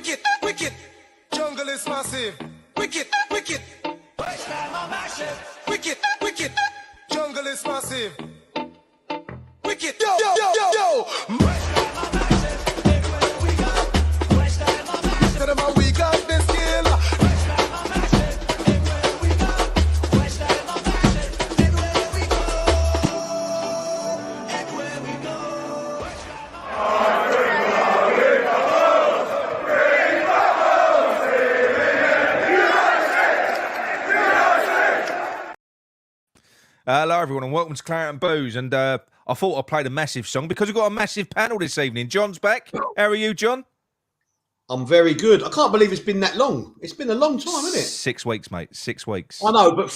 Wicked, wicked. Jungle is massive. Wicked, wicked. Wicked, wicked. Jungle is massive. Wicked, yo, yo, yo, yo. Tell them how we got this skill. Hello everyone and welcome to Claret and Booze, and I thought I'd play a massive song because we've got a massive panel this evening. John's back. How are you, John? I'm very good. I can't believe it's been that long. It's been a long time, hasn't it? 6 weeks, mate. 6 weeks. I know, but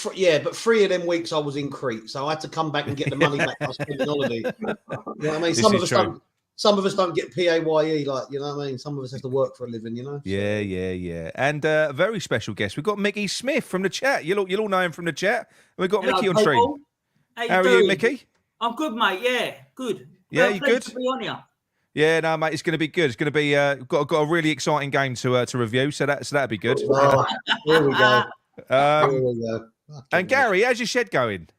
but 3 of them weeks I was in Crete, so I had to come back and get the money back I spent on holiday. You know what I mean? Some of us don't get PAYE, like, you know what I mean? Some of us have to work for a living, you know? Yeah. And a very special guest. We've got Micky Smith from the chat. You'll all know him from the chat. We've got Micky on stream. How are you, Micky? I'm good, mate. Yeah, good. Yeah, you good? To be on here. Yeah, no, mate, it's going to be good. It's going to be got a really exciting game to review, so that'd be good. Oh, here we go. Here we go. And Gary, how's your shed going?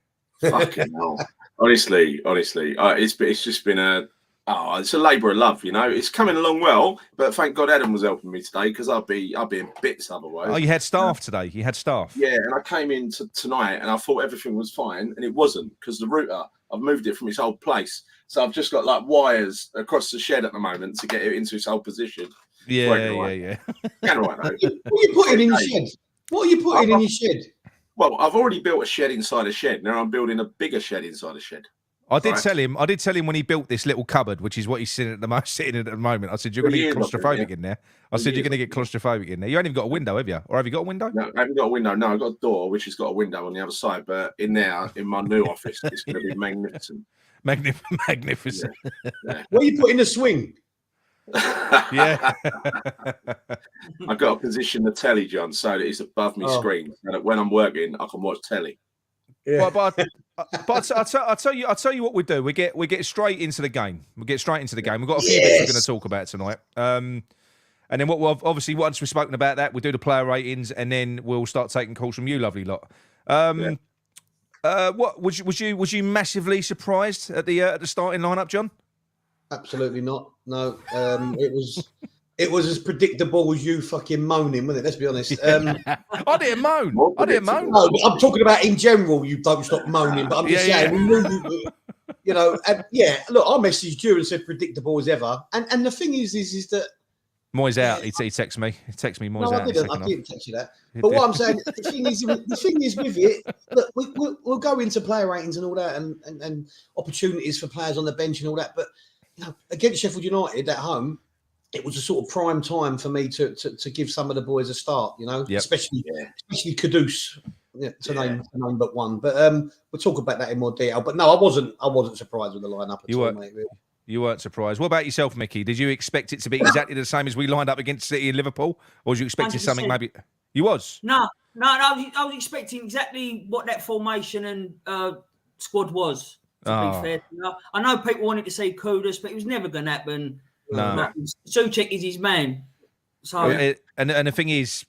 Fucking hell. Honestly, it's just been it's a labour of love, you know. It's coming along well, but thank God Adam was helping me today because I'd be in bits otherwise. Oh, you had staff today. You had staff. Yeah, and I came in tonight and I thought everything was fine, and it wasn't because the router, I've moved it from its old place, so I've just got like wires across the shed at the moment to get it into its old position. Yeah. What are you putting in your shed? What are you putting in your shed? Well, I've already built a shed inside a shed. Now I'm building a bigger shed inside a shed. I did tell him when he built this little cupboard, which is what he's sitting in at the moment. I said, you're going to get claustrophobic in there. I said, you're going to get claustrophobic in there. You ain't even got a window, have you? Or have you got a window? No, I haven't got a window. No, I've got a door, which has got a window on the other side. But in there, in my new office, it's going to be magnificent. Magnificent. Yeah. What are you putting in the swing? Yeah. I've got to position the telly, John, so that it's above my screen. And that when I'm working, I can watch telly. Yeah. But I'll tell you what we do. We get straight into the game. We've got a few bits we're going to talk about tonight. And then what we'll obviously once we've spoken about that, we'll do the player ratings, and then we'll start taking calls from you, lovely lot. What was you massively surprised at the starting lineup, John? Absolutely not. No. It was as predictable as you fucking moaning, wasn't it? Let's be honest. I didn't moan. No, I'm talking about in general. You don't stop moaning, but I'm just saying. We knew you know. And look, I messaged you and said predictable as ever. And the thing is that Moy's out. He texted me. Moy's out. I didn't text you that. But what I'm saying, the thing is with it, look, we'll go into player ratings and all that, and opportunities for players on the bench and all that. But you know, against Sheffield United at home, it was a sort of prime time for me to give some of the boys a start, you know, especially Kudus, to name but one. But we'll talk about that in more detail. But no, I wasn't surprised with the lineup at all, mate. Really. You weren't surprised. What about yourself, Micky? Did you expect it to be exactly the same as we lined up against City and Liverpool, or was you expecting 100%. Something maybe? You was? No. I was expecting exactly what that formation and squad was. To be fair, I know people wanted to say Kudus, but it was never going to happen. No. Souček is his man. So and the thing is,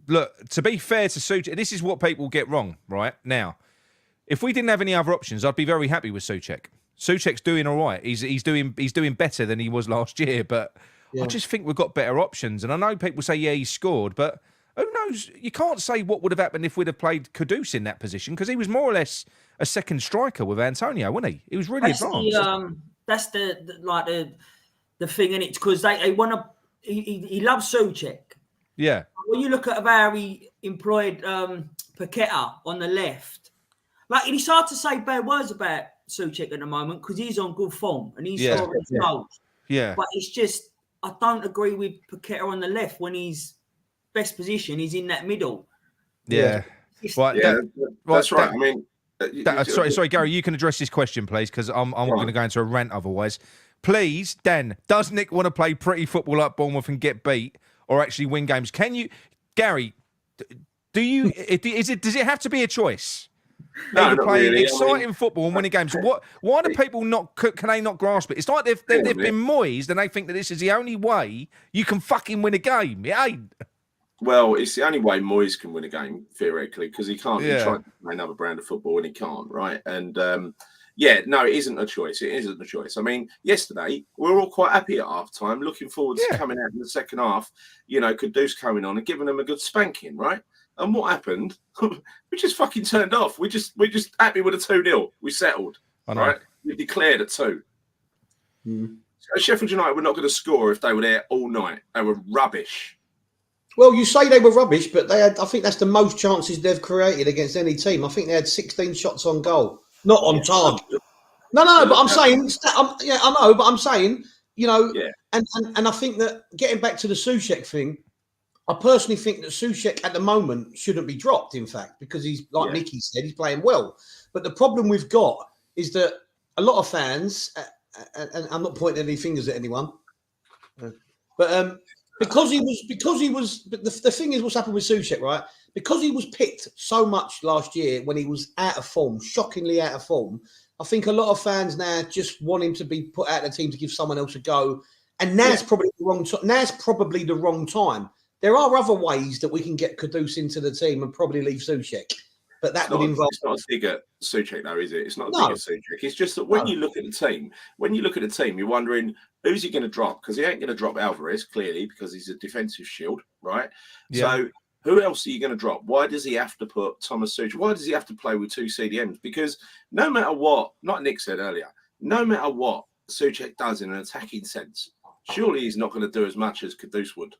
look, to be fair to Souček, this is what people get wrong right now. If we didn't have any other options, I'd be very happy with Souček. Souček's doing all right. He's doing better than he was last year, but I just think we've got better options. And I know people say, he scored, but who knows? You can't say what would have happened if we'd have played Kudus in that position, because he was more or less a second striker with Antonio, wasn't he? He was really advanced. That's the thing, and it's because they want to. He loves Souček. Yeah. When you look at how he employed Paqueta on the left, like it's hard to say bad words about Souček at the moment because he's on good form and he's scoring goals. Yeah. But it's just I don't agree with Paqueta on the left when his best position is in that middle. Yeah. That's right. I mean, sorry, Gary. You can address this question, please, because I'm going to go into a rant otherwise. Please, Dan, does Nick want to play pretty football like Bournemouth and get beat or actually win games? Can you, Gary, does it have to be a choice? No, Either not playing really. exciting football and winning games. Why do people can they not grasp it? It's like they've been moised and they think that this is the only way you can fucking win a game. It ain't. Well, it's the only way Moyes can win a game, theoretically, because he can't. Yeah. He tried to play another brand of football and he can't, right? And no, it isn't a choice. It isn't a choice. I mean, yesterday, we were all quite happy at half time, looking forward to coming out in the second half, Kudus coming on and giving them a good spanking, right? And what happened? We just fucking turned off. We're just happy with a 2-0. We settled, right? We declared a 2. Sheffield United were not going to score if they were there all night. They were rubbish. Well, you say they were rubbish, but they had. I think that's the most chances they've created against any team. I think they had 16 shots on goal, not on target. No, but I'm saying, I know, but I'm saying, and I think that getting back to the Souček thing, I personally think that Souček at the moment shouldn't be dropped, in fact, because he's, like Micky said, he's playing well. But the problem we've got is that a lot of fans, and I'm not pointing any fingers at anyone, but because he was, but the thing is what's happened with Souček, right? Because he was picked so much last year when he was out of form, shockingly out of form, I think a lot of fans now just want him to be put out of the team to give someone else a go. And now's probably the wrong time. Now's probably the wrong time. There are other ways that we can get Kudus into the team and probably leave Souček. But that would involve. It's not a dig at Souček, though, is it? It's not a dig at Souček. It's just that when you look at the team, you're wondering who's he going to drop? Because he ain't going to drop Alvarez, clearly, because he's a defensive shield, right? Yeah. So who else are you going to drop? Why does he have to put Thomas Souček? Why does he have to play with 2 CDMs? Because no matter what, like Nick said earlier, no matter what Souček does in an attacking sense, surely he's not going to do as much as Kudus would.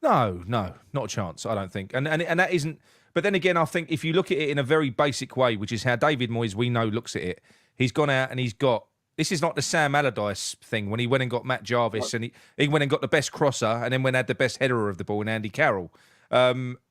No, not a chance, I don't think. And that isn't. But then again, I think if you look at it in a very basic way, which is how David Moyes, we know, looks at it, he's gone out and he's got. This is not the Sam Allardyce thing when he went and got Matt Jarvis and he went and got the best crosser and then went and had the best header of the ball in Andy Carroll.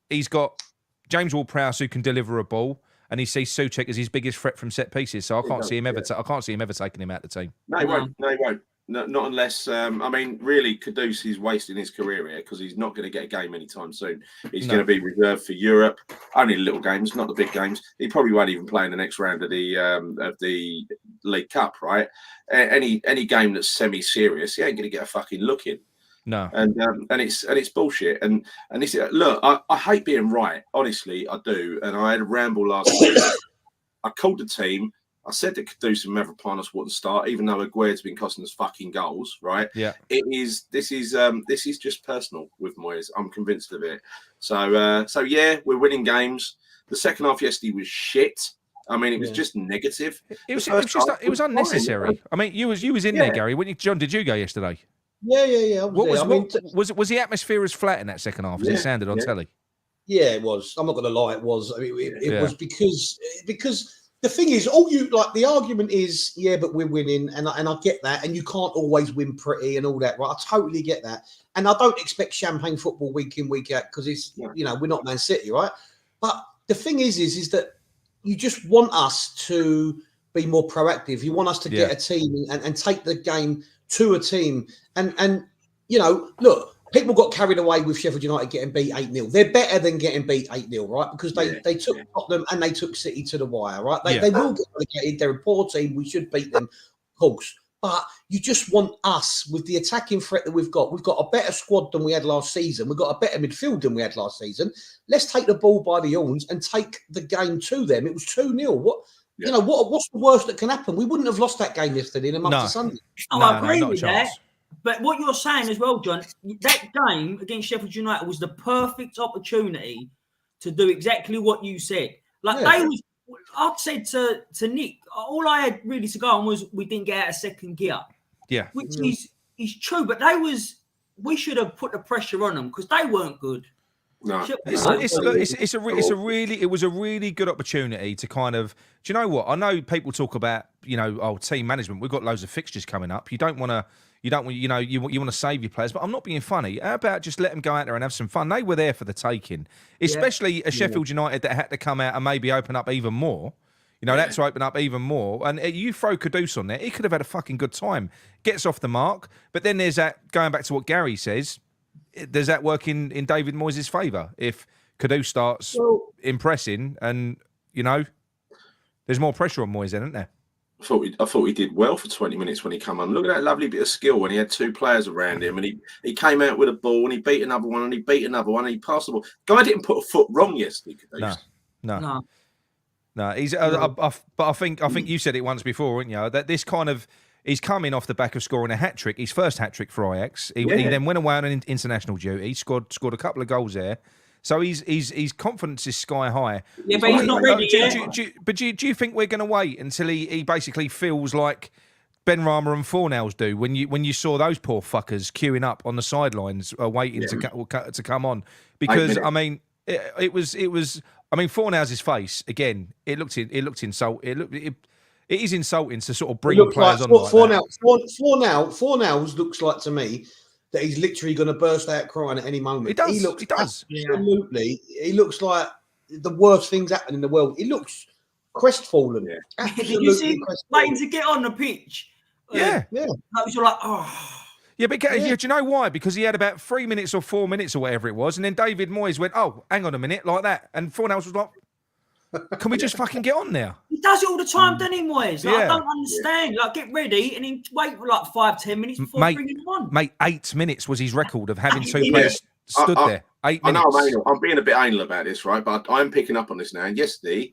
He's got James Ward-Prowse who can deliver a ball, and he sees Souček as his biggest threat from set pieces. So I can't see him ever. I can't see him ever taking him out the team. No, he won't. No, he won't. No, not unless, really, Kudus is wasting his career here because he's not going to get a game anytime soon. He's going to be reserved for Europe, only little games, not the big games. He probably won't even play in the next round of the League Cup, right? Any game that's semi-serious, he ain't going to get a fucking look in. No, and it's bullshit. And this, look, I hate being right, honestly, I do. And I had a ramble last week. I called the team. I said that Kudus and Mavropanos wouldn't start, even though Aguero's been costing us fucking goals, right? Yeah. This is just personal with Moyes. I'm convinced of it. So yeah, we're winning games. The second half yesterday was shit. I mean, it was just negative. It was unnecessary. I mean, you was in there, Gary. John, did you go yesterday? Yeah. Was the atmosphere as flat in that second half as it sounded on telly? Yeah, it was. I'm not going to lie, it was. I mean, it was because. The thing is, the argument is, but we're winning, and I get that, and you can't always win pretty and all that, right? I totally get that, and I don't expect champagne football week in, week out because it's we're not Man City, right? But the thing is that you just want us to be more proactive. You want us to get a team and take the game to a team, and look. People got carried away with Sheffield United getting beat 8-0. They're better than getting beat 8-0, right? Because they took Tottenham and they took City to the wire, right? They will get relegated. They're a poor team. We should beat them, of course. But you just want us, with the attacking threat that we've got a better squad than we had last season. We've got a better midfield than we had last season. Let's take the ball by the horns and take the game to them. It was 2-0. What's the worst that can happen? We wouldn't have lost that game yesterday in a month of Sunday. I agree with that. But what you're saying as well, John, that game against Sheffield United was the perfect opportunity to do exactly what you said. I said to Nick, all I had really to go on was we didn't get out of second gear. Yeah. Which is true, but we should have put the pressure on them because they weren't good. No. It was a really good opportunity to kind of. Do you know what? I know people talk about team management. We've got loads of fixtures coming up. You want to save your players, but I'm not being funny. How about just let them go out there and have some fun? They were there for the taking, especially a Sheffield United that had to come out and maybe open up even more. That's to open up even more. And you throw Kudus on there, he could have had a fucking good time. Gets off the mark, but then there's that, going back to what Gary says, does that work in David Moyes' favour if Kudus starts impressing and. There's more pressure on Moyes, then, isn't there? I thought he did well for 20 minutes when he came on. Look at that lovely bit of skill when he had 2 players around him, and he came out with a ball and he beat another one and he beat another one and he passed the ball. Guy didn't put a foot wrong yesterday. No. He's. But I think you said it once before, weren't you? That this kind of he's coming off the back of scoring a hat trick, his first hat trick for Ajax. He then went away on an international duty. He scored a couple of goals there. So his confidence is sky high. Yeah, but he's not ready yet. Do you think we're going to wait until he basically feels like Ben Rama and Fornals do when you saw those poor fuckers queuing up on the sidelines waiting to come on? Because I mean, it was. I mean, Fornals' face again. It looked insulting. It is insulting to sort of bring players on like that. Fornals looks like to me that he's literally going to burst out crying at any moment. He does. He looks he does. Absolutely. He looks like the worst things happening in the world. He looks crestfallen. Yeah. Did you see him waiting to get on the pitch? Yeah. Yeah. That was like, oh. Yeah, but do you know why? Because he had about 3 minutes or 4 minutes or whatever it was, and then David Moyes went, "Oh, hang on a minute," like that, and Fornals was like, "Can we just fucking get on now?" He does it all the time, doesn't he, Moyes? Like, I don't understand. Like, get ready and then wait for like 5-10 minutes before bringing him on. Mate, 8 minutes was his record of having 2 players stood there. 8 minutes. I know I'm being a bit anal about this, right? But I'm picking up on this now. And yesterday,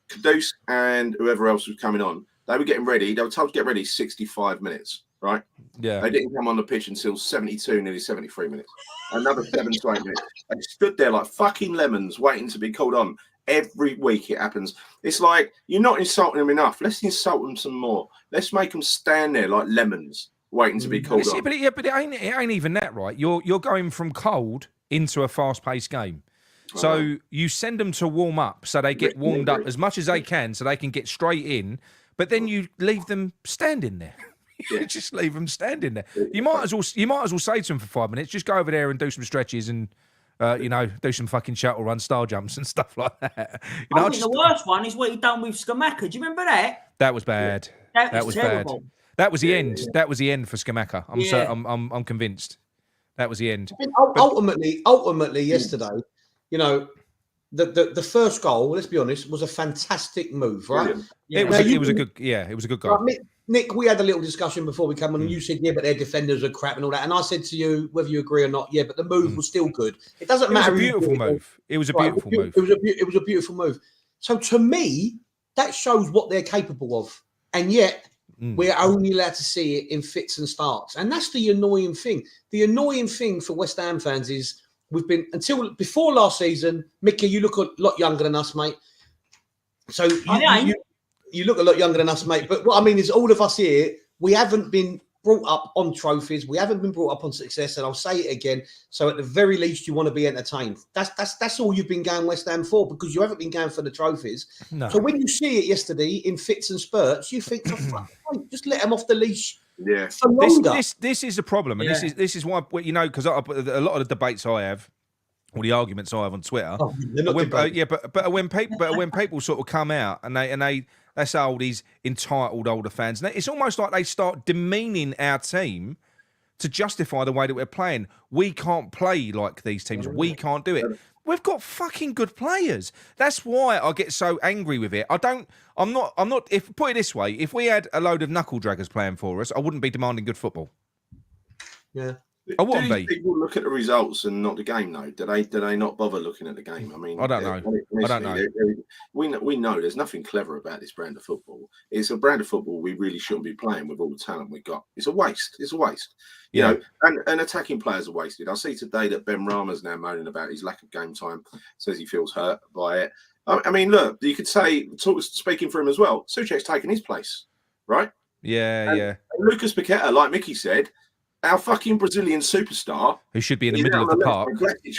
Kudus and whoever else was coming on, they were getting ready. They were told to get ready 65 minutes, right? Yeah. They didn't come on the pitch until 72, nearly 73 minutes. Another 7 to 8 minutes. They stood there like fucking lemons waiting to be called on. Every week it happens. It's like, you're not insulting them enough. Let's insult them some more. Let's make them stand there like lemons waiting to be called on. But it ain't even that, right? You're going from cold into a fast-paced game. So you send them to warm up so they get warmed up as much as they can so they can get straight in, but then you leave them standing there. You just leave them standing there. You might as well say to them for 5 minutes, just go over there and do some stretches and do some fucking shuttle run, style jumps and stuff like that. I think the worst one is what he done with Skamaka. Do you remember that? That was bad. That was terrible. Bad. That was the end. That was the end for Skamaka. I'm convinced. That was the end. I think ultimately, yesterday, the first goal, let's be honest, was a fantastic move, right? Yeah. It was a good goal. Nick, we had a little discussion before we came on, and you said, but their defenders are crap and all that. And I said to you, whether you agree or not, but the move was still good. It doesn't matter. It was a beautiful move. It was a beautiful move. It was a beautiful move. So to me, that shows what they're capable of. And yet, we're only allowed to see it in fits and starts. And that's the annoying thing. The annoying thing for West Ham fans is we've been, until before last season, Micky, you look a lot younger than us, mate. So you look a lot younger than us, mate. But what I mean is all of us here, we haven't been brought up on trophies. We haven't been brought up on success. And I'll say it again. So at the very least, you want to be entertained. That's all you've been going West Ham for, because you haven't been going for the trophies. No. So when you see it yesterday in fits and spurts, you think, just let them off the leash. Yeah. For longer. This is the problem. And this is why, because a lot of the debates I have, or the arguments I have on Twitter, but when people sort of come out and they say, these entitled older fans, it's almost like they start demeaning our team to justify the way that we're playing. We can't play like these teams. We can't do it. We've got fucking good players. That's why I get so angry with it. I'm not. If put it this way, if we had a load of knuckle draggers playing for us, I wouldn't be demanding good football. Yeah. I wouldn't be. People look at the results and not the game, though. Do they not bother looking at the game? I mean, I don't know. We know there's nothing clever about this brand of football. It's a brand of football we really shouldn't be playing with all the talent we got. It's a waste. It's a waste. You know, and attacking players are wasted. I see today that Ben Rama's now moaning about his lack of game time. Says he feels hurt by it. I mean, look, you could say, speaking for him as well, Souček's taken his place, right? Yeah. And Lucas Paqueta, like Micky said, our fucking Brazilian superstar, who should be in the middle of the park,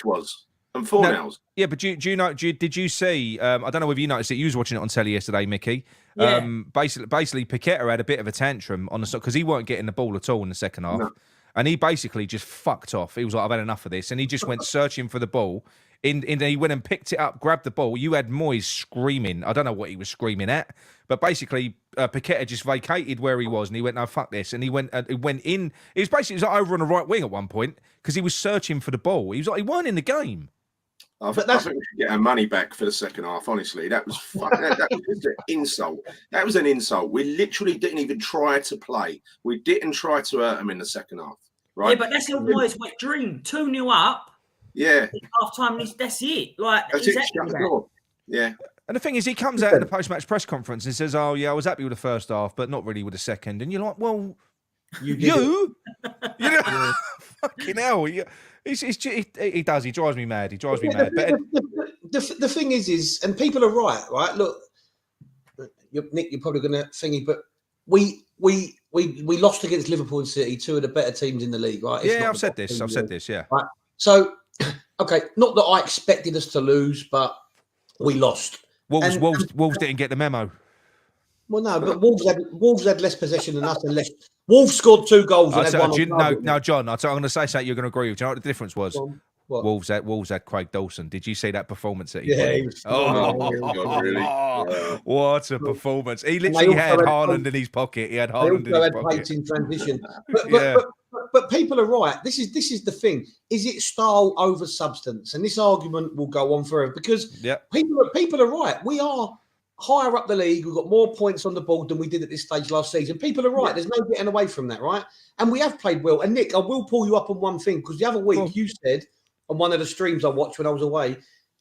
was, and Fornals. Yeah, but do you know? Did you see? I don't know whether you noticed it. You was watching it on telly yesterday, Micky. Yeah. Basically, Paqueta had a bit of a tantrum on the because he weren't getting the ball at all in the second half, and he basically just fucked off. He was like, "I've had enough of this," and he just went searching for the ball. He went and picked it up, grabbed the ball. You had Moyes screaming. I don't know what he was screaming at, but basically Paqueta just vacated where he was, and he went, "No, fuck this," and he went in. He was like over on the right wing at one point because he was searching for the ball. He was like, he weren't in the game. I think we should get our money back for the second half. Honestly, that was that was just an insult. That was an insult. We literally didn't even try to play. We didn't try to hurt them in the second half. Right? Yeah, but that's a boys' wet dream. 2-0 up. Yeah. Half time. That's it. Like that's exactly it. that. Yeah. And the thing is, he comes out in the post-match press conference and says, "Oh yeah, I was happy with the first half, but not really with the second." And you're like, "Well, you know, fucking hell." He does. He drives me mad. He drives me mad. But the thing is, and people are right? Look, Nick, you're probably going to thingy, but we lost against Liverpool and City, two of the better teams in the league, right? Yeah, I've said this. Yeah. Right. So, okay, not that I expected us to lose, but we lost. Wolves didn't get the memo. Well, no, but Wolves had less possession than us, and less. Wolves scored 2 goals. And no, John. I'm going to say something you're going to agree with. Do you know what the difference was? What? Wolves had Craig Dawson. Did you see that performance? That he was. Really? What a performance! He literally had Haaland in his pocket. He had Haaland in his pocket. In transition. But people are right. This is the thing. Is it style over substance? And this argument will go on forever because people are right. We are higher up the league. We've got more points on the board than we did at this stage last season. People are right. Yeah. There's no getting away from that, right? And we have played well. And Nick, I will pull you up on one thing because the other week you said on one of the streams I watched when I was away,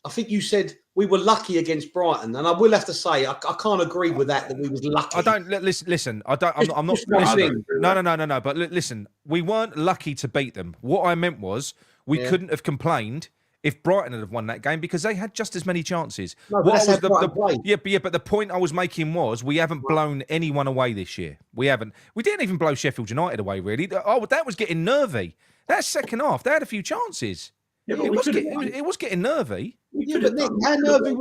I think you said we were lucky against Brighton, and I will have to say I can't agree with that we was lucky. I don't listen. I don't. I'm not. Listen, no. But listen, we weren't lucky to beat them. What I meant was we couldn't have complained if Brighton had won that game because they had just as many chances. No, but but the point I was making was we haven't blown anyone away this year. We haven't. We didn't even blow Sheffield United away, really. Oh, that was getting nervy. That second half, they had a few chances. Yeah, it was getting nervy. Yeah, but Nick, how nervy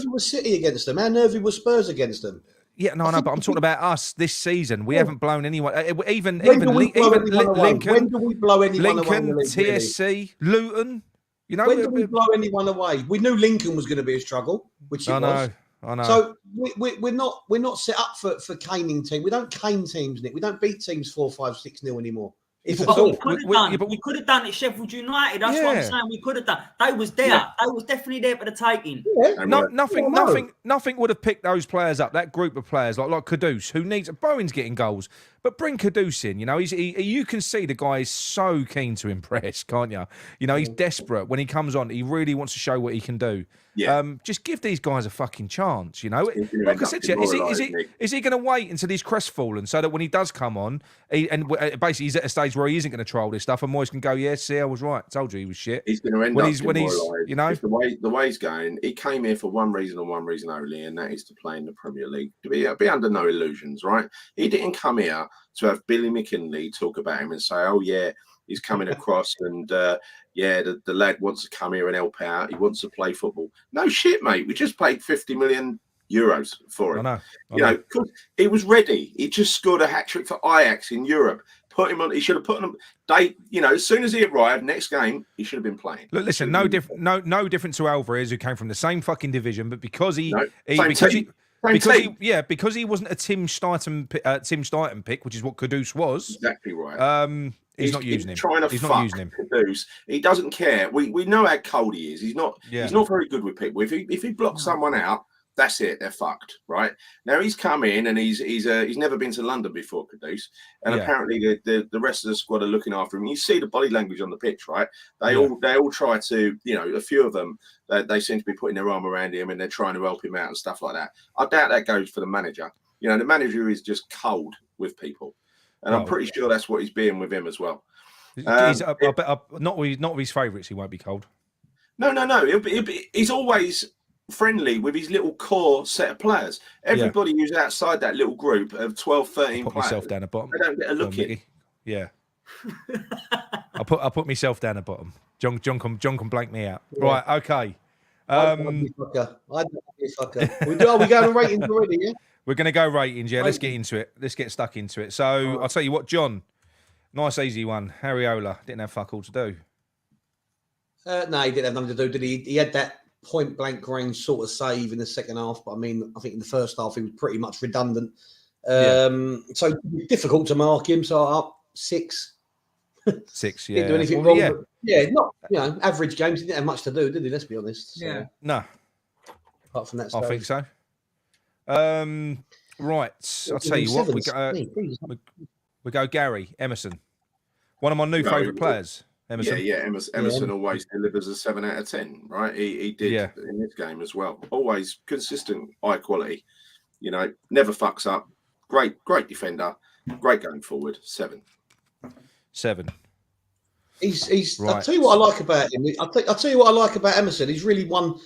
was City against them? How nervy was Spurs against them? Yeah, no, but I'm talking about us this season. We haven't blown anyone. Even Lincoln. When do we blow anyone away? Lincoln, TSC, Luton. You know, when do we blow anyone away? We knew Lincoln was going to be a struggle, which it was. I know. So we're not set up for caning teams. We don't cane teams, Nick. We don't beat teams 4-5-6-0 anymore. We could have done it. Sheffield United. That's what I'm saying. We could have done. They was there. Yeah. They was definitely there for the taking. Yeah. Nothing would have picked those players up. That group of players like Kudus, who needs Bowen's getting goals, but bring Kudus in. You know, you can see the guy is so keen to impress, can't you? You know, he's desperate when he comes on. He really wants to show what he can do. Yeah. Just give these guys a fucking chance. You know, like I said to you, is he going to wait until he's crestfallen so that when he does come on, basically he's at a stage where he isn't going to trial this stuff, and Moyes can go, "Yeah, see, I was right. Told you he was shit." He's going to end up when he's you know, the way he's going. He came here for one reason and one reason only, and that is to play in the Premier League. To be under no illusions, right? He didn't come here to have Billy McKinley talk about him and say, "Oh yeah, he's coming across and the lad wants to come here and help out. He wants to play football." No shit, mate. We just paid 50 million euros for him. I know. You know, he was ready. He just scored a hat trick for Ajax in Europe. Put him on. He should have put him. As soon as he arrived, next game he should have been playing. Look, listen, no different to Alvarez, who came from the same fucking division, but because he wasn't a Tim Steiten pick, which is what Kudus was. Exactly right. He's not using him. He's not using him. Kudus. He doesn't care. We know how cold he is. He's not very good with people. If he blocks someone out, that's it. They're fucked. Right now, he's come in and he's never been to London before, Kudus, and apparently the rest of the squad are looking after him. You see the body language on the pitch, right? They all try to, a few of them they seem to be putting their arm around him and they're trying to help him out and stuff like that. I doubt that goes for the manager. The manager is just cold with people. And I'm pretty sure that's what he's being with him as well. Not with his favourites, he won't be cold. No. He's always friendly with his little core set of players. Everybody who's outside that little group of 12, 13 put players. Myself down the bottom. They don't get a look in. Yeah. I'll put myself down the bottom. John can blank me out. Yeah. Right, okay. Are we going to ratings already, yeah? We're going to go ratings, yeah. Let's get into it. Let's get stuck into it. So, I'll tell you what, John, nice easy one. Hariola didn't have fuck all to do. No, he didn't have nothing to do, did he? He had that point-blank range sort of save in the second half, but I think in the first half he was pretty much redundant. So difficult to mark him, so up 6. 6, Didn't do yeah. anything Well, wrong. Not average games. He didn't have much to do, did he? Let's be honest. So, Yeah. No, apart from that, I think so. Right, I'll tell you what. We go Gary Emerson, one of my new favourite players. Emerson. Yeah. Emerson always delivers a 7 out of 10, right? He did in this game as well. Always consistent, high quality. Never fucks up. Great defender. Great going forward. 7. He's. Right. I'll tell you what I like about him. I'll tell you what I like about Emerson. He's won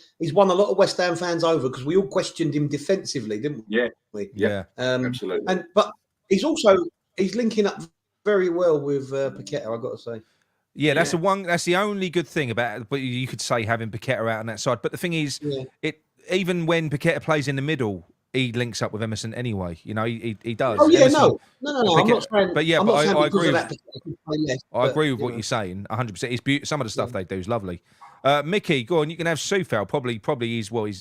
a lot of West Ham fans over because we all questioned him defensively, didn't we? Yeah. Absolutely. But he's linking up very well with Paqueta, I've got to say. Yeah, that's the only good thing about it. But you could say having Paqueta out on that side. But the thing is, even when Paqueta plays in the middle, he links up with Emerson anyway. He does. Oh yeah, Emerson, no. I'm not saying. But yeah, I'm but not I agree. I agree with you what you're saying. 100%. It's beautiful. Some of the stuff they do is lovely. Micky, go on. You can have Soufal. Probably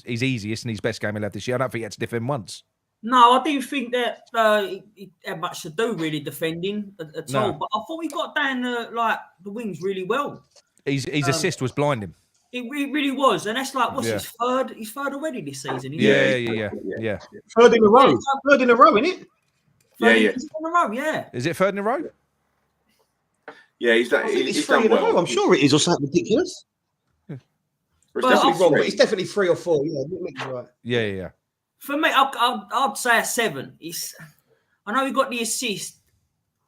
he's easiest and his best game he'll have this year. I don't think he had to defend once. No, I didn't think that he had much to do really defending at all. But I thought he got down the wings really well. His assist was blinding. It really was, and that's like his third? He's third already this season. Yeah. Third in a row. Third in a row, isn't it? Yeah. Third in a row, yeah. Is it third in a row? Yeah, he's done. He's done well. I'm sure it is, or something ridiculous. It's definitely wrong, but it's definitely 3 or 4. Yeah, right. Yeah. For me, I'd say a 7. I know he got the assist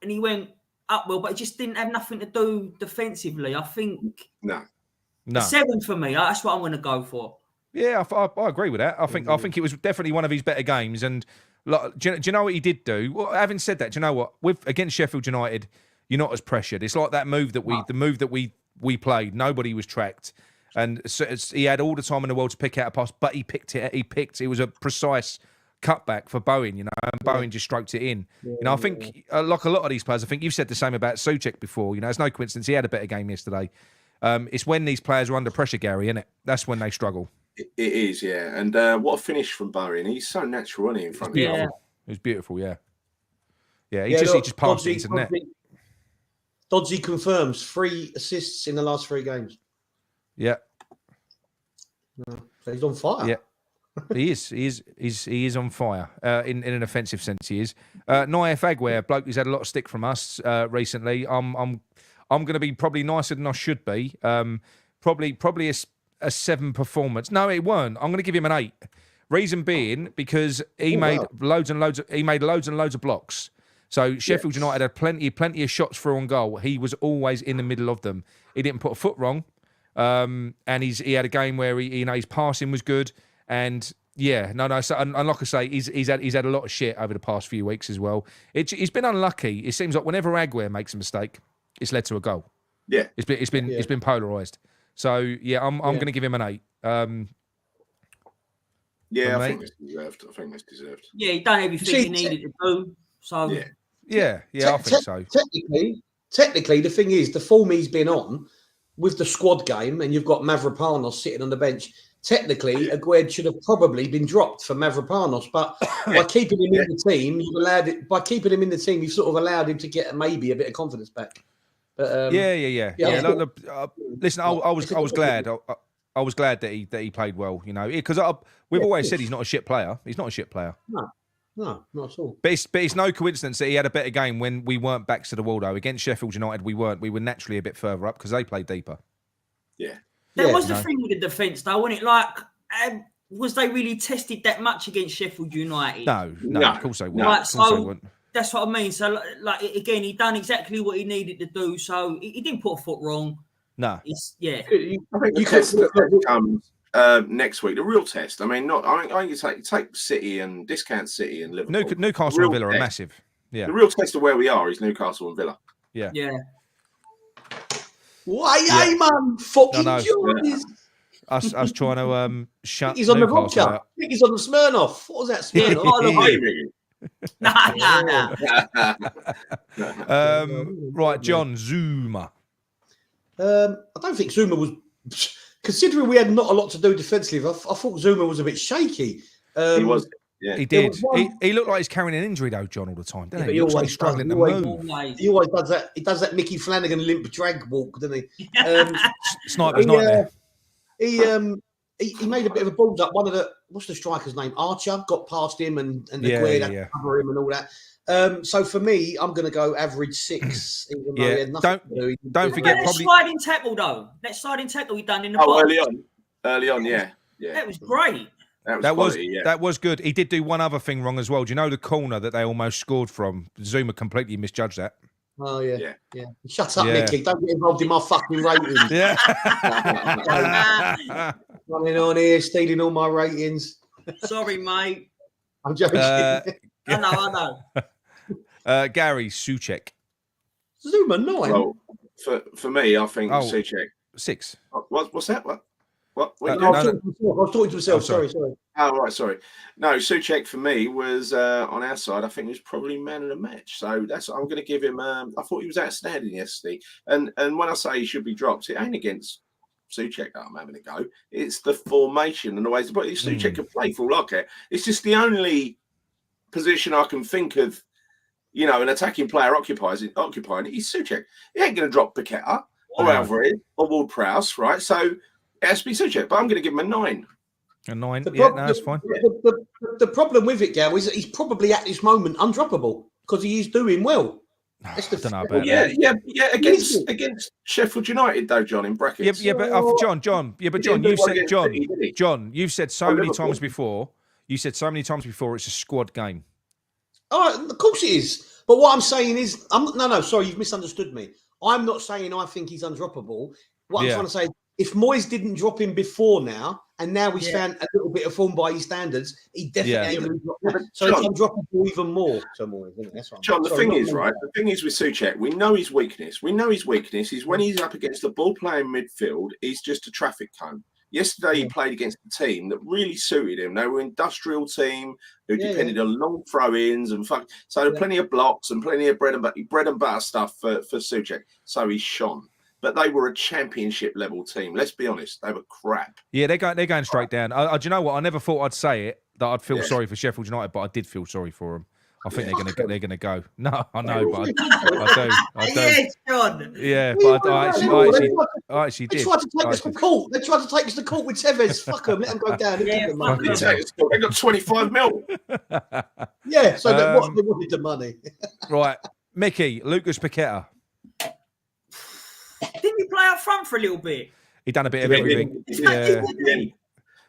and he went up well, but he just didn't have nothing to do defensively. I think no. 7 for me. That's what I'm going to go for. Yeah, I agree with that. I think it was definitely one of his better games. And do you know what he did do? Well, having said that, do you know what? Against Sheffield United, you're not as pressured. It's like that move that we played. Nobody was tracked. And so he had all the time in the world to pick out a pass, but he picked it. It was a precise cutback for Bowen, and Bowen just stroked it in. I think, like a lot of these players, I think you've said the same about Souček before. It's no coincidence he had a better game yesterday. It's when these players are under pressure, Gary, isn't it? That's when they struggle. It is, yeah. And what a finish from Bowen. He's so natural, isn't he, in front of him? It was beautiful, yeah. Yeah, he just passed it into the net. Dodsey confirms 3 assists in the last 3 games. Yeah. So he's on fire. Yeah. He is on fire. In an offensive sense, he is. Naif Aguirre, bloke who's had a lot of stick from us recently. I'm going to be probably nicer than I should be. Probably a 7 performance. No, it weren't. I'm going to give him an 8. Reason being because he made loads and loads of blocks. So Sheffield United had plenty of shots through on goal. He was always in the middle of them. He didn't put a foot wrong. And he had a game where his passing was good. And so and like I say, he's had a lot of shit over the past few weeks as well. He's been unlucky. It seems like whenever Aguirre makes a mistake, it's led to a goal. Yeah, it's been polarized. So I'm going to give him an 8. I think it's deserved. Yeah, he done everything he needed to do. So yeah, I think so. Technically, the thing is, the form he's been on with the squad game, and you've got Mavropanos sitting on the bench. Technically, Aguirre should have probably been dropped for Mavropanos, but by keeping him in the team, you've sort of allowed him to get maybe a bit of confidence back. But, listen, I was glad. I was glad that he played well. Because we've always said he's not a shit player. He's not a shit player. No, not at all. But it's no coincidence that he had a better game when we weren't backs to the wall, though. Against Sheffield United, we weren't. We were naturally a bit further up because they played deeper. Yeah. That was the thing with the defence, though, wasn't it? Like, was they really tested that much against Sheffield United? No, of course they weren't. Right, that's what I mean. So, again, he done exactly what he needed to do. So he didn't put a foot wrong. No. I think the test that comes next week, the real test. I mean, I think you take City and discount City and Liverpool. Newcastle and Villa are massive. Yeah. The real test of where we are is Newcastle and Villa. Yeah. Yeah. Why, man? Fucking Jordan. Us trying to shut. He's on the vodka. out. I think he's on the Smirnoff. What was that Smirnoff? Right, John Zuma. I don't think Zuma was. Considering we had not a lot to do defensively, I thought Zuma was a bit shaky. He was. Yeah, He did. He looked like he's carrying an injury though, John, all the time. Didn't he? He looks like he's struggling to move. He always does that. He does that Micky Flanagan limp drag walk, doesn't he? Sniper's nightmare. He made a bit of a balls up. One of the what's the striker's name? Archer got past him and the Guerra had to cover him and all that. So for me, I'm going to go average 6. Even though he had nothing to do. Don't forget. That sliding tackle though. That sliding tackle he done in the box. Early on, yeah. That was great. That was good. He did do one other thing wrong as well. Do you know the corner that they almost scored from? Zuma completely misjudged that. Oh yeah. Shut up, Micky. Don't get involved in my fucking ratings. Yeah. Running on here, stealing all my ratings. Sorry, mate. I'm joking. I know. Gary Souček. Zuma 9. Well, for me, I think Souček 6. What's that? What? I was talking to myself. Sorry. Oh, right, sorry. No, Souček for me was on our side. I think he was probably man of the match. So I'm going to give him. I thought he was outstanding yesterday. And when I say he should be dropped, it ain't against Souček that I'm having a go. It's the formation and the ways. But Souček can play full locker. It's just the only position I can think of. An attacking player occupying it. He's Souček. He ain't going to drop Paqueta or Alvarez or Ward-Prowse, right? So. It has to be Souček, but I'm going to give him a 9. A 9? That's fine. The problem with it, Gal, is that he's probably at this moment undroppable because he is doing well. That's I don't know about that. Yeah. Against Sheffield United, though, John, in brackets. John. You've said so many times before. You said so many times before it's a squad game. Oh, of course it is. But what I'm saying is, sorry, you've misunderstood me. I'm not saying I think he's undroppable. What I'm trying to say. If Moyes didn't drop him before now, and now he's found a little bit of form by his standards, he definitely ain't drop him. So it's undroppable even more. So Moyes, isn't it? That's what John, the thing is with Souček, we know his weakness. Is when he's up against the ball-playing midfield, he's just a traffic cone. Yesterday, he played against a team that really suited him. They were an industrial team who depended on long throw-ins and so there were plenty of blocks and plenty of bread and butter stuff for Souček. So he shone. But they were a championship level team. Let's be honest, they were crap. Yeah, they're going straight down. Do you know what? I never thought I'd say it that I'd feel sorry for Sheffield United, but I did feel sorry for them. I think they're gonna go. No, I know, but I do. Yes, John. Yeah, but I actually did. They tried to take us to court. They tried to take us to court with Tevez. Fuck them. Let them go down. They got 25 mil. Yeah, so they wanted the money. Right, Micky, Lucas Paqueta. Didn't he play up front for a little bit? He done a bit of everything. Yeah.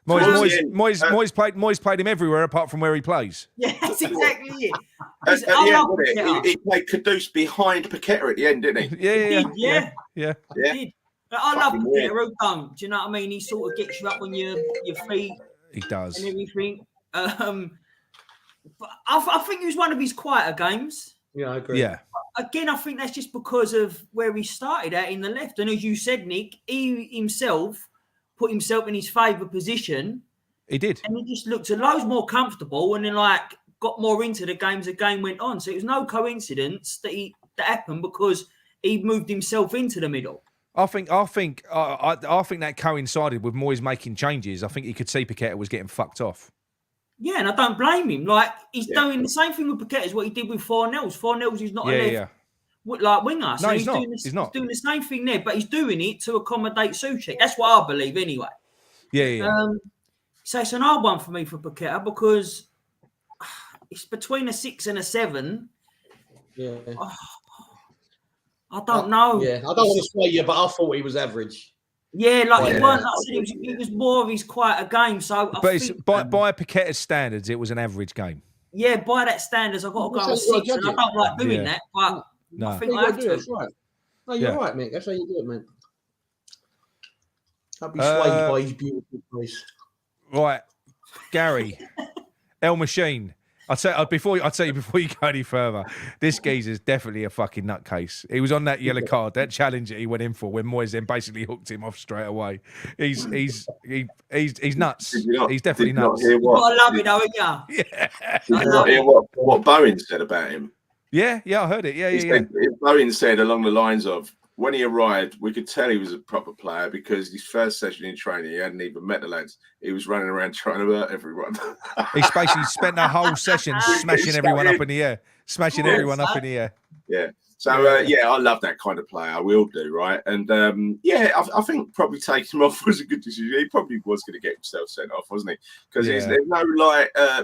Moyes played him everywhere apart from where he plays. Yeah, that's exactly it. He played Kudus behind Paqueta at the end, didn't he? Yeah. Did. I love Paqueta. Who don't? Do you know what I mean? He sort of gets you up on your feet. He does. And everything. But I think it was one of his quieter games. Yeah, I agree. Yeah. Again, I think that's just because of where he started at in the left. And as you said, Nick, he himself put himself in his favourite position. He did. And he just looked a loads more comfortable and then got more into the game as the game went on. So it was no coincidence that happened because he moved himself into the middle. I think that coincided with Moyes making changes. I think he could see Paqueta was getting fucked off. Yeah, and I don't blame him. He's doing the same thing with Paqueta as what he did with Fornells. Fornells is not a left winger. So he's not. He's doing the same thing there, but he's doing it to accommodate Souček. That's what I believe anyway. Yeah. So it's an hard one for me for Paqueta because it's between a 6 and a 7. Yeah. I don't know. Yeah, I don't want to sway you, but I thought he was average. Yeah, it was more of his quieter game. So, by Paqueta's standards, it was an average game. Yeah, by that standards, I've got to go with 6, and I don't like doing that. But I think I have to. That's right. No, you're right, Mick. That's how you do it, man. I'll be swayed by his beautiful face. Right, Gary, El Machine. I'll tell you before you go any further. This geezer's definitely a fucking nutcase. He was on that yellow card, that challenge that he went in for when Moyes then basically hooked him off straight away. He's nuts. He's definitely nuts. You gotta love it, though, ain't you? Yeah. Did you not hear what Bowen said about him? Yeah, I heard it. Yeah. Bowen said along the lines of, when he arrived, we could tell he was a proper player because his first session in training, he hadn't even met the lads. He was running around trying to hurt everyone. He's basically spent the whole session smashing everyone up in the air. Smashing everyone up in the air. Yeah. So, I love that kind of player. We all do, right? And, I think probably taking him off was a good decision. He probably was going to get himself sent off, wasn't he? Because there's no,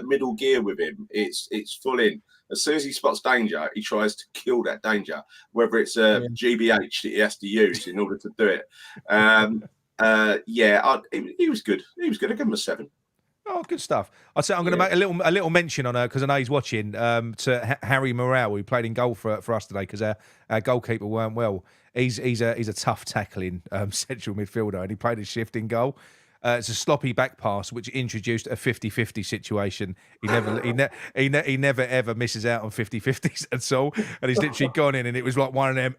middle gear with him. It's full in. As soon as he spots danger, he tries to kill that danger, whether it's a GBH that he has to use in order to do it. He was good. He was good. I give him a 7. Oh, good stuff. I'd say I'm going to make a little mention on her because I know he's watching to Harry Morale, who played in goal for us today because our goalkeeper weren't well. He's a tough tackling central midfielder, and he played a shift in goal. It's a sloppy back pass which introduced a 50-50 situation. He never ever misses out on 50-50s at all. And he's literally gone in, and it was like one of them.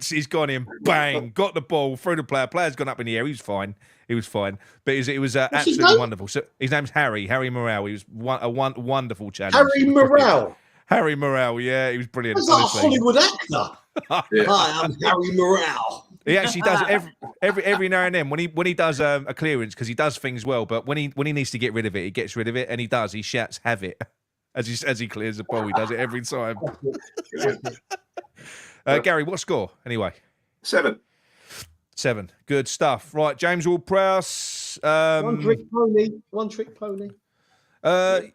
He's gone in, bang, got the ball through the player. Player's gone up in the air. He was fine. But it was absolutely wonderful. So his name's Harry Morale. He was a wonderful challenge. Harry Morale. Harry Morale, yeah, he was brilliant. That's like a Hollywood actor. Hi, I'm Harry Morale. He actually does every now and then when he does a clearance, because he does things well, but when he needs to get rid of it, he gets rid of it, and he does. He shouts "have it" as he clears the ball. He does it every time. Gary, what score anyway? 7. 7. Good stuff. Right, James Ward-Prowse. One trick pony. I'll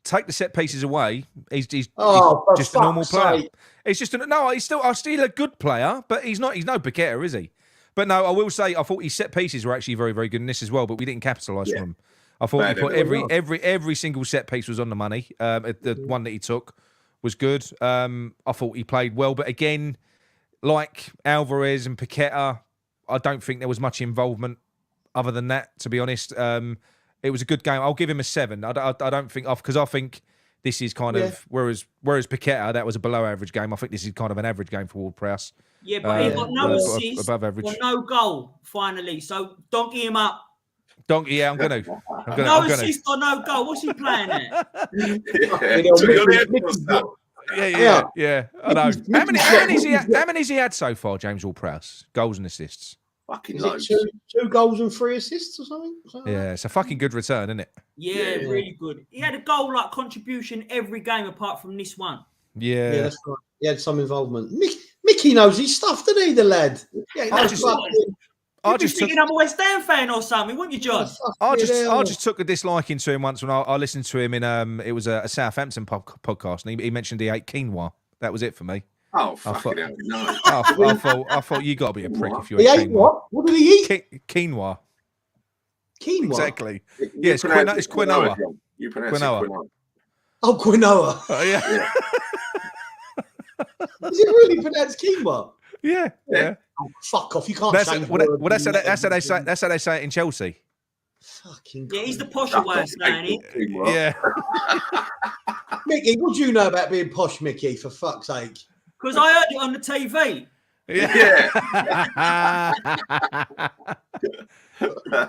take the set pieces away. He's just a normal player. He's just he's still a good player, but he's no Paqueta, is he? But no, I will say I thought his set pieces were actually very, very good in this as well, but we didn't capitalise on them. I thought he put every single set piece was on the money. The one that he took was good. I thought he played well, but again, like Alvarez and Paqueta, I don't think there was much involvement other than that, to be honest. It was a good game. I'll give him a 7. I don't think because I think this is kind of whereas Paqueta, that was a below average game. I think this is kind of an average game for Ward-Prowse. Yeah, but he got no assist, above average, or no goal finally. So donkey him up. Donkey, yeah, I'm gonna. No assist or no goal. What's he playing at? Yeah. I know. How many has he had so far, James Ward-Prowse? Goals and assists. Fucking Is loads. it 2 goals and 3 assists or something? Yeah, it's a fucking good return, isn't it? Yeah, really good. He had a goal like contribution every game apart from this one. Yeah, that's right. He had some involvement. Mickey knows his stuff, doesn't he, the lad? Yeah, I just thinking I'm a West Ham fan or something, wouldn't you, John? I just took a disliking to him once when I listened to him in it was a Southampton podcast, and he mentioned he ate quinoa. That was it for me. Oh, fucking hell, no. I thought you got to be a prick if you ate quinoa. What? What did he eat? Quinoa. Quinoa? Exactly. Yeah, it's quinoa. You pronounce it quinoa. Oh, quinoa. Yeah. Is it really pronounced quinoa? Yeah. Oh, fuck off! You can't change. That's how they say it in Chelsea. Fucking. Yeah, he's the posher way of saying it. Yeah. Mickey, what do you know about being posh, Mickey? For fuck's sake. Because I heard it on the TV. Yeah.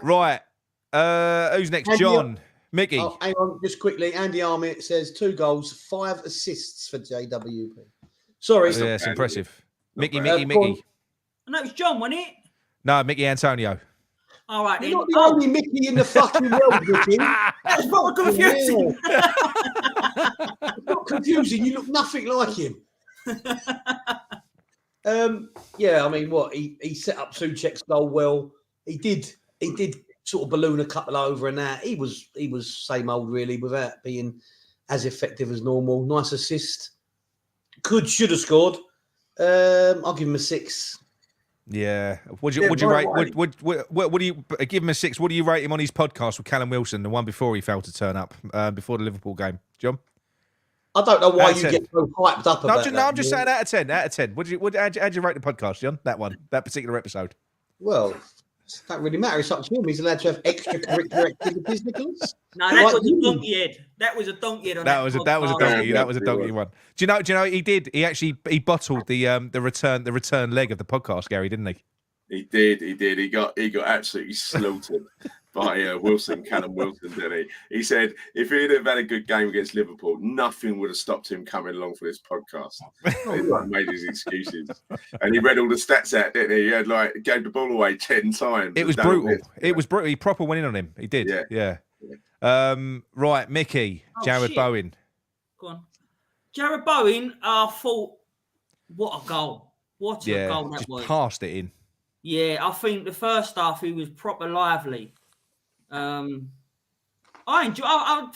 Right. Who's next? Andy, John. Mickey. Oh, hang on, just quickly. Andy Armit says 2 goals, 5 assists for JWP. Sorry. Yeah, it's impressive. Mickey. No, it was John, wasn't it? No, Mickey Antonio. All right, You're not the only Mickey in the fucking world, Mickey. That's not confusing. It's not confusing. You look nothing like him. I mean, what he set up Souček's goal well. He did sort of balloon a couple over and that. He was same old really without being as effective as normal. Nice assist. Should have scored. I'll give him a 6. Yeah. Would you rate? What do you give him a 6? What do you rate him on his podcast with Callum Wilson, the one before he failed to turn up before the Liverpool game, John? I don't know why you get so hyped up about that. No, I'm just saying out of 10. Out of 10. How'd you rate the podcast, John? That particular episode. Well, it don't really matter. It's up to him. He's allowed to have extracurricular activities, Nicholas. No, that was a donkey head. That was a donkey head. That was a donkey one. Do you know what he did? He bottled the return leg of the podcast, Gary, didn't he? He did. He got absolutely slaughtered. by Wilson, Callum Wilson, didn't he? He said if he'd have had a good game against Liverpool, nothing would have stopped him coming along for this podcast. He like made his excuses, and he read all the stats out, didn't he? He had like gave the ball away 10 times. It was brutal. It was brutal. He proper went in on him. He did. Yeah. Right, Mickey, Jared Bowen. Go on. Jared Bowen, I thought, what a goal. What a goal that was. Passed it in. Yeah, I think the first half he was proper lively. I think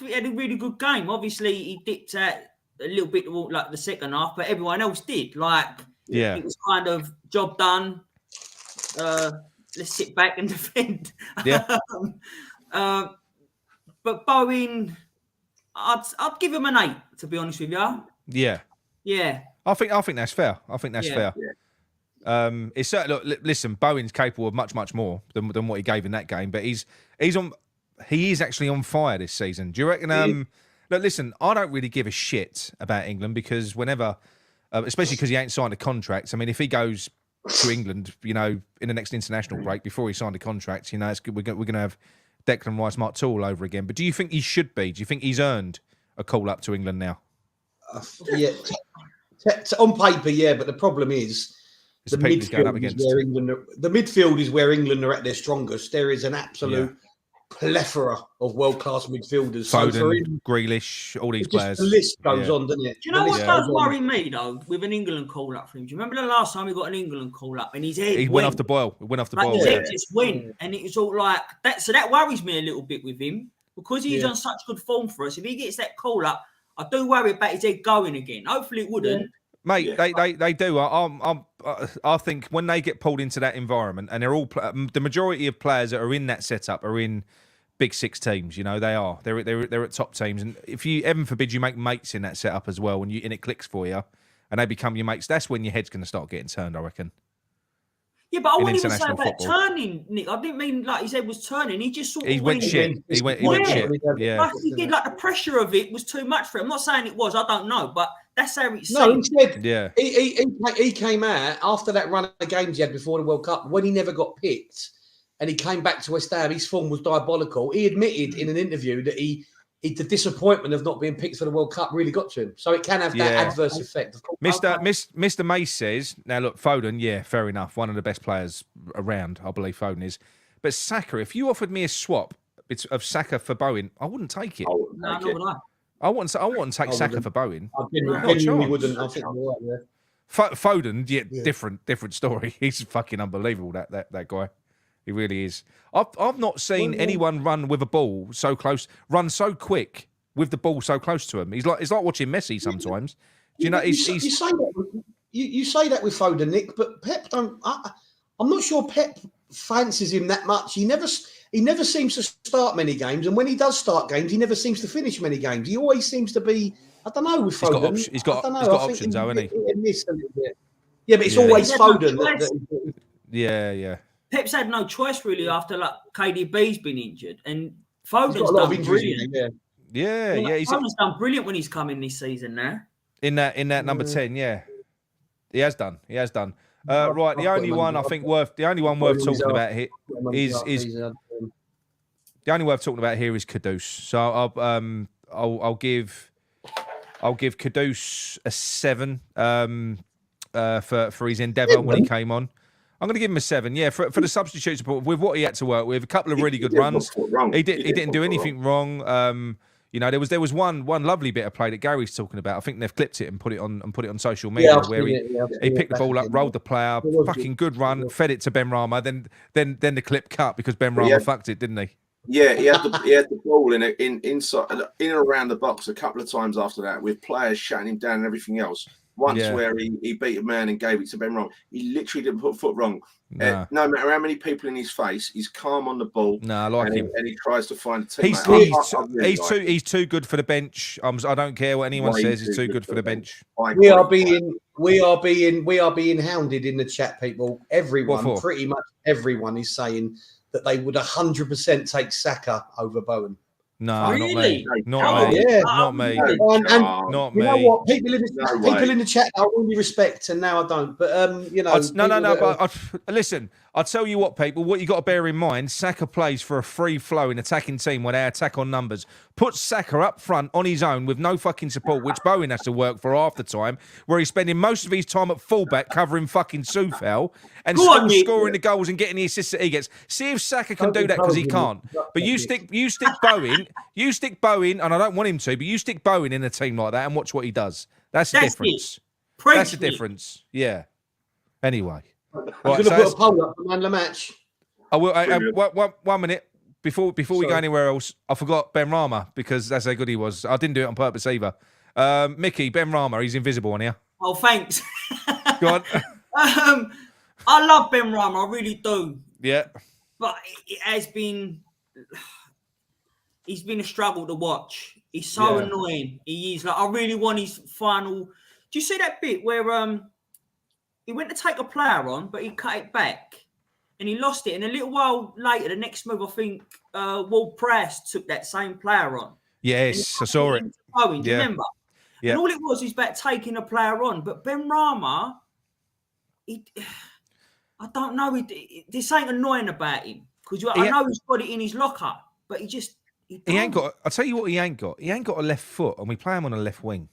he had a really good game. Obviously, he dipped out a little bit like the second half, but everyone else did. Like, it was kind of job done. Let's sit back and defend. Yeah. But Bowen, I'd give him an 8, to be honest with you. Yeah. Yeah. I think that's fair. I think that's fair. Yeah. It's certainly, look, listen, Bowen's capable of much more than what he gave in that game, but he is actually on fire this season. Do you reckon? Look, listen, I don't really give a shit about England because whenever, especially because he ain't signed a contract. I mean, if he goes to England, in the next international break before he signed a contract, it's good. We're going to have Declan Rice, Mark Toole over again. But do you think he should be? Do you think he's earned a call up to England now? Yeah, on paper, yeah. But the problem is the midfield is where England are at their strongest. There is an absolute plethora of world-class midfielders. Foden, Grealish, all these players. The list goes on, doesn't it? Do you know what does worry me, though, with an England call-up for him? Do you remember the last time he got an England call-up and his head went off the boil? His head just went. And it was all like that. So that worries me a little bit with him because he's on such good form for us. If he gets that call-up, I do worry about his head going again. Hopefully it wouldn't. Yeah. Mate, they do. I think when they get pulled into that environment, and they're all the majority of players that are in that setup are in Big Six teams. They are. They're at top teams, and if you, heaven forbid, you make mates in that setup as well, and it clicks for you, and they become your mates, that's when your head's going to start getting turned, I reckon. Yeah, but I wouldn't even say about turning, Nick. I didn't mean like his head was turning. He just sort of went shit. He went shit. Yeah. Like he did, like the pressure of it was too much for him. I'm not saying it was. I don't know, but that's how it's. No, instead, he came out after that run of games he had before the World Cup when he never got picked, and he came back to West Ham. His form was diabolical. He admitted in an interview that the disappointment of not being picked for the World Cup really got to him. So it can have that adverse effect. Mr. Mace says, now look, Foden, fair enough. One of the best players around, I believe Foden is. But Saka, if you offered me a swap of Saka for Bowen, I wouldn't take it. No, would I? I wouldn't take Saka for Bowen. I genuinely wouldn't. I think you're right there. Foden, different story. He's fucking unbelievable, that guy. He really is. I've not seen anyone run with a ball so close, run so quick with the ball so close to him. It's like watching Messi sometimes. Do you know? You say that with Foden, Nick, but Pep don't. I'm not sure Pep fancies him that much. He never seems to start many games, and when he does start games, he never seems to finish many games. He always seems to be. I don't know with Foden. He's got options, though, hasn't he? Yeah, but it's always Foden. Yeah. Pep's had no choice really after like KDB's been injured, and Foden's done brilliant. Foden's done brilliant when he's come in this season now. In that number 10, he has done. Right, the only one worth talking about here is Kudus. So I'll give Kudus a 7 for his endeavour when he came on. I'm going to give him a 7. Yeah, for the substitute support with what he had to work with, a couple of really good runs. He didn't do anything wrong. There was one lovely bit of play that Gary's talking about. I think they've clipped it and put it on social media where he picked the ball up, rolled the player, fucking good run, fed it to Ben Rama. Then the clip cut because Ben Rama fucked it, didn't he? Yeah, he had the ball inside in and around the box a couple of times after that with players shutting him down and everything else. Once where he beat a man and gave it to Ben Rama. He literally didn't put a foot wrong. No matter how many people in his face, he's calm on the ball. No, I like him. And he tries to find a teammate. He's too good for the bench. I don't care what anyone says. He's too good for the bench. We are being hounded in the chat, people. Everyone, pretty much everyone, is saying that they would 100% take Saka over Bowen. No, really? Not me. Not me. And not me. You know what? People in the chat I really respect, and now I don't. But No. But listen, I'll tell you what, people, what you got to bear in mind, Saka plays for a free-flowing attacking team where they attack on numbers. Put Saka up front on his own with no fucking support, which Bowen has to work for half the time, where he's spending most of his time at fullback covering fucking Soufal and still scoring the goals and getting the assists that he gets. See if Saka can do that, because he can't. But you stick Bowen, and I don't want him to, but you stick Bowen in a team like that and watch what he does. That's the difference. That's the difference. Yeah. Anyway. I'm going to put a poll up for man of the match. I will. 1 minute before we go anywhere else. I forgot Ben Rama, because that's how good he was. I didn't do it on purpose either. Micky, Ben Rama, he's invisible on here. Oh, thanks. Go on. I love Ben Rama, I really do. Yeah. But it has been. He's been a struggle to watch. He's so annoying. He is. Like, I really want his final. Do you see that bit where he went to take a player on, but he cut it back and he lost it. And a little while later, the next move, I think Ward Prowse took that same player on. Yes, I saw it. Do you remember? Yeah. And all it was about taking a player on. But Ben Rama, I don't know. This ain't annoying about him, because I know he's got it in his locker, but he ain't got. I'll tell you what, he ain't got. He ain't got a left foot, and we play him on a left wing.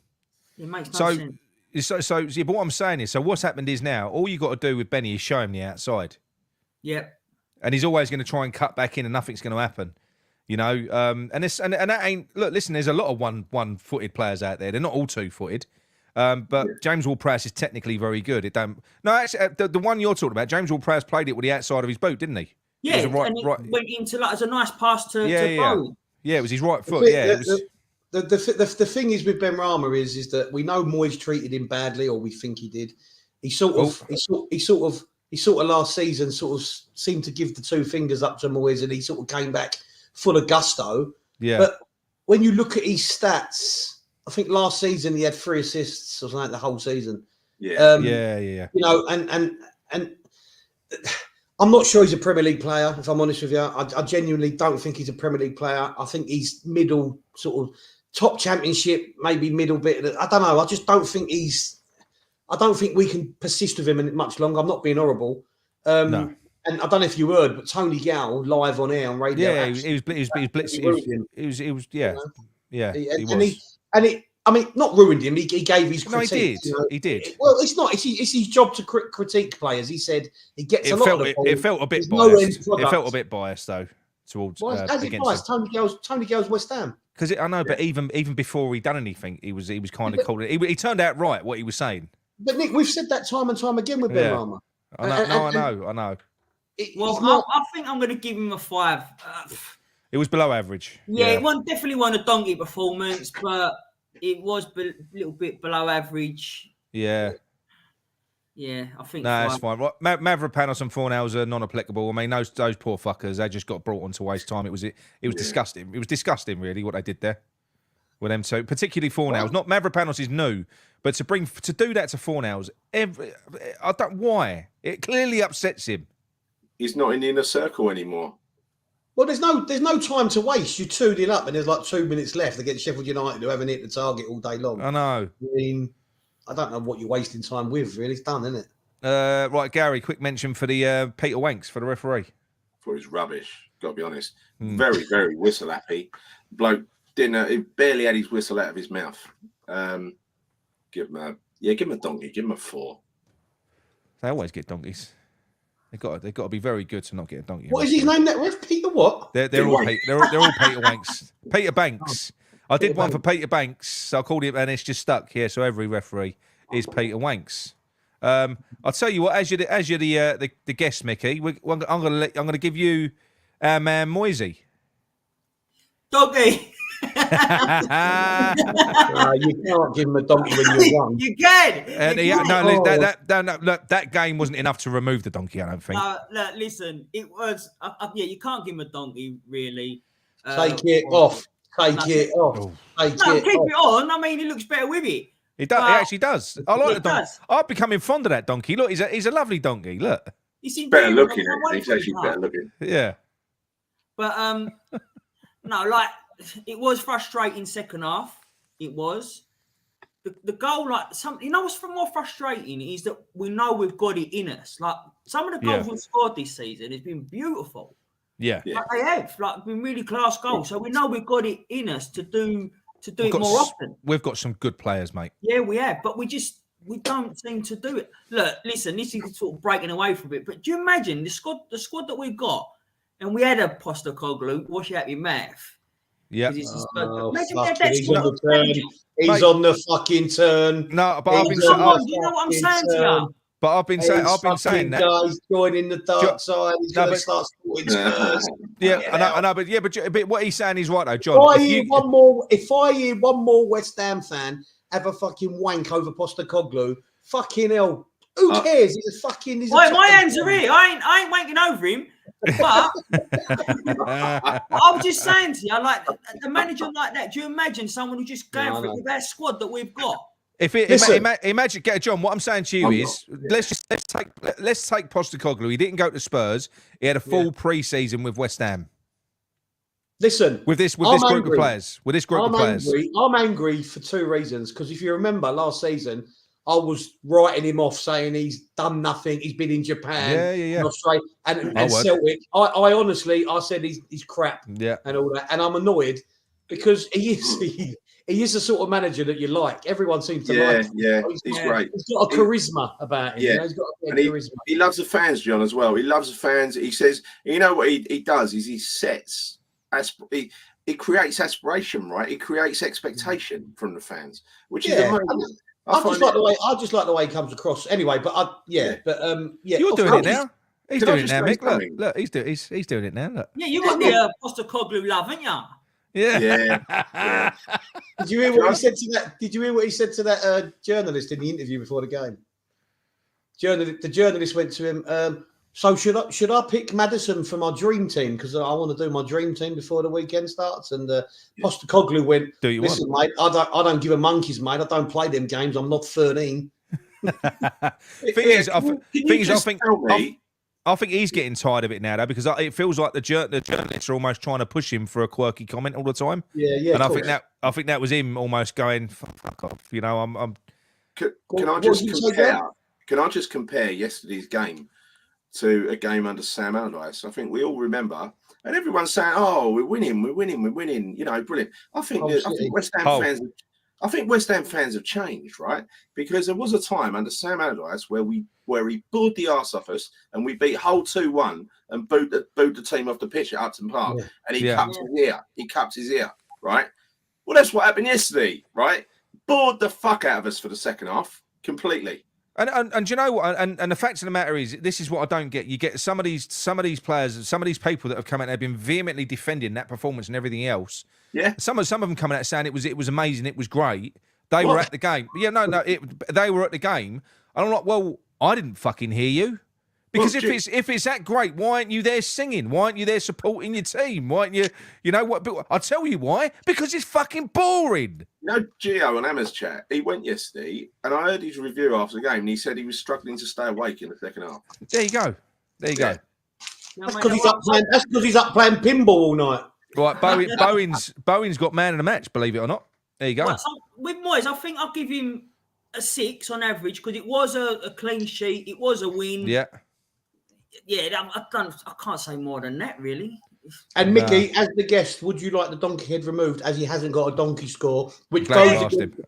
It makes no sense. So, yeah, but what I'm saying is, so what's happened is now, all you got to do with Benny is show him the outside. Yeah. And he's always going to try and cut back in, and nothing's going to happen. You know, and that ain't. Look, listen, there's a lot of one-footed players out there. They're not all two-footed. But James Ward-Prowse is technically very good. Actually, the one you're talking about, James Ward-Prowse played it with the outside of his boot, didn't he? Yeah, and it went into like as a nice pass to Bowen. Yeah, it was his right foot. The thing is with Ben Rama is that we know Moyes treated him badly, or we think he did. He sort of last season sort of seemed to give the two fingers up to Moyes, and he sort of came back full of gusto. Yeah. But when you look at his stats, I think last season he had 3 assists or something the whole season. Yeah. You know, and I'm not sure he's a Premier League player, if I'm honest with you. I genuinely don't think he's a Premier League player. I think he's middle sort of top Championship, maybe middle bit. I don't know. I just don't think I don't think we can persist with him much longer. I'm not being horrible. No. And I don't know if you heard, but Tony Gow live on air on radio. Yeah, he was blitzing. He was. Yeah, yeah. He was. I mean, not ruined him. He gave his critique. No, he did. You know? He did. Well, it's not. It's his job to critique players. He said he gets a lot of the ball. It felt a bit biased. It felt a bit biased, though, towards. As it biased, Tony Gale's West Ham. Because I know, but even before he done anything, he was kind of cold. He turned out right what he was saying. But Nick, we've said that time and time again with Ben Rama. I know. I think I'm going to give him a 5. It was below average. Yeah, it definitely wasn't a donkey performance, but it was a little bit below average. Yeah. Yeah, I think. No, that's fine. Right. Mavropanos and Fornals are non-applicable. I mean, those poor fuckers, they just got brought on to waste time. It was disgusting. It was disgusting, really, what they did there with them two, particularly Fornals. Not Mavropanos is new, but to do that to Fornals, I don't why. It clearly upsets him. He's not in the inner circle anymore. Well, there's no time to waste. You're 2-0 up, and there's like 2 minutes left against Sheffield United, who haven't hit the target all day long. I know. I mean, I don't know what you're wasting time with. Really, it's done, isn't it? Right, Gary. Quick mention for the Peter Wanks for the referee. For his rubbish. Got to be honest. Very, very whistle happy. Bloke didn't. He barely had his whistle out of his mouth. Give him a donkey. Give him a 4. They always get donkeys. They've got to be very good to not get a donkey. What is his name? That ref? Peter what? They're all Peter Wanks. Peter Banks. I did one for Peter Banks. So I called him, and it's just stuck. Yeah. So every referee is Peter Wanks. I'll tell you what. As you're the guest, Micky, I'm gonna give you our man Moisey. Donkey. You can't give him a donkey when you're young. You can. That game wasn't enough to remove the donkey. I don't think. Look, listen, it was. You can't give him a donkey, really. Take it off. Take it off. Keep it on. I mean, he looks better with it. He does. He actually does. I like the donkey. I'm becoming fond of that donkey. Look, he's a lovely donkey. Look. He's better looking. He's actually better looking. Yeah. But no, like it was frustrating second half. It was. the goal, like what's more frustrating is that we know we've got it in us. Like some of the goals we've scored this season has been beautiful. Yeah, like they have, like been really class goals. So we know we've got it in us to do it more often. We've got some good players, mate. Yeah, we have, but we don't seem to do it. Look, listen, this is sort of breaking away from it, but do you imagine the squad that we've got, and we had a Postecoglou, wash out your mouth. Yeah. He's on the turn. He's on the fucking turn. No, but you know what I'm saying to you? But I've been saying that. Guys joining the dark side. He's going to start supporting Spurs. I know, but what he's saying is right though, John. If I hear one more West Ham fan have a fucking wank over Postecoglou, fucking hell, who cares? He's a fucking. My hands are here. I ain't wanking over him. But I was just saying to you, like the manager like that. Do you imagine someone who just going for it with that squad that we've got? Imagine, John. What I'm saying to you is, let's take Postecoglou. He didn't go to Spurs. He had a full pre-season with West Ham. Listen, with this group of players. I'm angry for two reasons. Because if you remember last season, I was writing him off, saying he's done nothing. He's been in Japan, and Australia, and Celtic. I honestly, I said he's crap, and all that, and I'm annoyed because he is the sort of manager that you like. Everyone seems to like him. Yeah, he's great. He's got a charisma about him. Yeah, he's got a charisma. He loves the fans, John, as well. He loves the fans. He says, you know what he does is he sets. He creates aspiration, right? He creates expectation from the fans, which is amazing. I just like the way he comes across. Anyway, you're doing it now. He's doing it now, Mick. Look, he's doing it now. Look. Yeah, you got the Postecoglou love, haven't you? Yeah. Did you hear what he said to that? Did you hear what he said to that journalist in the interview before the game? The journalist went to him. So should I pick Maddison for my dream team because I want to do my dream team before the weekend starts? And Postecoglou went, "Listen, mate, I don't give a monkeys, mate. I don't play them games. I'm not 13." I think he's getting tired of it now, though, because it feels like the journalists are almost trying to push him for a quirky comment all the time. Yeah. And I think that was him almost going, "Fuck off," you know. Can I just compare yesterday's game to a game under Sam Allardyce? I think we all remember, and everyone's saying, "Oh, we're winning. You know, brilliant." I think West Ham fans have changed, right? Because there was a time under Sam Allardyce where he booed the arse off us, and we beat Hull 2-1 and booed the team off the pitch at Upton Park, and he cupped his ear. He cupped his ear, right? Well, that's what happened yesterday, right? Bored the fuck out of us for the second half completely. And you know what? And the fact of the matter is, this is what I don't get. You get some of these players, some of these people that have come out and have been vehemently defending that performance and everything else. Yeah. Some of them coming out saying it was amazing, it was great. They were at the game. Yeah, they were at the game. And I'm like, well, I didn't fucking hear you. Because if it's that great, why aren't you there singing? Why aren't you there supporting your team? Why aren't you know what? I'll tell you why. Because it's fucking boring. You know, Gio on Emma's chat, he went yesterday, and I heard his review after the game, and he said he was struggling to stay awake in the second half. There you go. That's because he's up playing pinball all night. Right, Bowen's got man of the match, believe it or not. There you go. Right, so with Moyes, I think I'll give him a 6 on average because it was a clean sheet. It was a win. Yeah. Yeah, I can't say more than that, really. And Micky, as the guest, would you like the donkey head removed as he hasn't got a donkey score? Absolutely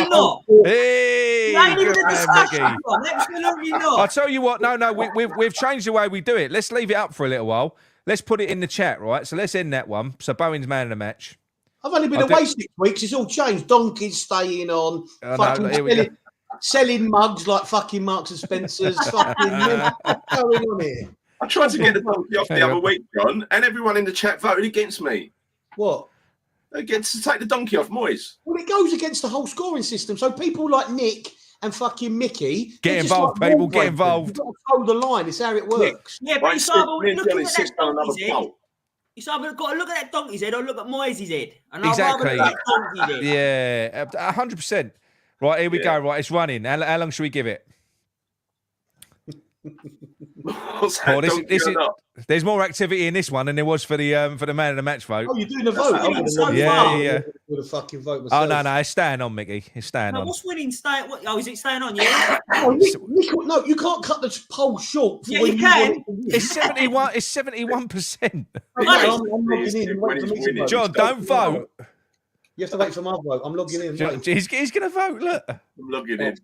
not. Hey, absolutely not. I'll tell you what. No, we've changed the way we do it. Let's leave it up for a little while. Let's put it in the chat, right? So let's end that one. So Bowen's man of the match. I've only been away 6 weeks. It's all changed. Donkeys staying on. Selling mugs like fucking Marks and Spencer's. Fucking what's going on here? I tried to get the donkey off the other week, John, and everyone in the chat voted against me. What? Against to take the donkey off Moyes. Well, it goes against the whole scoring system. So people like Nick and fucking Micky get involved, people. Get involved. You've got to hold the line. It's how it works. Yeah, but it's either looking at that donkey's head. It's either got to look at that donkey's head or look at Moyes' head. And exactly. I'd rather look at that donkey's Yeah, head. 100%. Right, here we go. Right, it's running. How long should we give it? What's that, donkey or not? There's more activity in this one than there was for the man of the match vote. Oh, you're doing a vote? Yeah. With a fucking vote myself. Oh no, it's staying on, Mickey. It's staying on. What's winning? Is it staying on? Yeah. No, you can't cut the poll short. Yeah, you can. It's 71. It's 71%. I'm logging in. John, don't vote. You have to wait for my vote. I'm logging in. He's going to vote. Look. I'm logging in.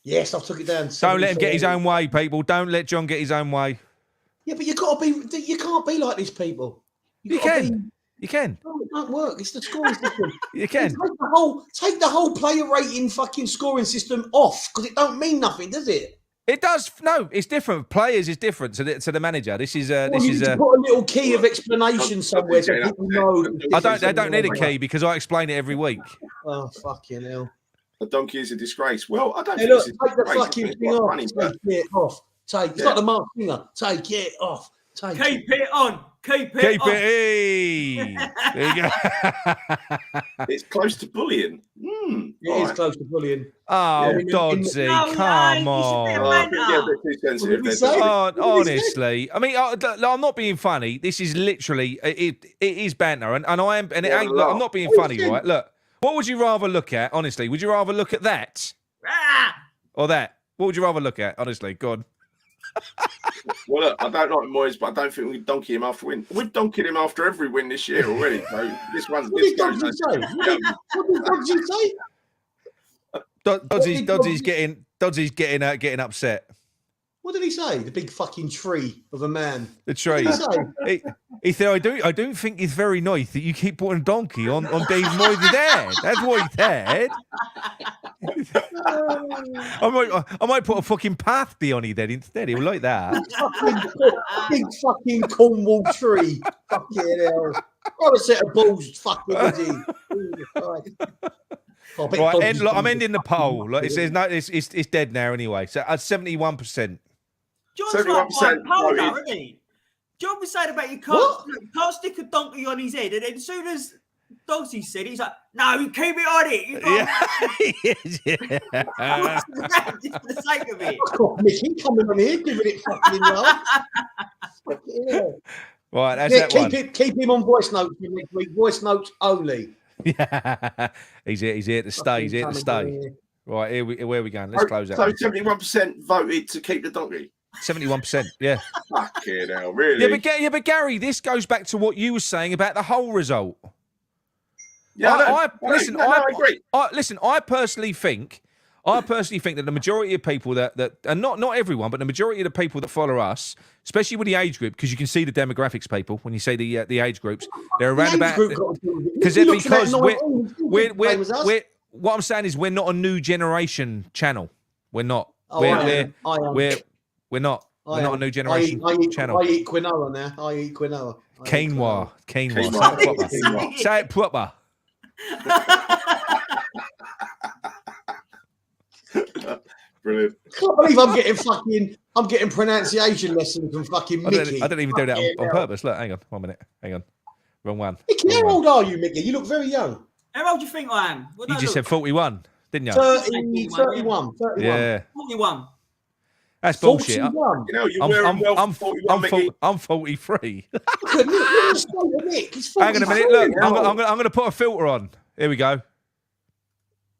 Yes, I've took it down. Don't let him get his own way, people. Don't let John get his own way. Yeah, but you can't be like these people. You can. You can. No, it don't work. It's the scoring system. You can. Take the whole player rating fucking scoring system off because it don't mean nothing, does it? It does. No, it's different. Players is different to the manager. This is put a little key of explanation somewhere so people know. They don't need a key because I explain it every week. Oh fucking hell! The donkey is a disgrace. Well, I don't Hey, think look, this is take the disgrace. fucking thing off. Funny, Take it off. It's like the Mark Singer. Take it off. Keep it on. Keep it on. There you go. It's close to bullying. It is close to bullying. Oh, Dodsy, come on. Honestly, I mean, I'm not being funny. This is literally it is banter, and I am, and it ain't. Look, I'm not being funny, right? Look, what would you rather look at? Honestly, would you rather look at that or that? What would you rather look at? Honestly, God. Well, look, I don't like Moyes, but I don't think we'd donkey him after win. We've donkeyed him after every win this year already. So this one's What did Dodsy say? Dodsy's getting upset. What did he say? The big fucking tree of a man. The tree. What did he say? He said, I don't think it's very nice that you keep putting donkey on Dave Moyes' head. That's what he said. I might put a fucking pasty on his head instead. He'll like that. Big fucking Cornwall tree. Fucking hell. What a set of balls fucking is he? Right, I'm ending the poll. Like it says, no, it's dead now anyway. So at 71%. John's like Mike Powder, isn't he? John was saying about you can't stick a donkey on his head, and then as soon as Dogsy said it, he's like, no, you keep it on it. You Yeah. Just for the sake of it. Fuck off, Micky, coming on here, giving it fucking love. Right, that's that one. Keep him on voice notes next week. Voice notes only. Yeah, he's here to stay. He's here to stay. Right, where are we going? Let's close out. So 71% voted to keep the donkey. 71%, yeah. Fucking hell, really? Yeah, but Gary, this goes back to what you were saying about the whole result. Yeah, I agree. I personally think that the majority of people that and not everyone, but the majority of the people that follow us, especially with the age group, because you can see the demographics, people, when you say the age groups, they're around about because we're what I'm saying is we're not a new generation channel. We're not. We're not a new generation channel. I eat quinoa now. I eat quinoa. Quinoa. Say it proper. Brilliant. I can't believe I'm getting pronunciation lessons from fucking Micky. I didn't even do that on purpose. Look, hang on, 1 minute. Hang on. Wrong one. Micky, how old are you, Micky? You look very young. How old do you think I am? You just said 41, didn't you? 31. Yeah. 41. That's bullshit. 41. You know, you're wearing well I'm 41, Micky. I'm 43. Nick. Hang on a minute. Look, I'm going to put a filter on. Here we go.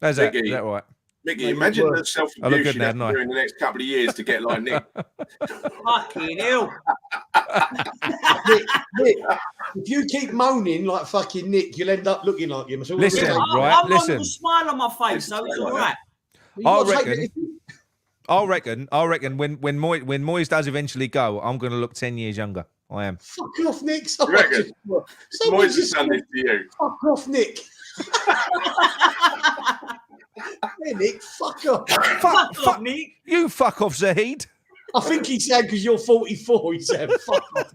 There's that. Is that right? Micky, imagine the self-abuse you have to do in the next couple of years to get like Nick. Fucking hell. Nick, if you keep moaning like fucking Nick, you'll end up looking like him. Listen, right? I'm with a smile on my face, so it's all right. I reckon when Moyes does eventually go, I'm going to look 10 years younger. I am. Fuck off, Nick. Moyes has done this to you. Fuck off, Nick. Hey, Nick, fuck off. Fuck off, Nick. You fuck off, Zahid. I think he said because you're 44. He said, "Fuck off."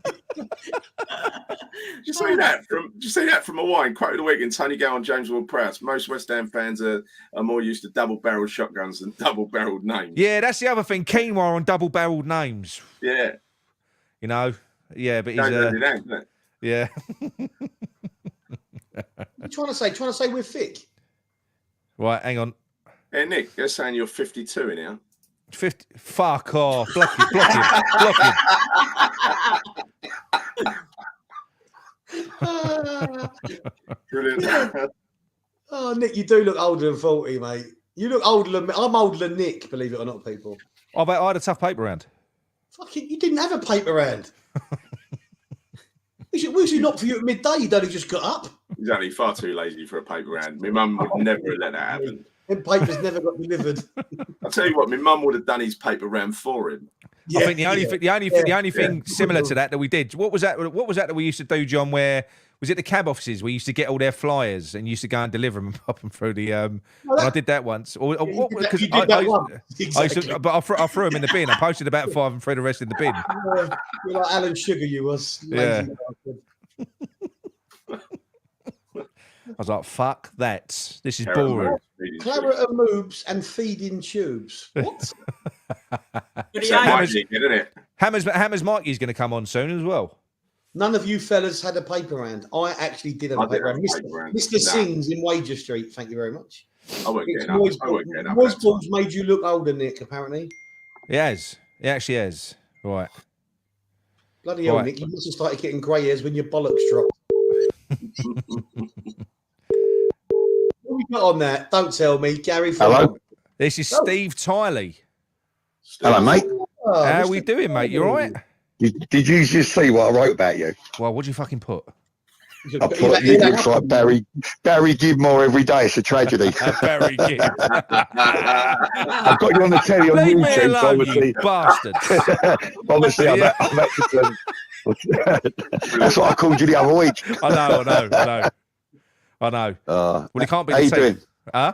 Just say that from a wine quote of the week in Tony Gow and James Ward-Prowse. Most West Ham fans are more used to double-barreled shotguns than double-barreled names. Yeah, that's the other thing. Quinoa on double-barreled names. Yeah. You know. Yeah, but he's isn't it? Yeah. What are you trying to say? Trying to say we're thick? Right, hang on. Hey, Nick, you're saying you're 52 in here. 50. Fuck off. Block him. Block him. Brilliant. Oh, Nick, you do look older than 40, mate. You look older than me. I'm older than Nick, believe it or not, people. Oh, but I had a tough paper round. Fucking, you didn't have a paper round. we should knock for you at midday. You'd only just got up. He's only far too lazy for a paper round. My mum would never have let that happen. Them papers never got delivered. I'll tell you what, my mum would have done his paper round for him. Yeah, I think the only thing similar to that we did. What was that we used to do, John? Where was it? The cab offices. We used to get all their flyers and used to go and deliver them and pop them through the. And I did that once. Because I threw them in the bin. I posted about 5 and threw the rest in the bin. You're like Alan Sugar. You was. Yeah. I was like, fuck that. This is boring. Claret and moobs and feeding tubes. What? Hammers Mikey's going to come on soon as well. None of you fellas had a paper round. I actually did have a paper round. Mr. Sings in Wager Street. Thank you very much. I won't get enough. Moist balls made you look older, Nick, apparently. He has. He actually has. Right. Bloody hell, Nick. You must have started getting grey hairs when your bollocks dropped. What we got on that? Don't tell me, Gary. Hello. This is Steve Tiley. Hello, mate. Oh, how are we doing, mate? You all right? Did you just see what I wrote about you? Well, what did you fucking put? I put Nick looks like Barry Gidmore every day. It's a tragedy. Barry Gibb. I've got you on the telly on Leave YouTube. me alone, Obviously, you bastard. obviously, I'm at that's what I called you the other week. I know. Well, it can't be. How you doing? Huh?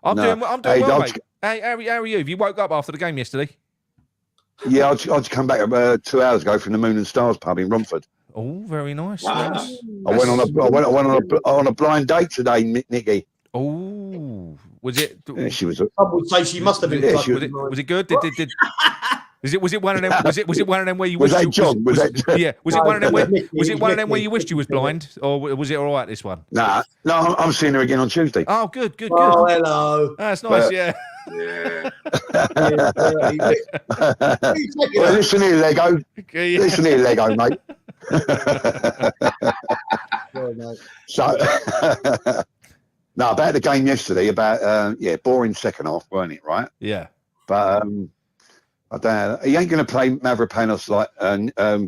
I'm doing well, mate. Hey, how are you? Have you woke up after the game yesterday? Yeah, I just come back 2 hours ago from the Moon and Stars pub in Romford. Oh, very nice. Wow. Nice. I went on a blind date today, Nicky. Oh, was it? Yeah, she was. Some would say she must have been. Yeah, was it good? Did Was it one of them? Was it one of them where you was wished that you John? Was that John? yeah? Was it one of them? Was it one of them where you wished you was blind, or was it all right? This one? No, I'm seeing her again on Tuesday. Oh, good. Oh, hello. That's nice. Yeah. Yeah. Well, listen here, Lego. Yeah. Listen here, Lego, mate. So, no, about the game yesterday. About boring second half, weren't it? Right. Yeah. But I don't know. He ain't going to play Mavropanos like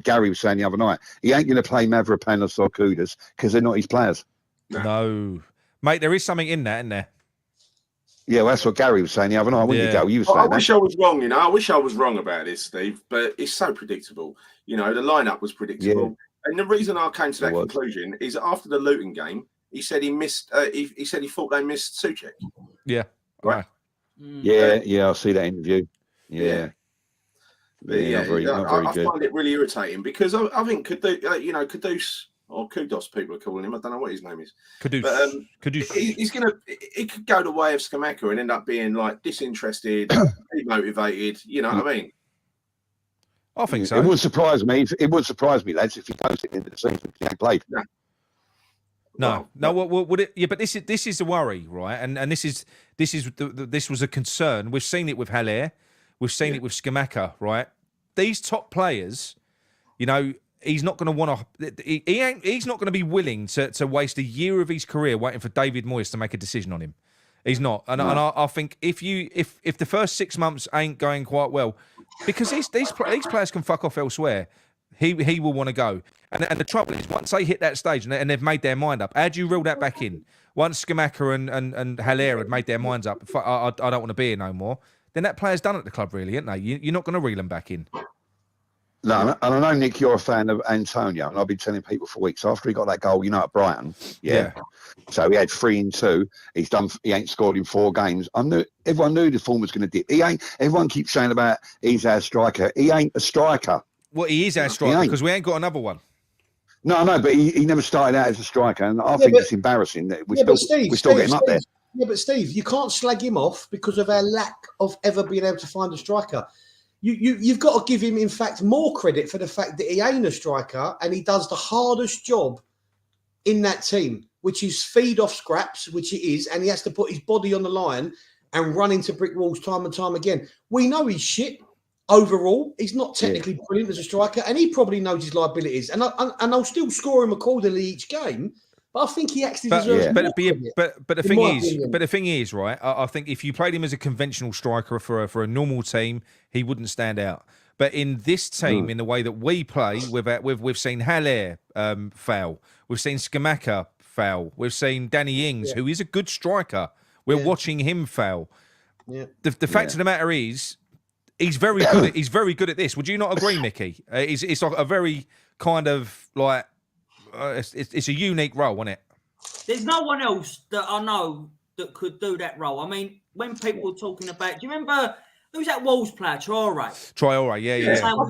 Gary was saying the other night. He ain't going to play Mavropanos or Kudas because they're not his players. No, mate. There is something in that, isn't there? Yeah, well, that's what Gary was saying the other night, wouldn't you, Gary? You were saying I wish I was wrong, you know. I wish I was wrong about this, Steve, but it's so predictable. You know, the lineup was predictable. Yeah. And the reason I came to that conclusion is after the Luton game, he said he missed. He said he thought they missed Souček. Yeah. Right. Yeah. I see that interview. Yeah. Not very good. I find it really irritating because I think Kudus or Kudos, people are calling him. I don't know what his name is. Kudus. But Kudus. It could go the way of Scamacca and end up being like disinterested, demotivated. You know what I mean? I think so. It wouldn't surprise me. It would surprise me, lads, if he goes into the season if he ain't played. No. What would it? Yeah, but this is the worry, right? And this was a concern. We've seen it with Haller. We've seen it with Scamacca, right? These top players, you know, he's not going to want to. He's not going to be willing to waste a year of his career waiting for David Moyes to make a decision on him. He's not, and I think if the first 6 months ain't going quite well, because these players can fuck off elsewhere, he will want to go. And the trouble is, once they hit that stage and they've made their mind up, how do you reel that back in? Once Scamacca and Haller had made their minds up, I don't want to be here no more. Then that player's done at the club, really, isn't they? You're not going to reel them back in. No, and I know, Nick, you're a fan of Antonio, and I've been telling people for weeks after he got that goal, you know, at Brighton. Yeah. So he had 3 in 2. He ain't scored in 4 games. Everyone knew the form was going to dip. Everyone keeps saying about he's our striker. He ain't a striker. Well, he is our striker because we ain't got another one. No, but he never started out as a striker, and I think it's embarrassing that we're still getting up there. Yeah, but Steve, you can't slag him off because of our lack of ever being able to find a striker. You've got to give him, in fact, more credit for the fact that he ain't a striker and he does the hardest job in that team, which is feed off scraps, which it is, and he has to put his body on the line and run into brick walls time and time again. We know he's shit overall. He's not technically brilliant as a striker, and he probably knows his liabilities. And I'll still score him accordingly each game. But I think he actually deserves more credit, but the thing is, right? I think if you played him as a conventional striker for a normal team, he wouldn't stand out. But in this team, in the way that we play, we've seen Haller foul, we've seen Skamaka foul, we've seen Danny Ings, who is a good striker. We're watching him foul. Yeah. The fact of the matter is, he's very good. He's very good at this. Would you not agree, Micky? It's like a very kind of like it's a unique role, isn't it? There's no one else that I know that could do that role. I mean, when people were talking about, do you remember who's that Wolves player, Traore? Yeah.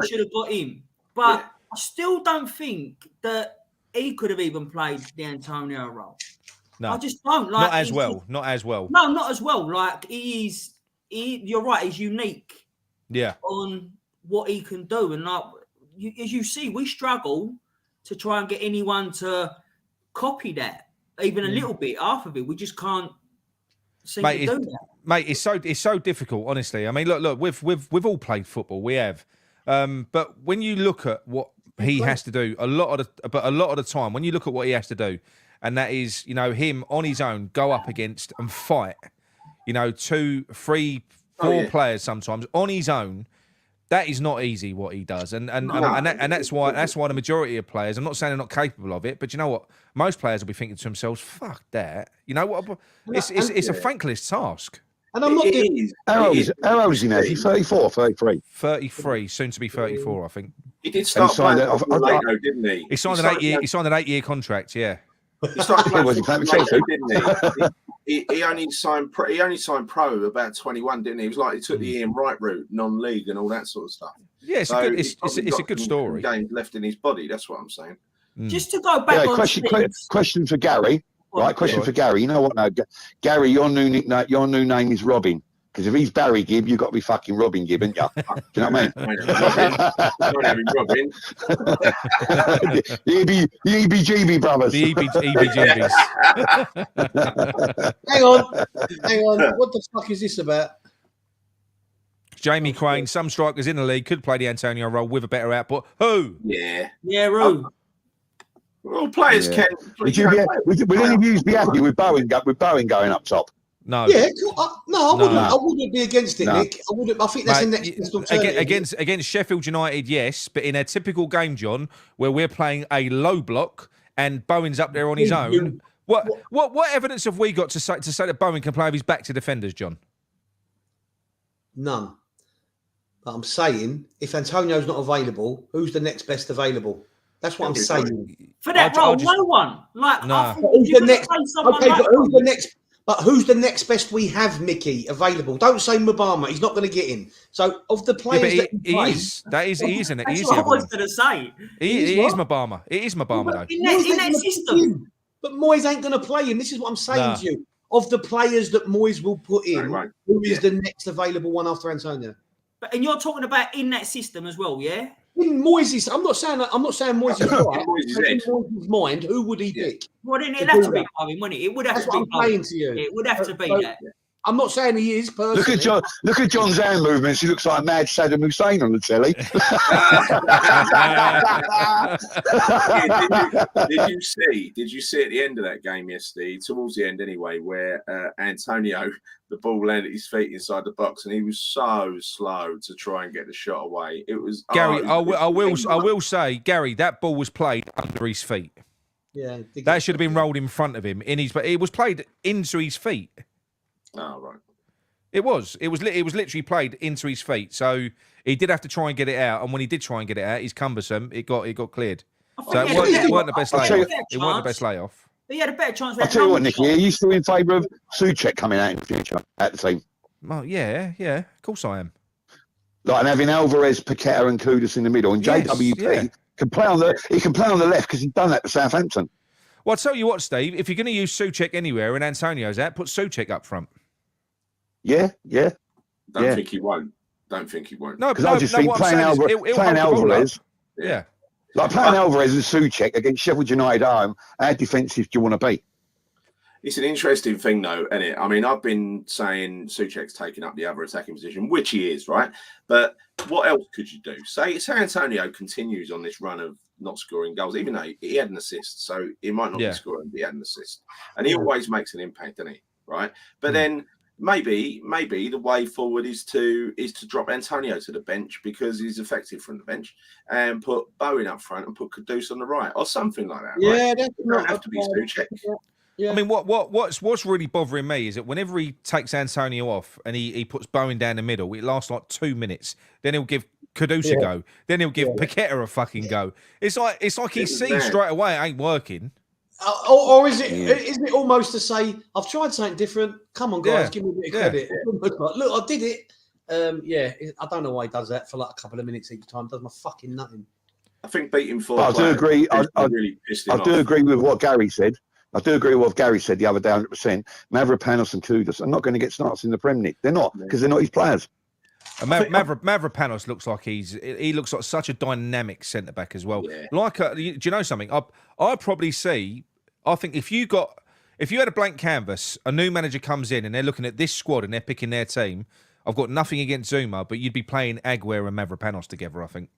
We should have got him, but I still don't think that he could have even played the Antonio role. No, I just don't like. Not as well. No, not as well. Like you're right. He's unique. Yeah. On what he can do, and like as you see, we struggle to try and get anyone to copy that, even a little bit, half of it. We just can't seem to do that. Mate, it's so difficult, honestly. I mean, look, we've all played football, we have, but when you look at what he has to do, a lot of the time, when you look at what he has to do, and that is, him on his own go up against and fight, 2, 3, 4 players sometimes on his own. That is not easy what he does, and that's why the majority of players. I'm not saying they're not capable of it, but you know what? Most players will be thinking to themselves, "Fuck that." You know what? It's a thankless task. And I'm not giving. How old is he now? Is he 34, 33? 33, soon to be 34, I think. He did start playing later, didn't he? He signed an 8-year contract. Yeah. He started playing, didn't he? He only signed pro about 21, didn't he? He was like he took the Ian Wright route, non-league, and all that sort of stuff. Yeah, it's a good story. Games left in his body. That's what I'm saying. Just to go back on question for Gary. Right, question for Gary. You know what? Now, Gary, your new name is Robin. Because if he's Barry Gibb, you've got to be fucking Robin Gibb, haven't you? Do you know what I mean? Robin. The EBGB brothers. The EBGBs. Hang on. What the fuck is this about? Jamie Crane, some strikers in the league could play the Antonio role with a better output. Who? Yeah, who? Well, players can. Would any of you be happy with Bowen going up top? No. Yeah, I wouldn't be against it, Nick. I wouldn't. I think that's the next alternative. Against Sheffield United, yes, but in a typical game, John, where we're playing a low block and Bowen's up there on his own, what evidence have we got to say that Bowen can play with his back to defenders, John? None. But I'm saying, if Antonio's not available, who's the next best available? That's what I'm saying. For that role, no one. Like, no. Who's the next? Okay, but who's the next? But who's the next best we have, Micky, available? Don't say Mabama. He's not going to get in. So, of the players he is an easy. That's what I was going to say. He is Mabama. It is Mabama, though. In that system. But Moyes ain't going to play him. This is what I'm saying to you. Of the players that Moyes will put in, who is the next available one after Antonio? And you're talking about in that system as well, yeah? In Moyes' I'm not saying Moyes' right. Moyes' mind, who would he pick? Well, then it'd have to be Bowen, wouldn't it? It would have to be Bowen. I'm saying to you. It would have to be that. I'm not saying he is personally. Look at John's hand movements. He looks like Mad Saddam Hussein on the telly. Did you see at the end of that game yesterday, towards the end anyway, where Antonio, the ball landed at his feet inside the box, and he was so slow to try and get the shot away. It was Gary. I will say, Gary, that ball was played under his feet. Yeah, that should have been rolled in front of him. But it was played into his feet. Oh, right. It was literally played into his feet. So he did have to try and get it out. And when he did try and get it out, he's cumbersome. It got cleared. So it weren't the best layoff. It weren't the best layoff. He had a better chance. I'll tell you what, Nicky, are you still in favour of Souček coming out in the future at the team? Well, yeah, of course I am. Like, and having Alvarez, Paqueta and Kudus in the middle. And JWP can play on the left because he's done that to Southampton. Well, I'll tell you what, Steve, if you're going to use Souček anywhere and Antonio's out, put Souček up front. Yeah. Don't think he won't. No, because I just think playing Alvarez. Yeah. Like playing Alvarez and Souček against Sheffield United at home, how defensive do you want to be? It's an interesting thing, though, isn't it? I mean, I've been saying Souček's taking up the other attacking position, which he is, right? But what else could you do? Say Antonio continues on this run of not scoring goals, even though he had an assist, so he might not be scoring, but he had an assist. And he always makes an impact, doesn't he? Right? But then maybe the way forward is to drop Antonio to the bench because he's effective from the bench, and put Bowen up front and put Kudus on the right, or something like that. Yeah, right? that's don't have to be Souček. Yeah. I mean, what's really bothering me is that whenever he takes Antonio off and he puts Bowen down the middle, it lasts like 2 minutes. Then he'll give Kudus a go. Then he'll give Paqueta a fucking go. It's like he sees straight away it ain't working. Or is it almost to say, I've tried something different. Come on, guys, give me a bit of credit. Look, I did it. I don't know why he does that for like a couple of minutes each time. Does my fucking nothing. I think beating 4. I do agree. I do agree with what Gary said. I do agree with what Gary said the other day, 100%. Mavropanos and Kudus are not going to get starts in the Premier League. They're not, because they're not his players. Mavropanos looks like he looks like such a dynamic centre back as well. Yeah. Like, do you know something? I probably see. I think if you had a blank canvas, a new manager comes in and they're looking at this squad and they're picking their team. I've got nothing against Zuma, but you'd be playing Aguero and Mavropanos together. I think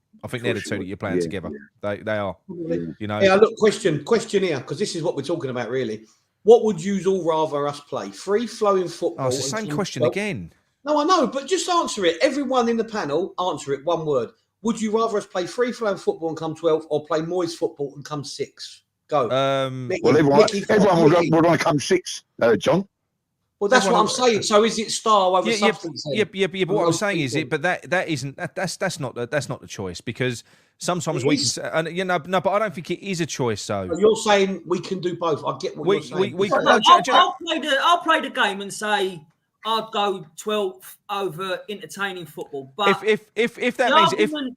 they're the two that you're playing together. Yeah. They are. You know. Yeah. Look, question here, because this is what we're talking about really. What would you all rather us play? Free flowing football. Oh, it's the same question again. No, I know, but just answer it. Everyone in the panel, answer it. One word. Would you rather us play free flowing football and come 12th, or play Moyes football and come 6th? Go. Micky, everyone would want to come 6th, John. Well, that's what I'm saying. So is it style over substance? Yeah. But what I'm saying is it. But that's not the choice, because sometimes we can. And no, but I don't think it is a choice. So you're saying we can do both. I get what you're saying. I'll play the game and say I'd go 12th over entertaining football. But if that means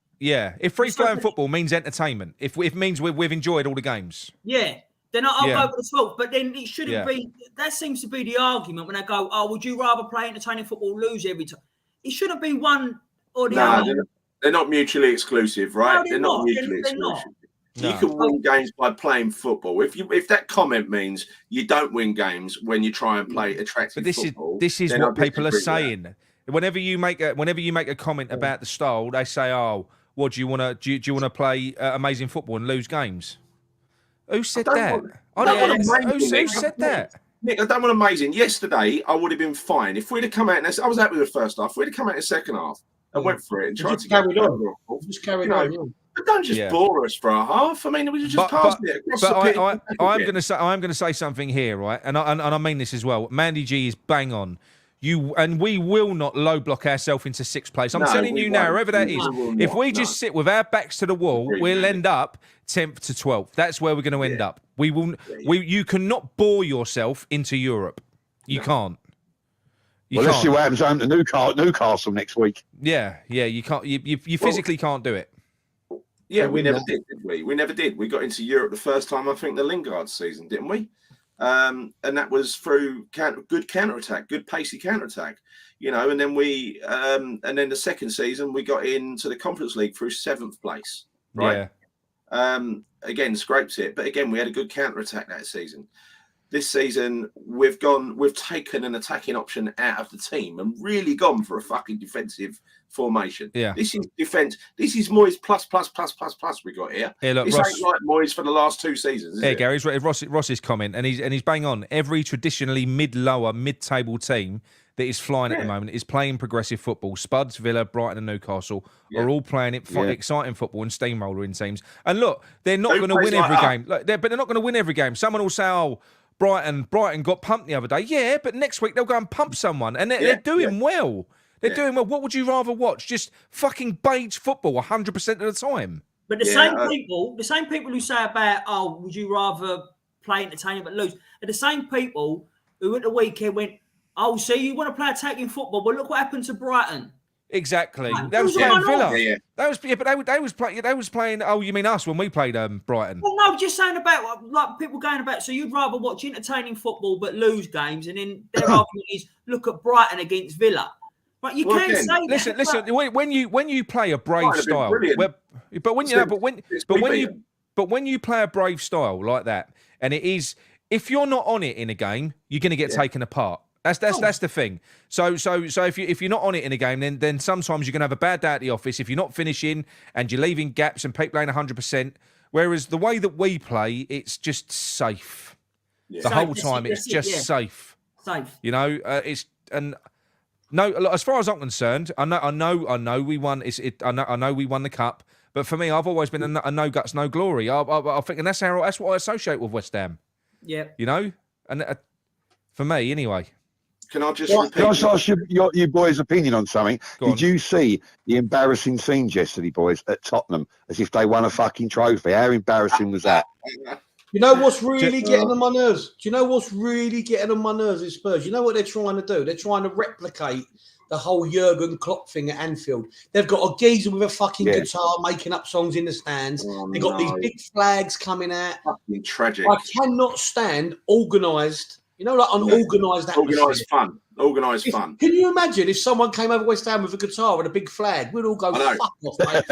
if free flowing football means entertainment, if it means we've enjoyed all the games, then I'll go for the 12th. But then it shouldn't be. That seems to be the argument when I go, oh, would you rather play entertaining football or lose every time? It shouldn't be one or the other. They're not mutually exclusive, right? No, they're not mutually exclusive. You can win games by playing football. If that comment means you don't win games when you try and play attractive football, this is what people are saying. Whenever you make a comment about the style, they say, "Oh, what do you want to do? You want to play amazing football and lose games?" Who said that? Who said that? Nick, I don't want amazing. Yesterday, I would have been fine if we'd have come out. I was happy with the first half. If we'd have come out in the second half and went for it and tried to carry on. Just carry on. But don't just bore us for a half. I mean, we just passed it. But I'm going to say something here, right? And I mean this as well. Mandy G is bang on. We will not low block ourselves into 6th place. I'm telling you now, wherever that is, if we just sit with our backs to the wall, we'll end up 10th to 12th. That's where we're going to end up. We will. You cannot bore yourself into Europe. You can't. Let's see what happens home to Newcastle next week. Yeah. You can't. You physically can't do it. Yeah, we never did we? We never did. We got into Europe the first time, I think, the Lingard season, didn't we? And that was through good counter-attack, good pacey counter-attack, and then and then the second season we got into the Conference League through 7th place, right? Yeah. Again, scraped it, but again, we had a good counter-attack that season. This season, we've taken an attacking option out of the team and really gone for a fucking defensive formation. Yeah. This is defense. This is Moyes plus we got here. Yeah, look, this ain't like Moyes for the last 2 seasons. Yeah, Gary, Ross's comment, and he's bang on. Every traditionally mid-table team that is flying at the moment is playing progressive football. Spuds, Villa, Brighton, and Newcastle are all playing exciting football and steamrolling teams. And look, they're not going to win every game. But they're not going to win every game. Someone will say, "Oh, Brighton got pumped the other day." Yeah, but next week they'll go and pump someone, and they're doing well. They're doing well. What would you rather watch? Just fucking beige football 100% of the time. But the same people who say about, oh, would you rather play entertaining but lose, are the same people who at the weekend went, oh, see, you want to play attacking football, but look what happened to Brighton. Exactly. That was playing Villa. Yeah. They was playing. Oh, you mean us when we played Brighton? Well, no, just saying about like people going about. So you'd rather watch entertaining football but lose games, and then their argument is look at Brighton against Villa. But you can't say that. Listen. When you play a brave style, when you play a brave style like that, and it is if you're not on it in a game, you're going to get taken apart. That's the thing. So if you're not on it in a game, then sometimes you're going to have a bad day at the office if you're not finishing and you're leaving gaps and people ain't 100%. Whereas the way that we play, it's just safe. Yeah. The whole time, it's just safe. Safe. You know, as far as I'm concerned, I know we won. I know we won the cup. But for me, I've always been a no guts, no glory. I think, and that's what I associate with West Ham. Yeah. You know, and for me, anyway. Can I just Can I ask you boys' opinion on something? Did you see the embarrassing scenes yesterday, boys, at Tottenham, as if they won a fucking trophy? How embarrassing was that? You know what's really getting on my nerves? Do you know what's really getting on my nerves is Spurs? You know what they're trying to do? They're trying to replicate the whole Jurgen Klopp thing at Anfield. They've got a geezer with a fucking guitar making up songs in the stands. They've got these big flags coming out. Fucking tragic. I cannot stand organised. You know, like unorganised atmosphere. Organised fun. Can you imagine if someone came over West Ham with a guitar and a big flag? We'd all go, fuck off, mate.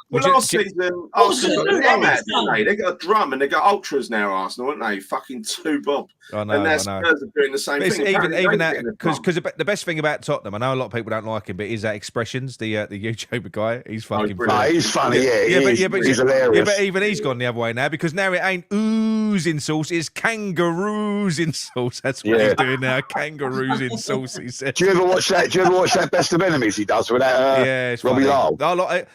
Last season, Arsenal they got a drum and they got ultras now, Arsenal, haven't they? Fucking 2 bob. I know, and their Spurs are doing the same thing. Even that, because the best thing about Tottenham, I know a lot of people don't like him, but is that Expressions, the YouTuber guy. He's fucking brilliant. He's funny, but he's hilarious. Yeah, but even he's gone the other way now, because now it ain't oozing sauce, it's kangaroos in sauce. That's what he's doing now, kangaroos in sauce, he said. Do you ever watch that Best of Enemies he does with that Robbie Lyle?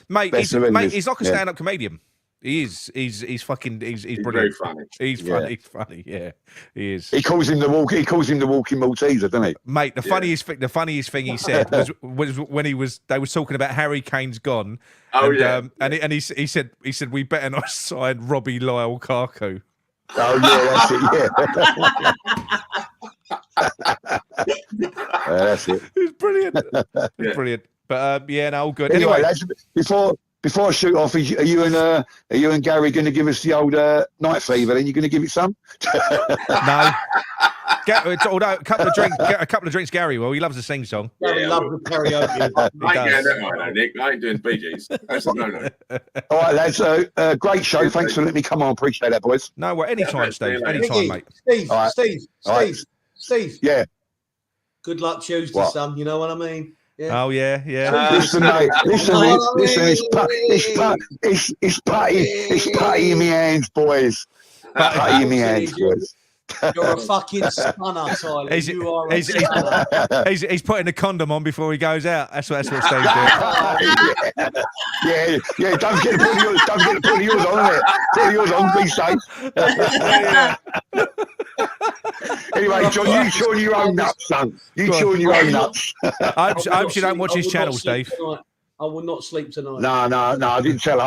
Mate, he's like a stand-up comedian. He is. He's brilliant. Very funny. He's funny. Yeah, he is. He calls him the walking Malteser, doesn't he? Mate, the funniest thing he said was when they was talking about Harry Kane's gone. And he said we better not sign Robbie Lyle Lukaku. Oh yeah, that's it. Yeah. That's it. It's brilliant. It's brilliant. But all good. Anyway, before I shoot off, are you and Gary going to give us the old night fever? Then you're going to give it some? No. Although a couple of drinks, Gary will. He loves to sing song. Gary loves the karaoke. I ain't getting that one, Nick. I ain't doing BGs. That's a no. All right, lads. Great show. Thanks for letting me come on. Appreciate that, boys. No, well, anytime, Steve. Anytime, mate. Steve. Yeah. Good luck Tuesday, son. You know what I mean? Yeah. Oh yeah. Listen, mate. Listen. It's putty in my hands, boys. Putty in my hands, boys. You're a fucking stunner, Tyler. You are a stunner. He's putting a condom on before he goes out. That's what Steve's doing. Yeah. Don't get to put yours on, innit? Put yours on, be safe. Anyway, John, you chewing your own nuts, son. You chewing your own nuts. I hope you don't watch his channel, Steve. I will not sleep tonight. No, I didn't tell her.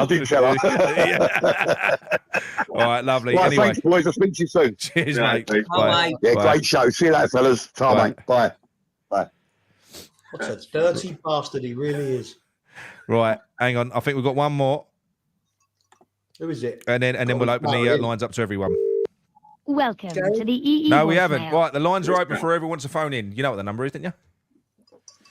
All right, lovely. Right, anyway, thanks, boys. I'll speak to you soon. Cheers, mate. Bye. Yeah, great show. See you later, fellas. Bye, mate. Bye. What a dirty bastard he really is. Right, hang on. I think we've got one more. Who is it? And then we'll open the lines up to everyone. Welcome to the EE. No, we haven't. Right, the lines are open for everyone to phone in. You know what the number is, didn't you?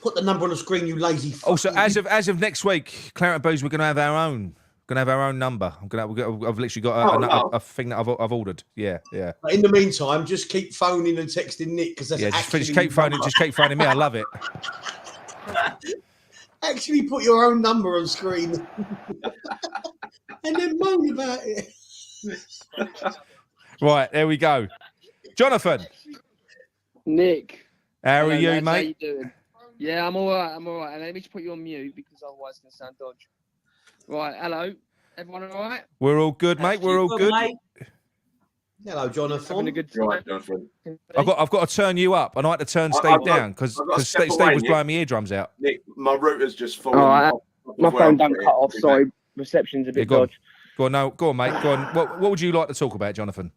Put the number on the screen, you lazy. Also, as of next week, Claret Booze, we're going to have our own. Going to have our own number. I've literally got a thing that I've ordered. Yeah. But in the meantime, just keep phoning and texting Nick because that's just keep phoning me. I love it. Actually, put your own number on screen and then moan about it. Right, there we go. Jonathan. Nick. How are you, lads, mate? How you doing? Yeah, I'm all right. And let me just put you on mute because otherwise it's going to sound dodgy. Right, hello. Everyone all right? We're all good, mate. We're all good. Mate. Hello, Jonathan. Having a good time. Right, Jonathan. I've got to turn you up. I like to turn Steve down because Steve was blowing my eardrums out. Nick, my router's just fallen. All right. My phone done cut off. Sorry, reception's a bit dodgy. Go on, mate. Go on. What would you like to talk about, Jonathan?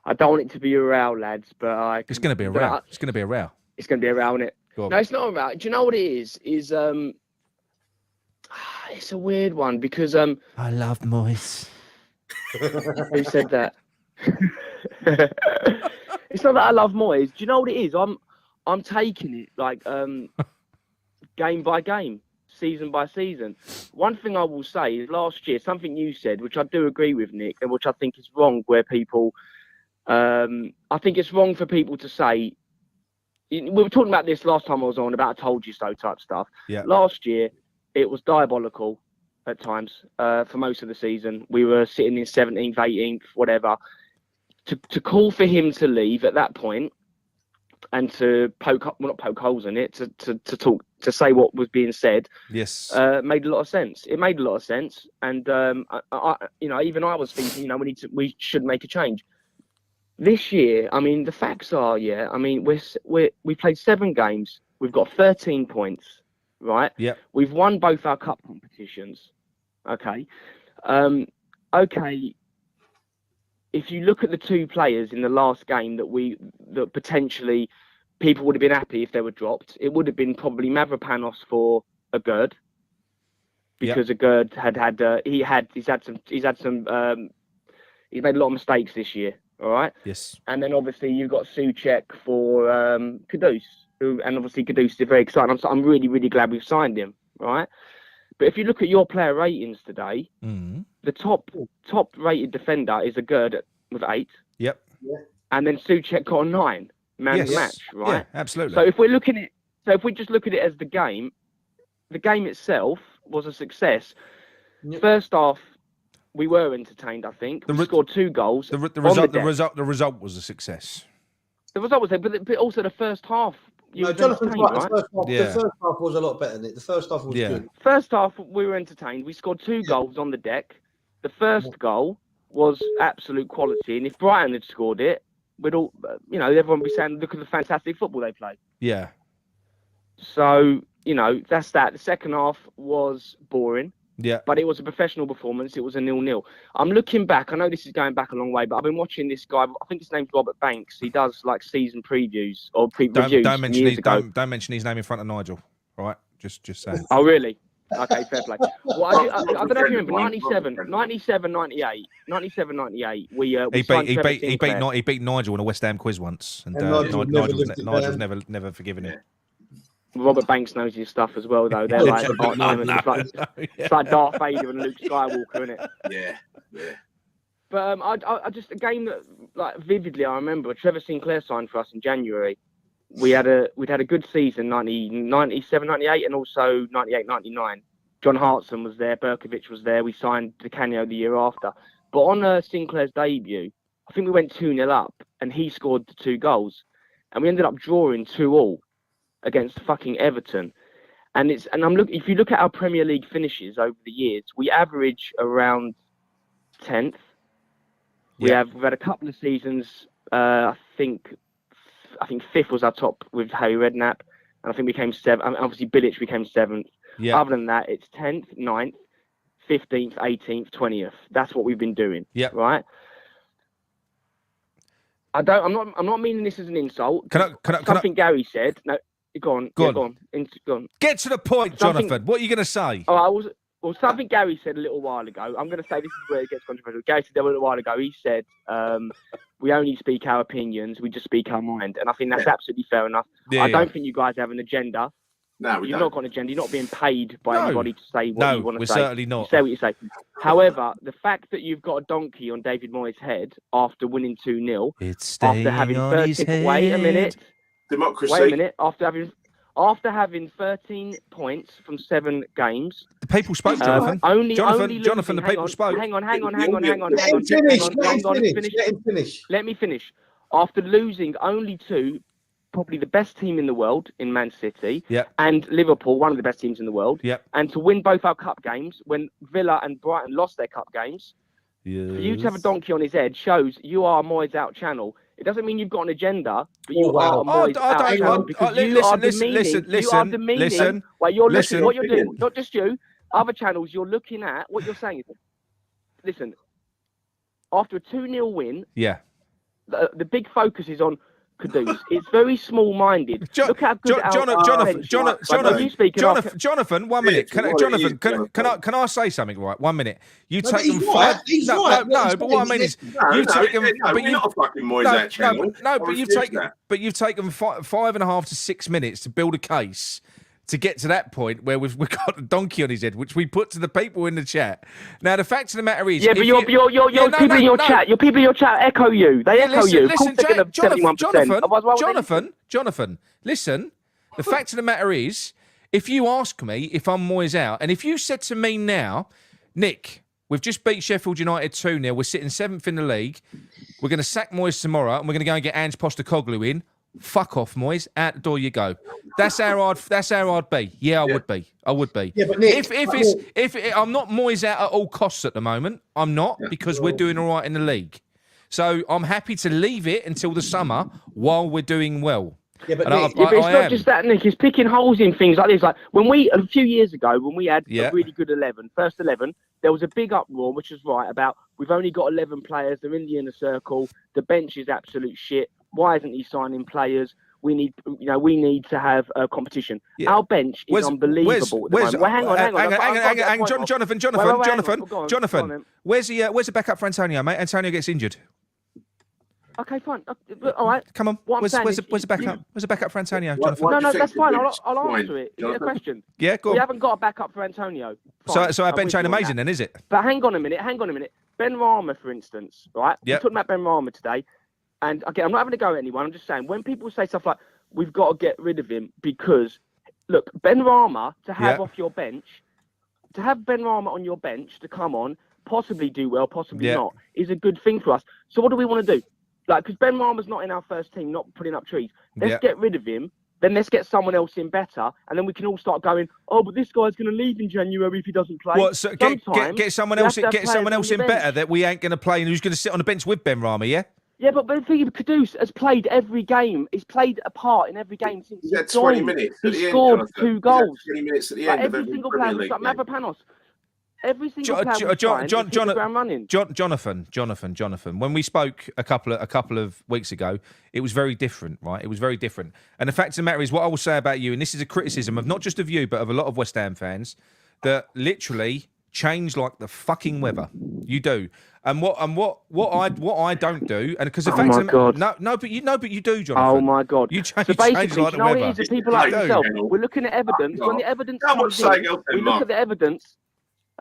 I don't want it to be a row, lads, but it's going to be a row. It's going to be a row. It's going to be a row, isn't it? No, it's not a row. Do you know what it is? It's a weird one because I love Moise. Who said that? It's not that I love Moyes. Do you know what it is? I'm taking it like game by game, season by season. One thing I will say is last year, something you said, which I do agree with, Nick, and which I think is wrong, where people I think it's wrong for people to say. We were talking about this last time I was on about I told you so type stuff. Yeah. Last year, it was diabolical at times for most of the season. We were sitting in 17th, 18th, whatever. To call for him to leave at that point and to not poke holes in it, to say what was being said, yes, made a lot of sense. It made a lot of sense, and even I was thinking, we should make a change. This year, I mean, the facts are, I mean, we played 7 games. We've got 13 points, right? Yeah. We've won both our cup competitions. Okay. Okay. If you look at the 2 players in the last game that potentially people would have been happy if they were dropped, it would have been probably Mavropanos for a Gerd, because a Gerd he's made a lot of mistakes this year. All right. Yes. And then obviously you've got Souček for Kudus, and obviously Kudus is very exciting. I'm really, really glad we've signed him. Right. But if you look at your player ratings today, the top rated defender is a Gerd with 8. Yep. And then Souček got a 9 man of the match. Right. Yeah, absolutely. So if we just look at it as the game itself was a success. Yep. First half, we were entertained. I think we scored 2 goals. The result was a success. The result was there, but also the first half. Jonathan's right. The first half was a lot better than it. The first half was good. First half, we were entertained. We scored 2 goals on the deck. The first goal was absolute quality, and if Brighton had scored it, we'd all, everyone would be saying, "Look at the fantastic football they play." Yeah. So that's that. The second half was boring. Yeah. But it was a professional performance. It was a 0-0. I'm looking back. I know this is going back a long way, but I've been watching this guy. I think his name's Robert Banks. He does like season previews or reviews. Don't mention his name in front of Nigel. All right? Just saying. Oh, really? Okay, fair play. Well, I don't know if you remember 97, 98. He beat Nigel in a West Ham quiz once, and Nigel's never forgiven him. Robert Banks knows his stuff as well, though. They're like, it's like Darth Vader and Luke Skywalker, isn't it? Yeah. But I just, a game that, like, vividly I remember, Trevor Sinclair signed for us in January. We'd had a good season, 97, 98, and also 98, 99. John Hartson was there, Berkovic was there. We signed Di Canio the year after. But on Sinclair's debut, I think we went 2-0 up, and he scored the 2 goals. And we ended up drawing 2-2. Against fucking Everton, if you look at our Premier League finishes over the years, we average around 10th. We've had a couple of seasons. I think 5th was our top with Harry Redknapp, and I think we came 7th. I mean, obviously Bilic became 7th. Yeah. Other than that, it's 10th, 9th, 15th, 18th, 20th. That's what we've been doing. Yeah. Right. I'm not meaning this as an insult. Something Gary said. No. Go on. Get to the point, Jonathan. What are you going to say? Something Gary said a little while ago. I'm going to say this is where it gets controversial. Gary said a little while ago. He said, "We only speak our opinions. We just speak our mind," and I think that's absolutely fair enough. I don't think you guys have an agenda. No, You've not got an agenda. You're not being paid by anybody to say what you want to say. No, we're certainly not. You say what you say. However, the fact that you've got a donkey on David Moyes' head after winning 2-0, after having 13, wait a minute. Democracy. Wait a minute. After having 13 points from 7 games, the people spoke, Jonathan. Jonathan, the people spoke. Hang on. Let me finish. After losing only to probably the best team in the world in Man City, and Liverpool, one of the best teams in the world, and to win both our cup games when Villa and Brighton lost their cup games, for you to have a donkey on his head shows you are Moyes out channel. It doesn't mean you've got an agenda, but you are Moyes out channel because you are demeaning. Well, you're listening. What you're doing, not just you, other channels. You're looking at what you're saying. Listen, after a 2-0 win, the big focus is on Kudus. It's very small-minded. Look how good Jonathan, 1 minute. Can I say something? Right, 1 minute. You take them 5. No, but what I mean is, you take them. But you're not a fucking Moyes channel. No, but you've taken 5.5 to 6 minutes to build a case to get to that point where we've got a donkey on his head, which we put to the people in the chat. Now, the fact of the matter is... Yeah, but your people in your chat, your people in your chat echo you. They echo you. Listen, Jonathan, listen. The fact of the matter is, if you ask me if I'm Moyes out, and if you said to me now, Nick, we've just beat Sheffield United 2-0, we're sitting 7th in the league, we're going to sack Moyes tomorrow, and we're going to go and get Ange Postecoglou in, fuck off, Moyes. Out the door you go. That's how I'd be. Yeah, I would be. Yeah, but Nick, if I'm not Moyes out at all costs at the moment. I'm not because we're doing all right in the league. So I'm happy to leave it until the summer while we're doing well. Yeah, but it's not just that, Nick. It's picking holes in things like this. Like a few years ago, when we had a really good first 11, there was a big uproar, which is right, about we've only got 11 players. They're in the inner circle. The bench is absolute shit. Why isn't he signing players? We need to have a competition. Yeah. Our bench is unbelievable. Hang on. Jonathan. Where's the backup for Antonio, mate? Antonio gets injured. Okay, fine. All right. Come on. Where's the backup? Where's the backup for Antonio, Jonathan? No, that's fine. I'll answer it. Is it a question? Yeah, go on. We haven't got a backup for Antonio. Fine. So our bench ain't amazing then, is it? But hang on a minute. Ben Rama, for instance, right? We're talking about Ben Rama today. And again, I'm not having to go at anyone. I'm just saying, when people say stuff like, we've got to get rid of him because, look, Ben Rama, to have off your bench, to have Ben Rama on your bench to come on, possibly do well, possibly not, is a good thing for us. So what do we want to do? Like, because Ben Rama's not in our first team, not putting up trees. Let's get rid of him. Then let's get someone else in better, and then we can all start going, oh, but this guy's going to leave in January if he doesn't play. What? So get someone else in better that we ain't going to play and who's going to sit on the bench with Ben Rama, yeah? Yeah, but the thing is, Kudus has played every game. He's played a part in every game since he had 20 minutes. He scored 2 goals. 20 minutes at the end of every single player was like Mavropanos. Every single player was ground running. Jonathan. When we spoke a couple of weeks ago, it was very different, right? It was very different. And the fact of the matter is, what I will say about you, and this is a criticism of not just of you, but of a lot of West Ham fans, that literally change like the fucking weather. You do. And what I don't do, and because the fact but you do, Jonathan. Oh my God! You change, so basically, change like you know what it is? People like yourself, we're looking at evidence. When the evidence comes in, we look at the evidence.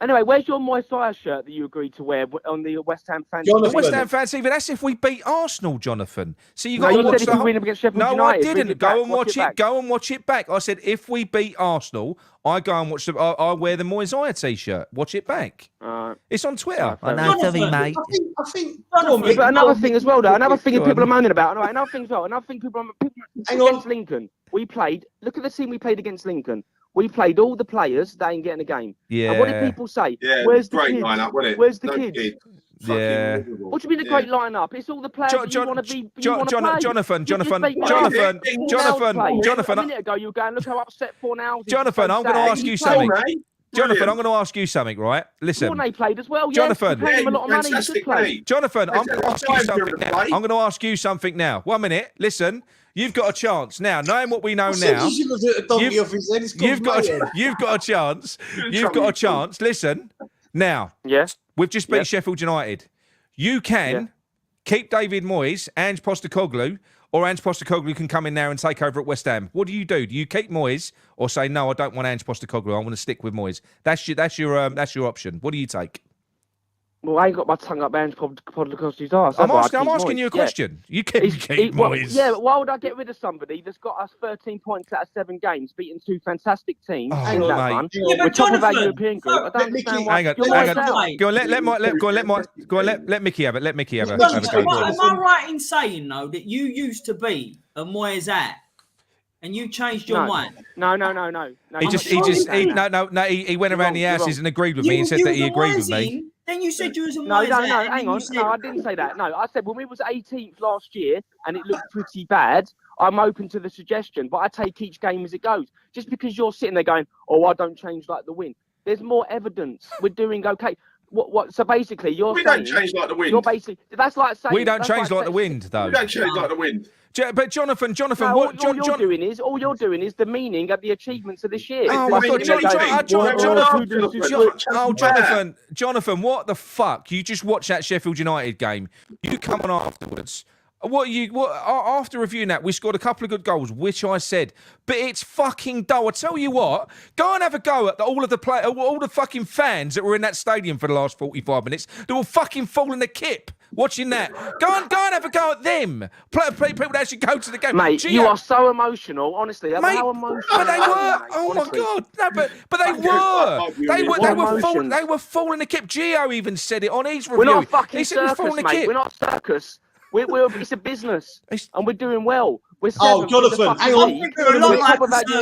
Anyway, where's your Moisés shirt that you agreed to wear on the West Ham fan? The West Ham fan TV. That's if we beat Arsenal, Jonathan. So you got to watch the whole... win against Sheffield United. No, I didn't. Go and watch it. Go and watch it back. I said if we beat Arsenal, I go and watch I wear the Moisés t-shirt. Watch it back. It's on Twitter. I know, Philly, mate. I think. But another thing as well, though. Another thing people are moaning about. Another thing as well. Another thing people against Lincoln. We played. Look at the team we played against Lincoln. We played all the players that ain't getting a game. Yeah. And what did people say? Yeah, where's the great kids? lineup, wasn't it? Where's the kids? Yeah. What do you mean a great lineup? It's all the players you want to be. Jonathan. A minute ago, you were going, look how upset Fornals is. Jonathan, I'm going to ask you something. Jonathan, I'm going to ask you something, right? Listen. Fornay played as well. Jonathan, paid him a lot of money. He should play. Jonathan, I'm going to ask you something now. I'm going to ask you something now. 1 minute. Listen. You've got a chance now. Knowing what we know now, you've got a chance. You've got a chance. Listen, now. Yes. We've just beat Sheffield United. You can keep David Moyes, Ange Postecoglou, or Ange Postecoglou can come in there and take over at West Ham. What do? You keep Moyes, or say no? I don't want Ange Postecoglou. I want to stick with Moyes. That's your option. What do you take? Well, I ain't got my tongue up Ange Postecoglou's arse. I'm asking you a question. You keep Moyes. Yeah, but why would I get rid of somebody that's got us 13 points out of 7 games, beating 2 fantastic teams? Hang on, mate. We're top of our European group. I don't understand why. Hang on. Go on. Let Micky have it. Let Micky have it. Am I right in saying though that you used to be a Moyes at? And you changed your mind? No. He went around the houses and agreed with me and said that he agreed with me. Then you said you was a No, hang on. No, I didn't say that. No, I said when we was 18th last year and it looked pretty bad, I'm open to the suggestion, but I take each game as it goes. Just because you're sitting there going, oh, I don't change like the wind. There's more evidence. We're doing okay. What? So basically, we don't change like the wind. You're basically that's like saying we don't change like the wind, though. We don't change like the wind. But Jonathan, no, all you're doing is the meaning of the achievements of this year. Jonathan, what the fuck? You just watched that Sheffield United game. You come on afterwards. After reviewing that, we scored a couple of good goals, which I said, but it's fucking dull. I tell you what, go and have a go at all the fucking fans that were in that stadium for the last 45 minutes. They were fucking falling the kip watching that. Go and have a go at them. People that actually go to the game. Mate, you are so emotional, honestly. Mate, how emotional? But they were. Oh honestly. My god! No, but they were. They were falling the kip. Gio even said it on his review. We're not a fucking circus, mate. We're not a circus. It's a business, and we're doing well. We're Jonathan, hang on. Hang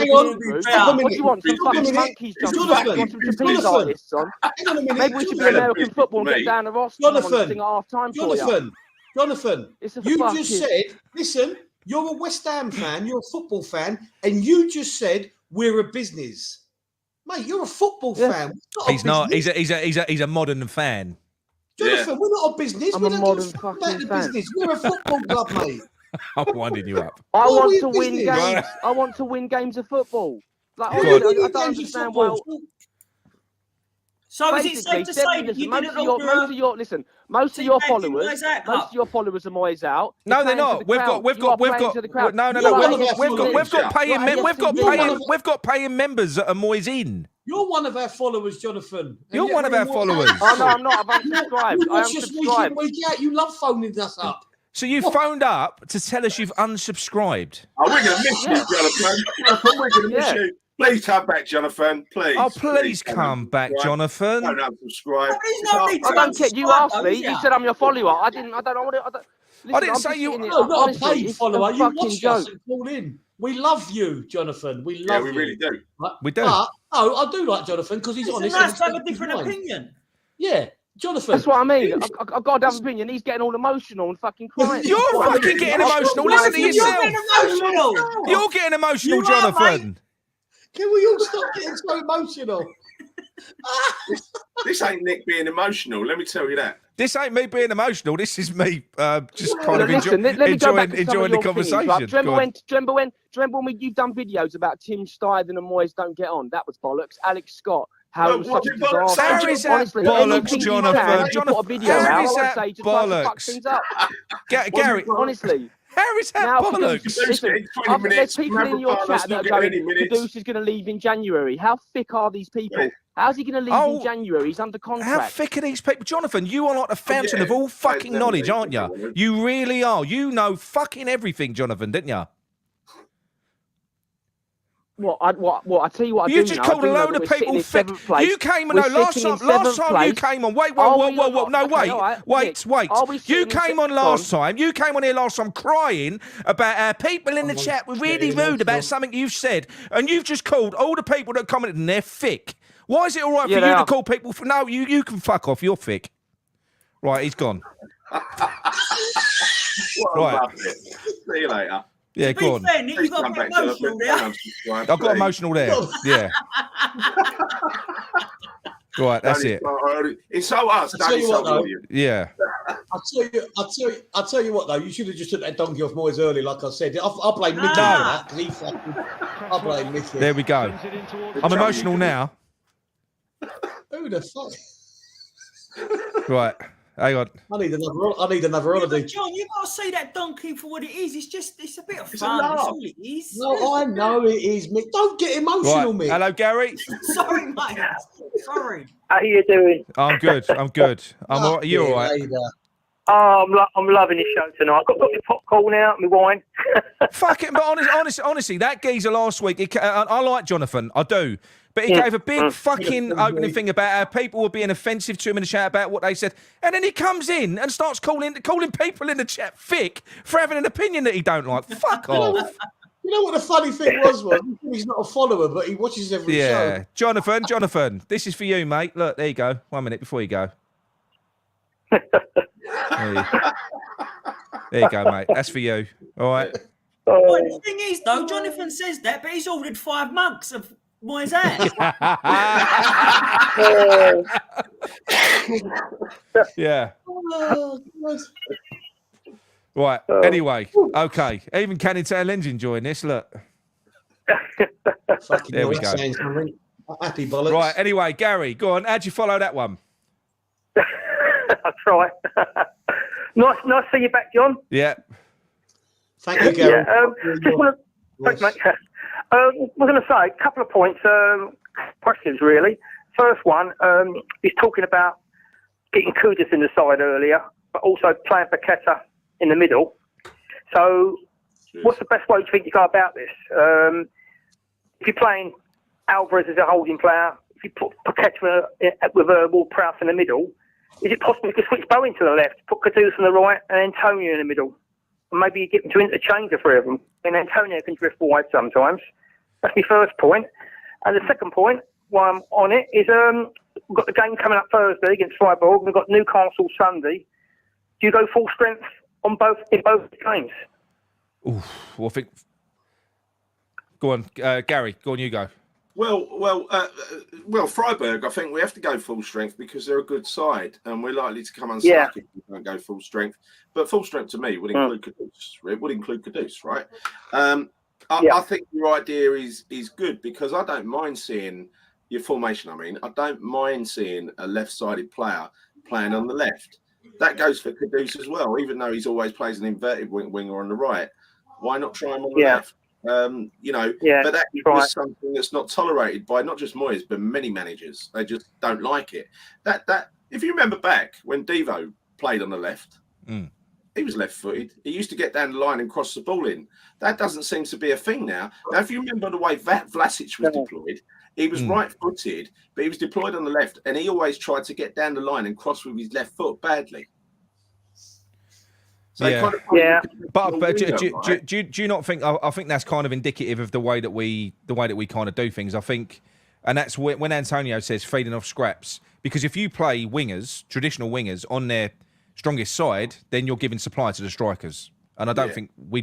on. What do you want? Some fucking monkeys, Jonathan? Want some trapeze artists on? Maybe we should be American football and get down the roster. Jonathan, you just said, listen, you're a West Ham fan, you're a football fan, and you just said we're a business. Mate, you're a football fan. He's not. He's a modern fan. Jonathan, we're not a business. I'm a modern fucking fan. Business. We're a football club, mate. I'm winding you up. I want to win games. I want to win games of football. Like, I don't understand why. So is it safe to say that you didn't most of your followers are Moyes out. No, they're not. We've got paying members that are Moyes in. You're one of our followers, Jonathan. You're one of our followers. Oh no, I'm not. I've unsubscribed. I unsubscribed. You love phoning us up. So you phoned up to tell us you've unsubscribed. Oh, we're going to miss you, Jonathan. We're going to miss you. Please come back, Jonathan. Please. Oh, please come back, Jonathan. Don't unsubscribe. I don't care. You asked me. You said I'm your follower. I don't know what it. I didn't say you. No, not a paid follower. You watch us and call in. We love you, Jonathan. We love you. Yeah, we really do. We do. I do like Jonathan because he's honest. It's nice to have a different opinion. Yeah. Jonathan. That's what I mean. I've got to have an opinion. He's getting all emotional and fucking crying. You're fucking getting emotional. Listen to yourself. You're getting emotional, Jonathan. Can we all stop getting so emotional? This ain't Nick being emotional. Let me tell you that. This ain't me being emotional. This is me just kind of enjoying the conversation. Right? Do you remember when you've done videos about Tim Steidden and Moyes don't get on? That was bollocks. Alex Scott. How is that bollocks, Jonathan? You put a video out. I would say just fuck things up. Gary, honestly. How is that bollocks? Listen, there's people in your chat that are going, Caduce is going to leave in January. How thick are these people? How's he going to leave in January? He's under contract. How thick are these people? Jonathan, you are like the fountain of all fucking knowledge, aren't you? You really are. You know fucking everything, Jonathan, didn't you? I tell you what. You just called a load of people thick. You came on last time you came on. Wait. No, wait. You came on last time. You came on here last time crying about how people in the chat were really rude about something you said, and you've just called all the people that commented and they're thick. Why is it all right for you to call people? No, you can fuck off. You're thick. Right, he's gone. Right. See you later. Yeah, go on. Fair, Nick, you've got a bit emotional there. I've got emotional there. Yeah. Right, that's it. It's so us. Yeah. I'll tell you what though. You should have just took that donkey off Moyes early, like I said. I'll blame Micky for that because I'll blame Micky. There we go. I'm emotional now. Who the fuck? Right. Hang on. I need another holiday. John, you gotta say that donkey for what it is. It's a bit of fun. That's all it is. No, I know it is, Mick. Don't get emotional, Mick. Hello, Gary. Sorry, mate. Sorry. How are you doing? I'm good. I'm all right. You all right? Oh, I'm loving this show tonight. I've got your popcorn out, my wine. Fuck it, but honestly, that geezer last week. I like Jonathan, I do. But he gave a big fucking opening thing about how people were being offensive to him in the chat about what they said. And then he comes in and starts calling people in the chat thick for having an opinion that he don't like. Fuck off. You know what the funny thing was? He's not a follower, but he watches every show. Yeah. Jonathan, this is for you, mate. Look, there you go. 1 minute before you go. There you go, mate. That's for you. All right. Well, the thing is, though, Jonathan says that, but he's ordered 5 months of Moyes ass. Yeah. Right. Anyway, okay. Even Canning Town Lens enjoying this. Look. There we go. Happy bollocks. Right. Anyway, Gary, go on. How'd you follow that one? I'll try. Nice to see you back, John. Yeah. Thank you, Gary. Thanks, mate. We're going to say a couple of points, questions really. First one, he's talking about getting Kudus in the side earlier, but also playing Paqueta in the middle. So, what's the best way do you think to go about this? If you're playing Alvarez as a holding player, if you put Paqueta with Ward-Prowse in the middle, is it possible to switch Bowen to the left, put Kudus on the right, and Antonio in the middle? And maybe you get them to interchange the three of them, and Antonio can drift wide sometimes. That's my first point. And the second point, while I'm on it, is we've got the game coming up Thursday against Freiburg. We've got Newcastle Sunday. Do you go full strength in both games? Oof, well, I think. Go on, Gary. Go on, you go. Well, Freiburg, I think we have to go full strength because they're a good side and we're likely to come unstuck if we don't go full strength. But full strength to me would include Kudus. It would include Kudus, right? I think your idea is good because I don't mind seeing your formation. I don't mind seeing a left-sided player playing on the left. That goes for Kudus as well, even though he's always plays an inverted winger on the right. Why not try him on the left? But that is something that's not tolerated by not just Moyes, but many managers. They just don't like it. That if you remember back when Devo played on the left, he was left-footed. He used to get down the line and cross the ball in. That doesn't seem to be a thing now. Now, if you remember the way Vlasic was deployed, he was right-footed, but he was deployed on the left, and he always tried to get down the line and cross with his left foot badly. So But do you not think? I think that's kind of indicative of the way that we kind of do things. I think, and that's when Antonio says feeding off scraps. Because if you play wingers, traditional wingers, on their strongest side, then you're giving supply to the strikers. And I don't think we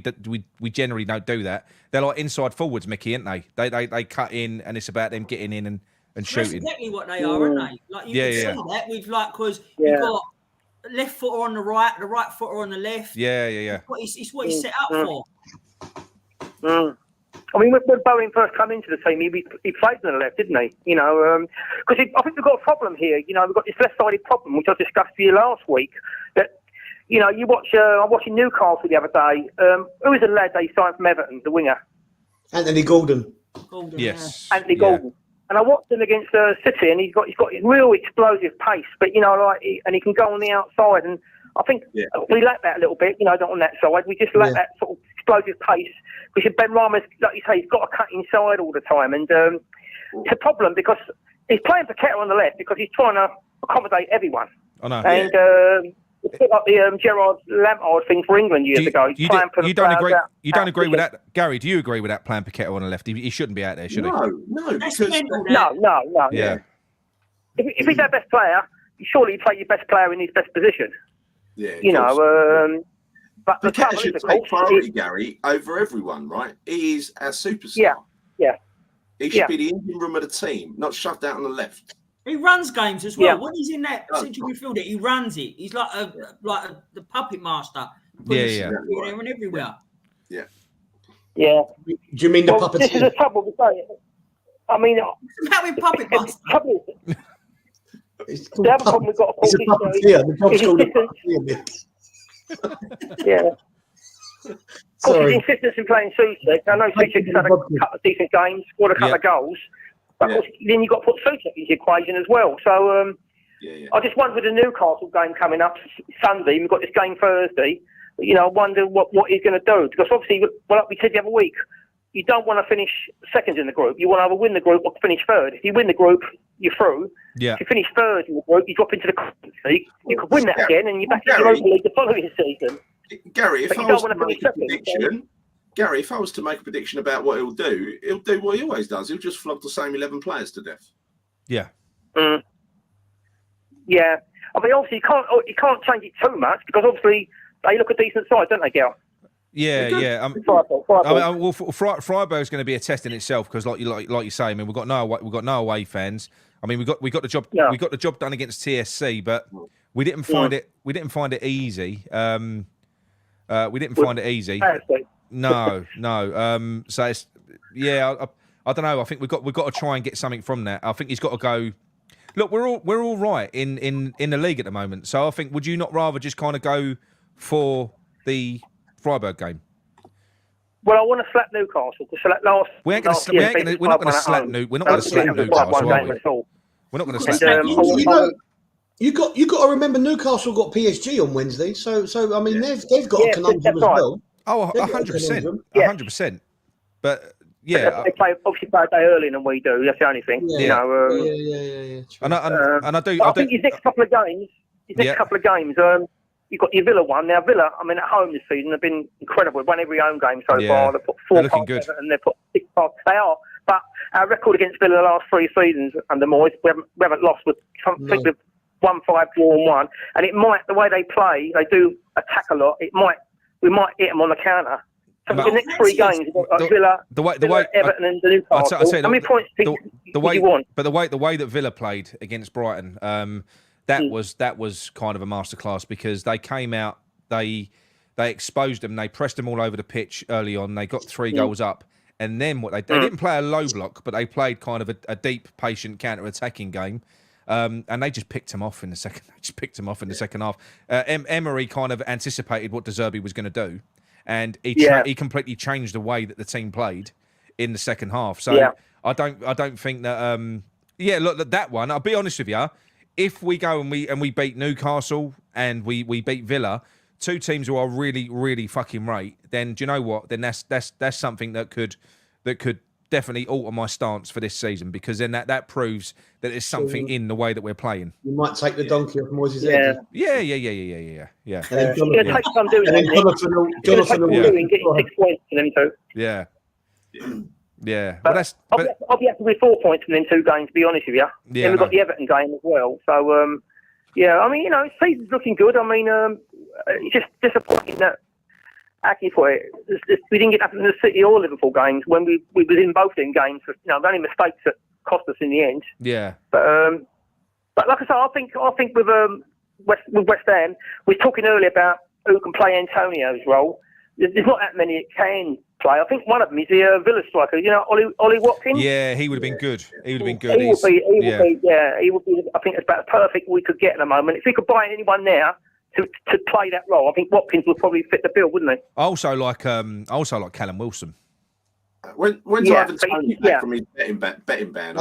generally don't do that. They're like inside forwards, Micky, aren't they? They cut in, and it's about them getting in and shooting. That's exactly what they are, aren't they? Like you can see that with because you've got left footer on the right footer on the left. Yeah. It's what he's set up for. I mean, when Bowen first came into the team, he played on the left, didn't he? Because I think we've got a problem here. We've got this left-sided problem, which I discussed with you last week. That you watch. I'm watching Newcastle the other day. Who was the lad they signed from Everton, the winger? Anthony Gordon. Yes. Anthony Gordon. And I watched him against City, and he's got real explosive pace. But and he can go on the outside. And I think we lack that a little bit. Not on that side. We just lack that sort of explosive pace. Because Ben Ramos, like you say, he's got to cut inside all the time, and it's a problem because he's playing Paqueta on the left because he's trying to accommodate everyone. I know. And it's a bit like the Gerard Lampard thing for England years ago. You don't agree? You don't agree with that, Gary? Do you agree with that? Playing Paqueta on the left, he shouldn't be out there, should he? No, That's because no. Yeah. If he's our best player, surely you play your best player in his best position. Yeah. But the Paqueta trouble should is, take priority, Gary, over everyone, right? He is our superstar. Yeah. He should be the engine room of the team, not shoved out on the left. He runs games as well. When he's in that central midfielder, he runs it. He's like the puppet master. Yeah. There and everywhere. Yeah. Do you mean the puppeteer? This is the trouble with saying. I mean, How in puppet master? The other problem we've got. It's a puppeteer. The job's called a puppeteer. Sorry. His insistence in playing Souček. I know Souček's had a couple of decent games, scored a couple of goals, but then you've got to put Souček into the equation as well. So I just wonder with the Newcastle game coming up Sunday, we've got this game Thursday. I wonder what he's going to do because obviously, like we said the other week, you don't want to finish second in the group. You want to either win the group or finish third. If you win the group, you're through. Yeah. If you finish third in the group, you drop into the Conference League. You could win that again, and you're back in the Europa League the following season. Gary, if I was to make a prediction about what he'll do what he always does. He'll just flog the same 11 players to death. Yeah. Yeah. I mean, obviously, you can't change it too much because obviously they look a decent side, don't they, Gal? Yeah. Freiburg's going to be a test in itself because, like you say, I mean, we've got no away fans. I mean, we got the job done against TSC, but we didn't find it easy. We didn't find it easy. No. So it's I don't know. I think we've got to try and get something from that. I think he's got to go. Look, we're all right in the league at the moment. So I think would you not rather just kind of go for the Freiburg game? Well, I want to slap Newcastle because last. We're not going to slap Newcastle. We're not going to slap Newcastle, are we? We're not going to slap Newcastle. You got to remember Newcastle got PSG on Wednesday, so I mean they've got a conundrum as well. Oh, 100%, 100%. But yeah, they obviously play a day earlier than we do. That's the only thing. Yeah. And I do. I think his next couple of games. You've got your Villa one. Now, Villa, I mean, at home this season, have been incredible. They've won every home game so far. They've put 4 past and they've put 6 past. They are. But our record against Villa the last 3 seasons under Moyes, we haven't lost with something with 1-5, draw and 1. And it might, the way they play, they do attack a lot. We might hit them on the counter. So the next 3 games, Villa, Everton and Newcastle. How many points do you want? But the way that Villa played against Brighton, that was kind of a masterclass because they came out, they exposed them, they pressed them all over the pitch early on. They got 3 goals up, and then what they didn't play a low block, but they played kind of a deep, patient counter-attacking game. And they just picked him off in the second. They just picked him off in the second half. Emery kind of anticipated what De Zerbi was going to do, and he completely changed the way that the team played in the second half. So I don't think that. Look, that one. I'll be honest with you. If we go and we beat Newcastle and we beat Villa, 2 teams who are really, really fucking right, then do you know what? Then that's something that could definitely alter my stance for this season, because then that proves that there's something in the way that we're playing. You might take the donkey off Moyes' head. Yeah. And then Jonathan will getting 6 points from them too. Yeah. But I'll be happy with 4 points from them 2 games, to be honest with you. Yeah, then we've got the Everton game as well. So, I mean, season's looking good. I mean, it's just disappointing that, how can you put it, we didn't get nothing in the City or Liverpool games when we was in both them games. The only mistakes that cost us in the end. Yeah. But like I said, I think with West Ham, we were talking earlier about who can play Antonio's role. There's not that many that can play. I think one of them is the Villa striker. Ollie Watkins. Yeah, he would have been good. He would have been good. He would be. I think it's about the perfect we could get at the moment. If we could buy anyone now to play that role, I think Watkins would probably fit the bill, wouldn't he? I also like Callum Wilson. When's Ivan Toney back from his betting ban?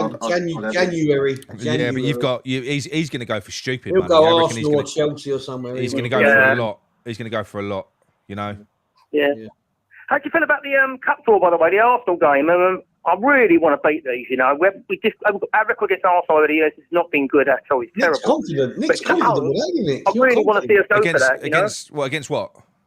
January. Yeah, but you've got he's going to go for stupid He'll money. go Arsenal or Chelsea or somewhere. He's going to go for a lot. He's going to go for a lot. Yeah. How do you feel about the cup draw, by the way, the Arsenal game? I really want to beat these. Our record against Arsenal over the years has not been good at all. It's terrible. Nick's confident, isn't it? I really want to see us go for that. Against what?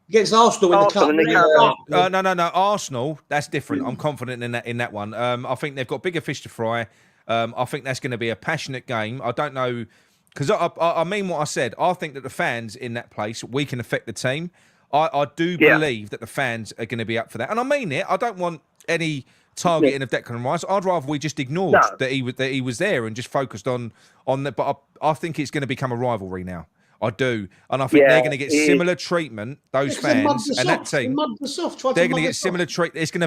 Against Arsenal in the cup. No. Arsenal, that's different. I'm confident in that one. I think they've got bigger fish to fry. I think that's going to be a passionate game. I don't know, because I mean what I said. I think that the fans in that place, we can affect the team. I do believe that the fans are going to be up for that, and I mean it. I don't want any targeting of Declan Rice. I'd rather we just ignored that he was there and just focused on that. But I think it's going to become a rivalry now. I do, and I think they're going to get similar treatment. Those fans and that team, they're going to get similar treatment. It's going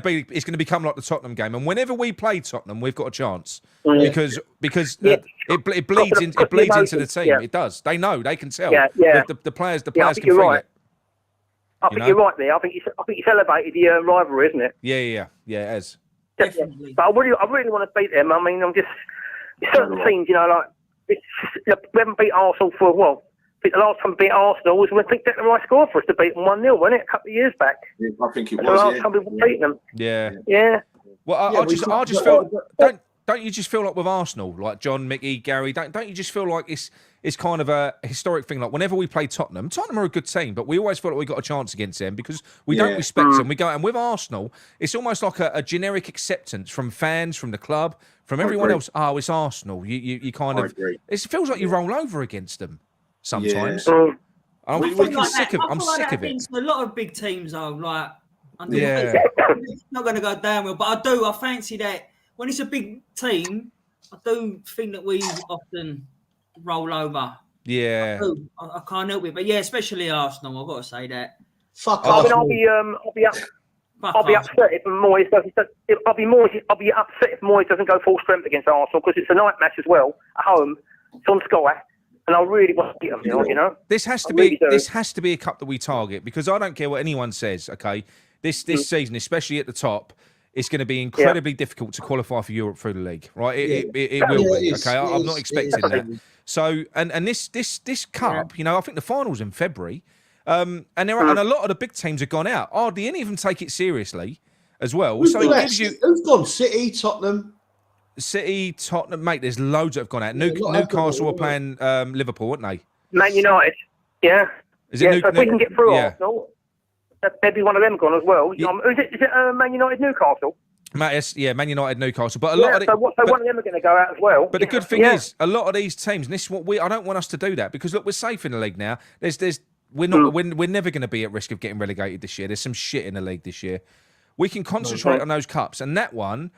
to become like the Tottenham game. And whenever we play Tottenham, we've got a chance because it bleeds into the team. It does. They know. They can tell. The players can feel it. I think you're right there. I think it's elevated the rivalry, isn't it? Yeah, it has. Definitely. But I really want to beat them. I mean, certain teams, we haven't beat Arsenal for a while. I think the last time we beat Arsenal was when Declan Rice scored for us to beat them 1-0, wasn't it? A couple of years back. Yeah, I think it was. The last time we beat them. Yeah. Well, I just feel. Don't you just feel like with Arsenal, like John, Micky, Gary? Don't you just feel like it's kind of a historic thing? Like whenever we play Tottenham are a good team, but we always feel like we got a chance against them because we don't respect them. We go, and with Arsenal, it's almost like a generic acceptance from fans, from the club, from everyone else. Oh, it's Arsenal. You kind of. It feels like you roll over against them sometimes. I'm sick of it. A lot of big teams are like, it's not going to go down well, but I fancy that. When it's a big team, I do think that we often roll over. Yeah, I can't help it, but especially Arsenal. I've got to say that. Fuck Arsenal. I'll be upset if Moyes doesn't. I'll be upset if Moyes doesn't go full strength against Arsenal because it's a night match as well at home. It's on Sky, and I really want to beat them. This has to be a cup that we target because I don't care what anyone says. Okay. this season, especially at the top, it's going to be incredibly difficult to qualify for Europe through the league, right? It will be. Okay, I'm not expecting that. So, and this cup, you know, I think the final's in February, and there are, and a lot of the big teams have gone out. Hardly any of them take it seriously as well. So it gives you who's gone? City, Tottenham, mate. There's loads that have gone out. Newcastle are playing Liverpool, aren't they? Man United, yeah. Is it so if we can get through Arsenal, maybe one of them gone as well. Is it Man United, Newcastle? Man United, Newcastle, but a lot of it. So one of them are going to go out as well. But the good thing is, a lot of these teams, and this is what I don't want us to do that, because look, we're safe in the league now. We're never going to be at risk of getting relegated this year. There's some shit in the league this year. We can concentrate on those cups, and that one,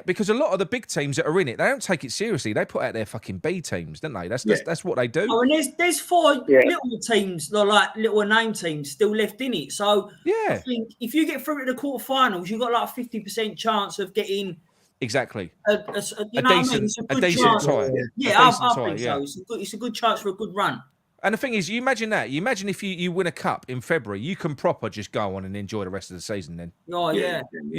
because a lot of the big teams that are in it, they don't take it seriously. They put out their fucking B teams, don't they? That's what they do. Oh, and there's 4 little teams, like little name teams, still left in it. So I think if you get through to the quarterfinals, you've got like a 50% chance of getting exactly a decent tie. Yeah, I think so. It's a good chance for a good run. And the thing is, you imagine if you win a cup in February, you can proper just go on and enjoy the rest of the season. Then, you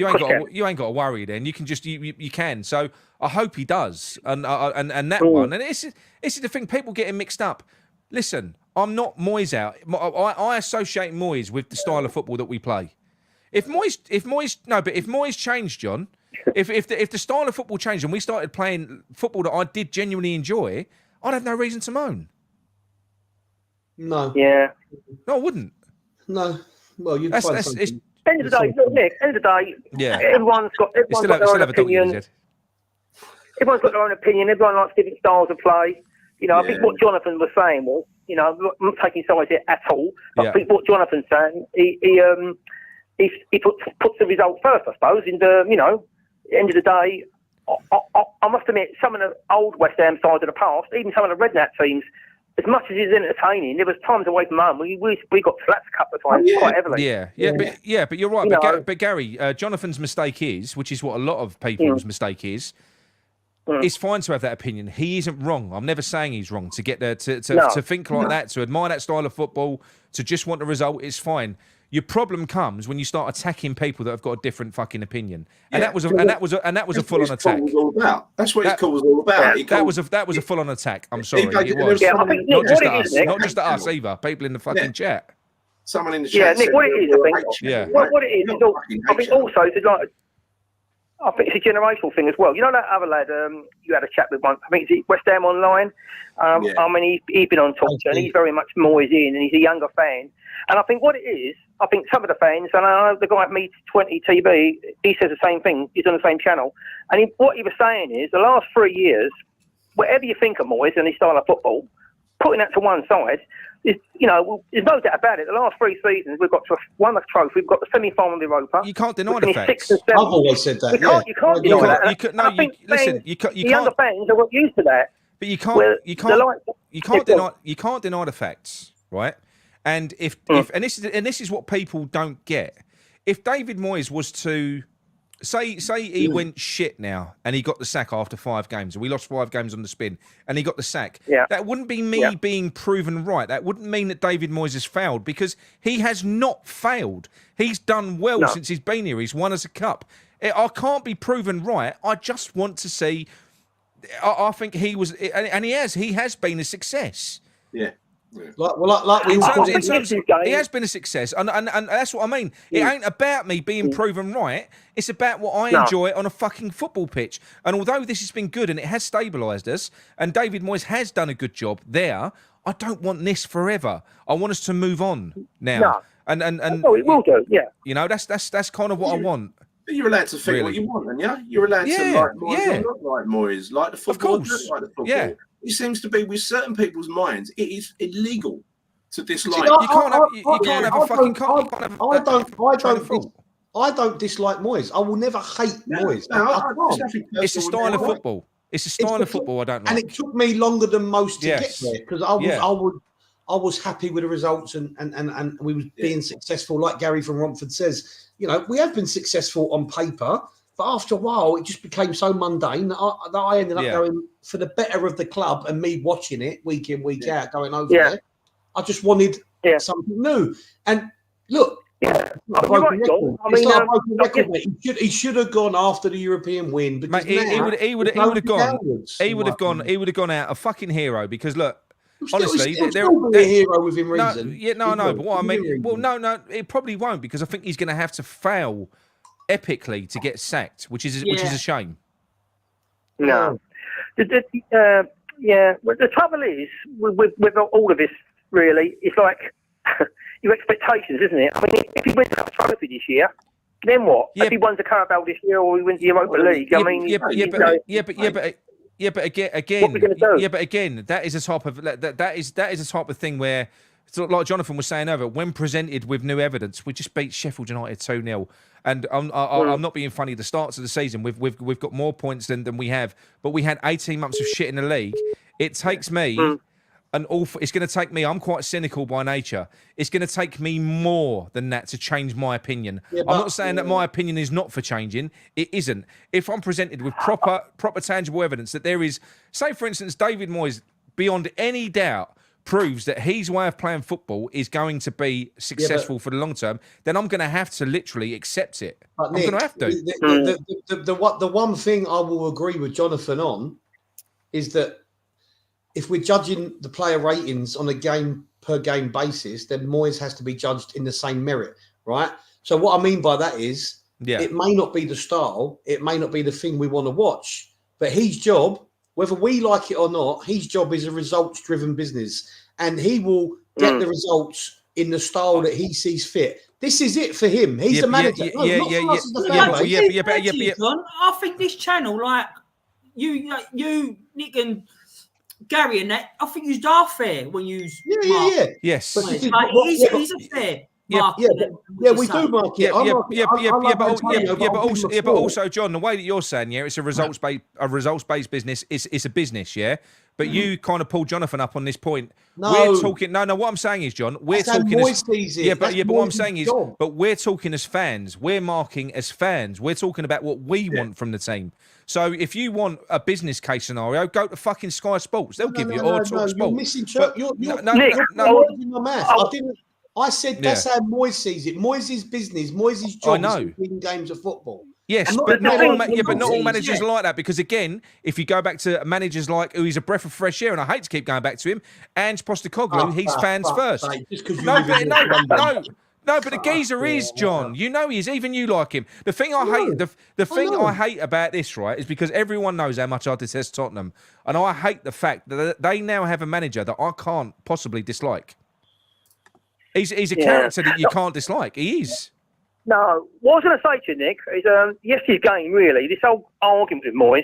ain't got to worry. Then you can just you can. So I hope he does, and that one. And this is the thing. People getting mixed up. Listen, I'm not Moyes out. I associate Moyes with the style of football that we play. If Moyes changed, John, if the style of football changed and we started playing football that I did genuinely enjoy, I'd have no reason to moan. No. Yeah. No, I wouldn't. No. Well, you'd find something. End of the day, look, Nick. End of the day, everyone's got their own opinion. Everyone's got their own opinion. Everyone likes different styles of play. You know, I think what Jonathan was saying was, you know, I'm not taking sides here at all. But I think what Jonathan's saying, he puts the result first, I suppose. And you know, end of the day, I must admit, some of the old West Ham sides of the past, even some of the Redknapp teams, as much as it's entertaining, there was times away from home we got slapped a couple of times quite heavily. But you're right. But Gary, Jonathan's mistake is, which is what a lot of people's mistake is. It's fine to have that opinion. He isn't wrong. I'm never saying he's wrong. To get there, to think like that, to admire that style of football, to just want the result, it's fine. Your problem comes when you start attacking people that have got a different fucking opinion, and that was a full on attack. That's what his call was all about. That was a full on attack. I'm sorry, it was. Yeah, I think, not Nick, just us, not just us either. People in the fucking chat. Someone in the chat. Yeah, Nick, what it is, I think. What it is, I think also I think it's a generational thing as well. You know that other lad you had a chat with once? I think it's West Ham Online. I mean, he's been on talk, and he's very much Moyes in, and he's a younger fan. And I think what it is, I think some of the fans, and I know the guy at Meet 20 TV, he says the same thing. He's on the same channel. And what he was saying is, the last 3 years, whatever you think of Moyes and his style of football, putting that to one side, there's no doubt about it. The last 3 seasons, we've got won the trophy. We've got the semi-final of the Europa. You can't deny the facts. I've always said that. You can't deny that. The younger fans are not used to that. But you can't deny the facts, right? And if this is what people don't get. If David Moyes was to say he went shit now and he got the sack after 5 games, and we lost 5 games on the spin, and he got the sack, that wouldn't be me being proven right. That wouldn't mean that David Moyes has failed, because he has not failed. He's done well since he's been here. He's won us a cup. I can't be proven right. I just want to see. I think he was, and he has been a success. Yeah. He has been a success, and that's what I mean. It ain't about me being proven right. It's about what I enjoy on a fucking football pitch. And although this has been good and it has stabilised us, and David Moyes has done a good job there, I don't want this forever. I want us to move on now. And it will do. Yeah. You know, that's kind of what I want. But you're allowed to think what you want, and you're allowed to like Moyes or not like Moyes, like the football, not like the football. Yeah. It seems to be with certain people's minds, it is illegal to dislike. I don't dislike Moyes. I will never hate Moyes. It's a style of football. It's a style of football I don't like. And it took me longer than most to get there, because I was happy with the results, and we was being successful, like Gary from Romford says. You know, we have been successful on paper. But after a while, it just became so mundane that I ended up going for the better of the club, and me watching it week in, week out, going over there. I just wanted something new. And look, Yeah, Broken record. I mean, broken record, mate. He should have gone after the European win. Because mate, he would have gone. He would have gone out a fucking hero. Because look, honestly, he'll still be a hero within reason. No. But what I mean, no, it probably won't, because I think he's going to have to fail epically to get sacked, which is a shame. No, Well, the trouble is with all of this, really, it's like your expectations, isn't it? I mean, if he wins the trophy this year, then what? If he wins the Carabao this year, or he wins the Europa League, but again, what are we going to do? Yeah, but again, that is a type of that is a type of thing where, like Jonathan was saying earlier, when presented with new evidence, we just beat Sheffield United 2-0. And I'm not being funny. The starts of the season, we've got more points than we have, but we had 18 months of shit in the league. It takes me it's going to take me. I'm quite cynical by nature. It's going to take me more than that to change my opinion. I'm not saying that my opinion is not for changing. It isn't. If I'm presented with proper tangible evidence that there is, say for instance, David Moyes, beyond any doubt, proves that his way of playing football is going to be successful for the long term, then I'm going to have to literally accept it. I'm going to have to. The one thing I will agree with Jonathan on is that if we're judging the player ratings on a game per game basis, then Moyes has to be judged in the same merit, right? So what I mean by that is, it may not be the style, it may not be the thing we want to watch, but his job, whether we like it or not, his job is a results-driven business, and he will get the results in the style that he sees fit. This is it for him. He's the manager. I think this channel, like you, Nick, and Gary, and that, I think you are fair when you yes. But he's a fair. We do mark it. But also, John, the way that you're saying, it's a results-based business. It's a business, But you kind of pulled Jonathan up on this point. No. We're talking. No. What I'm saying is, John, we're talking. But what I'm saying is, but we're talking as fans. We're marking as fans. We're talking about what we want from the team. So if you want a business case scenario, go to fucking Sky Sports. They'll give you or Talk Sports. You're misinterpreting. You're my math. I said that's how Moyes sees it. Moyes' business, Moyes' job is to win games of football. Yes, but not all managers are like that, because again, if you go back to managers like who is a breath of fresh air, and I hate to keep going back to him, Ange Postecoglou, he's fans first. No, but the geezer is, John. You know he is. Even you like him. The thing I hate, the thing I hate about this, right, is because everyone knows how much I detest Tottenham, and I hate the fact that they now have a manager that I can't possibly dislike. He's a character that you can't dislike. He is. No, what I was going to say to you, Nick, is yesterday's game, really, this whole argument with Moyes,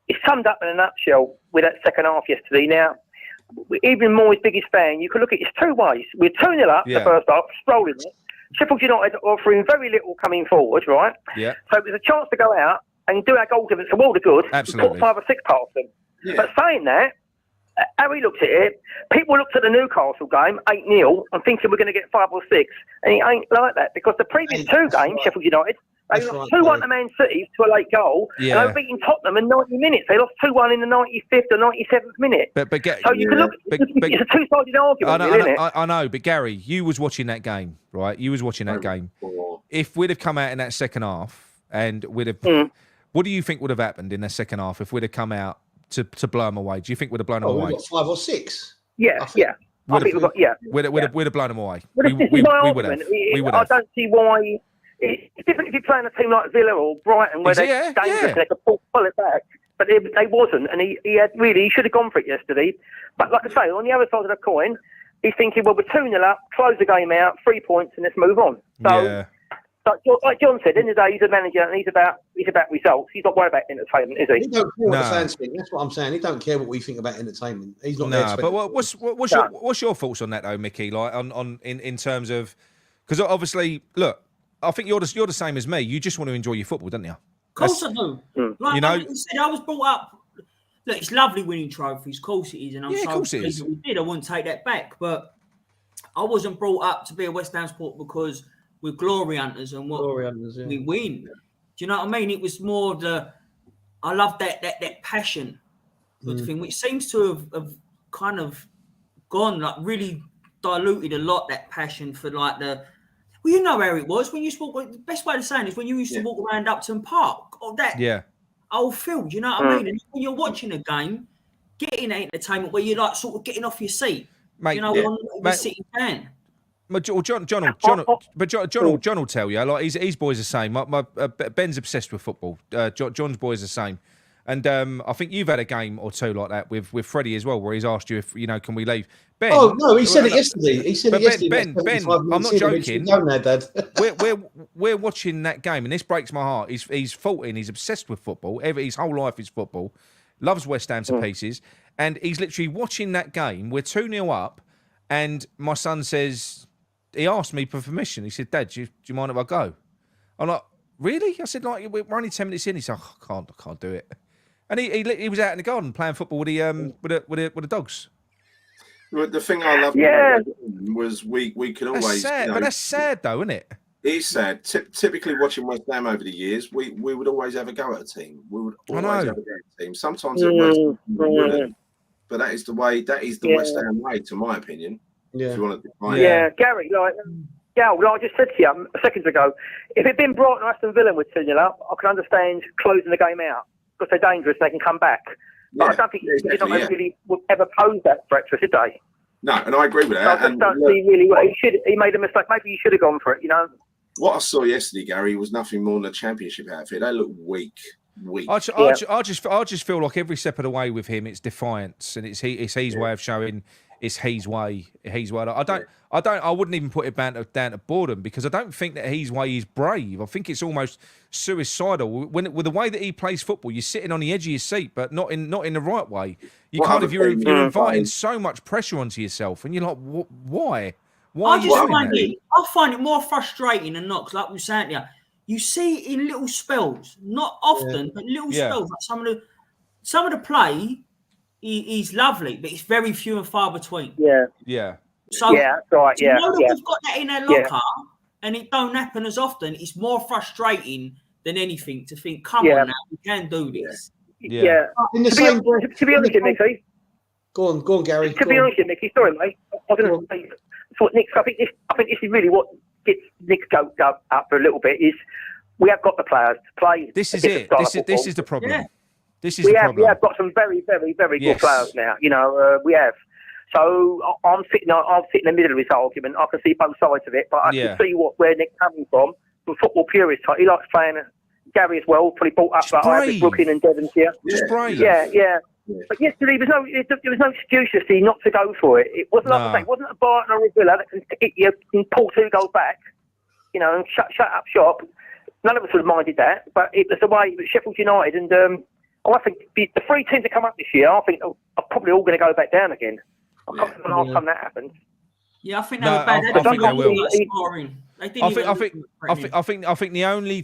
is summed up in a nutshell with that second half yesterday. Now, even Moyes' biggest fan, you can look at it two ways. We're 2-0 up the first half, strolling it. Sheffield United offering very little coming forward, right? Yeah. So it was a chance to go out and do our goal difference a world of good. Absolutely. Put 5 or 6 past them. Yeah. But saying that, how he looked at it, people looked at the Newcastle game, 8-0, and thinking we're going to get 5 or 6. And it ain't like that, because the previous two games, Sheffield United, they lost 2-1 to Man City to a late goal, and they were beating Tottenham in 90 minutes. They lost 2-1 in the 95th or 97th minute. So you can look, it's a two-sided argument, isn't it? I know, but Gary, you was watching that game, right? You was watching that game. If we'd have come out in that second half, and we'd have... What do you think would have happened in the second half if we'd have come out to blow them away? Do you think we'd have blown them away? We got 5 or 6. Yeah. I think we've got, We'd have blown them away. But we would have. I don't see why. It's different if you're playing a team like Villa or Brighton, where they're dangerous, they could pull it back. But they wasn't, and he should have gone for it yesterday. But like I say, on the other side of the coin, he's thinking, well, we're 2-0 up, close the game out, 3 points, and let's move on. So, like John said, in the day, he's a manager, and he's about results. He's not worried about entertainment, is he? He don't care what the fans think. That's what I'm saying. He don't care what we think about entertainment. He's not there. But what's your thoughts on that though, Micky? Like in terms of, because obviously, look, I think you're the same as me. You just want to enjoy your football, don't you? Of course I do. Like you said, I was brought up. Look, it's lovely winning trophies. Of course it is, and I'm so pleased that we did. I wouldn't take that back, but I wasn't brought up to be a West Ham supporter because we're glory hunters and we win. Do you know what I mean? It was more I love that passion for the thing, which seems to have kind of gone, like really diluted a lot, that passion for like Well, you know where it was when you walk. The best way to say it is when you used to walk around Upton Park or that old field. You know what I mean? And when you're watching a game, getting entertainment where you're like sort of getting off your seat, mate. You know, on the sitting fan. John will tell you. Like his boys are the same. My Ben's obsessed with football. John's boys are the same. And I think you've had a game or two like that with Freddie as well, where he's asked you if can we leave. Ben, oh no, he said it yesterday. He said it yesterday. Ben, I'm not joking. Dad. we're watching that game, and this breaks my heart. He's 14. He's obsessed with football. His whole life is football. Loves West Ham to pieces, and he's literally watching that game. We're 2-0 up, and my son says he asked me for permission. He said, "Dad, do you mind if I go?" I'm like, "Really?" I said, "Like we're only 10 minutes in." He said, oh, I can't do it." And he was out in the garden playing football with the dogs. Well, the thing I loved was we could always. Sad, but that's sad though, isn't it? It's sad. Typically, watching West Ham over the years, we would always have a go at a team. We would always have a go at a team. Sometimes it works, but that is the way. That is the West Ham way, to my opinion. Yeah. If you want to define Gary, like I just said to you seconds ago, if it'd been Brighton or Aston Villa with 2-0 up, I could understand closing the game out because they're dangerous. They can come back. But I don't think really would ever pose that threat to us, did they? No, and I agree with that. I just don't see really what he made a mistake. Maybe he should have gone for it, you know. What I saw yesterday, Gary, was nothing more than a championship outfit. They look weak. I just feel like every step of the way with him, it's defiance, and it's his way of showing it's his way. I wouldn't even put it down to boredom, because I don't think that his way is brave. I think it's almost suicidal. With the way that he plays football, you're sitting on the edge of your seat, but not in the right way. You're inviting so much pressure onto yourself, and you're like, why? I find it more frustrating than not, because like we were saying to you see it in little spells, not often, but little spells. Like some of the play is lovely, but it's very few and far between. Yeah. So that's right. We've got that in our locker, and it don't happen as often. It's more frustrating than anything to think, come on now, we can do this. Yeah. In the same breath, to be honest with you, Micky. Go on, Gary. To be honest with you, Micky, sorry, mate. I was going to say, what Nick. I think this is really what gets Nick's goat up for a little bit. Is we have got the players to play. This is it. This is the problem. Yeah. This is the problem. We have got some very, very, very good players now. You know, we have. So I'm sitting in the middle of this argument. I can see both sides of it, but I can see where Nick's coming from. From football purist, he likes playing Gary as well. Probably brought up that I Brooklyn and Devonshire. Yeah. But yesterday there was no excuse yesterday not to go for it. It wasn't like I say, it wasn't a Brighton or a Villa that can pull 2 goals back, you know, and shut up shop. None of us would have minded that, but it was the way Sheffield United and I think the 3 teams that come up this year, I think are probably all going to go back down again. I can't remember the last time that happened. Yeah, I think they were bad. I think they will. I think the only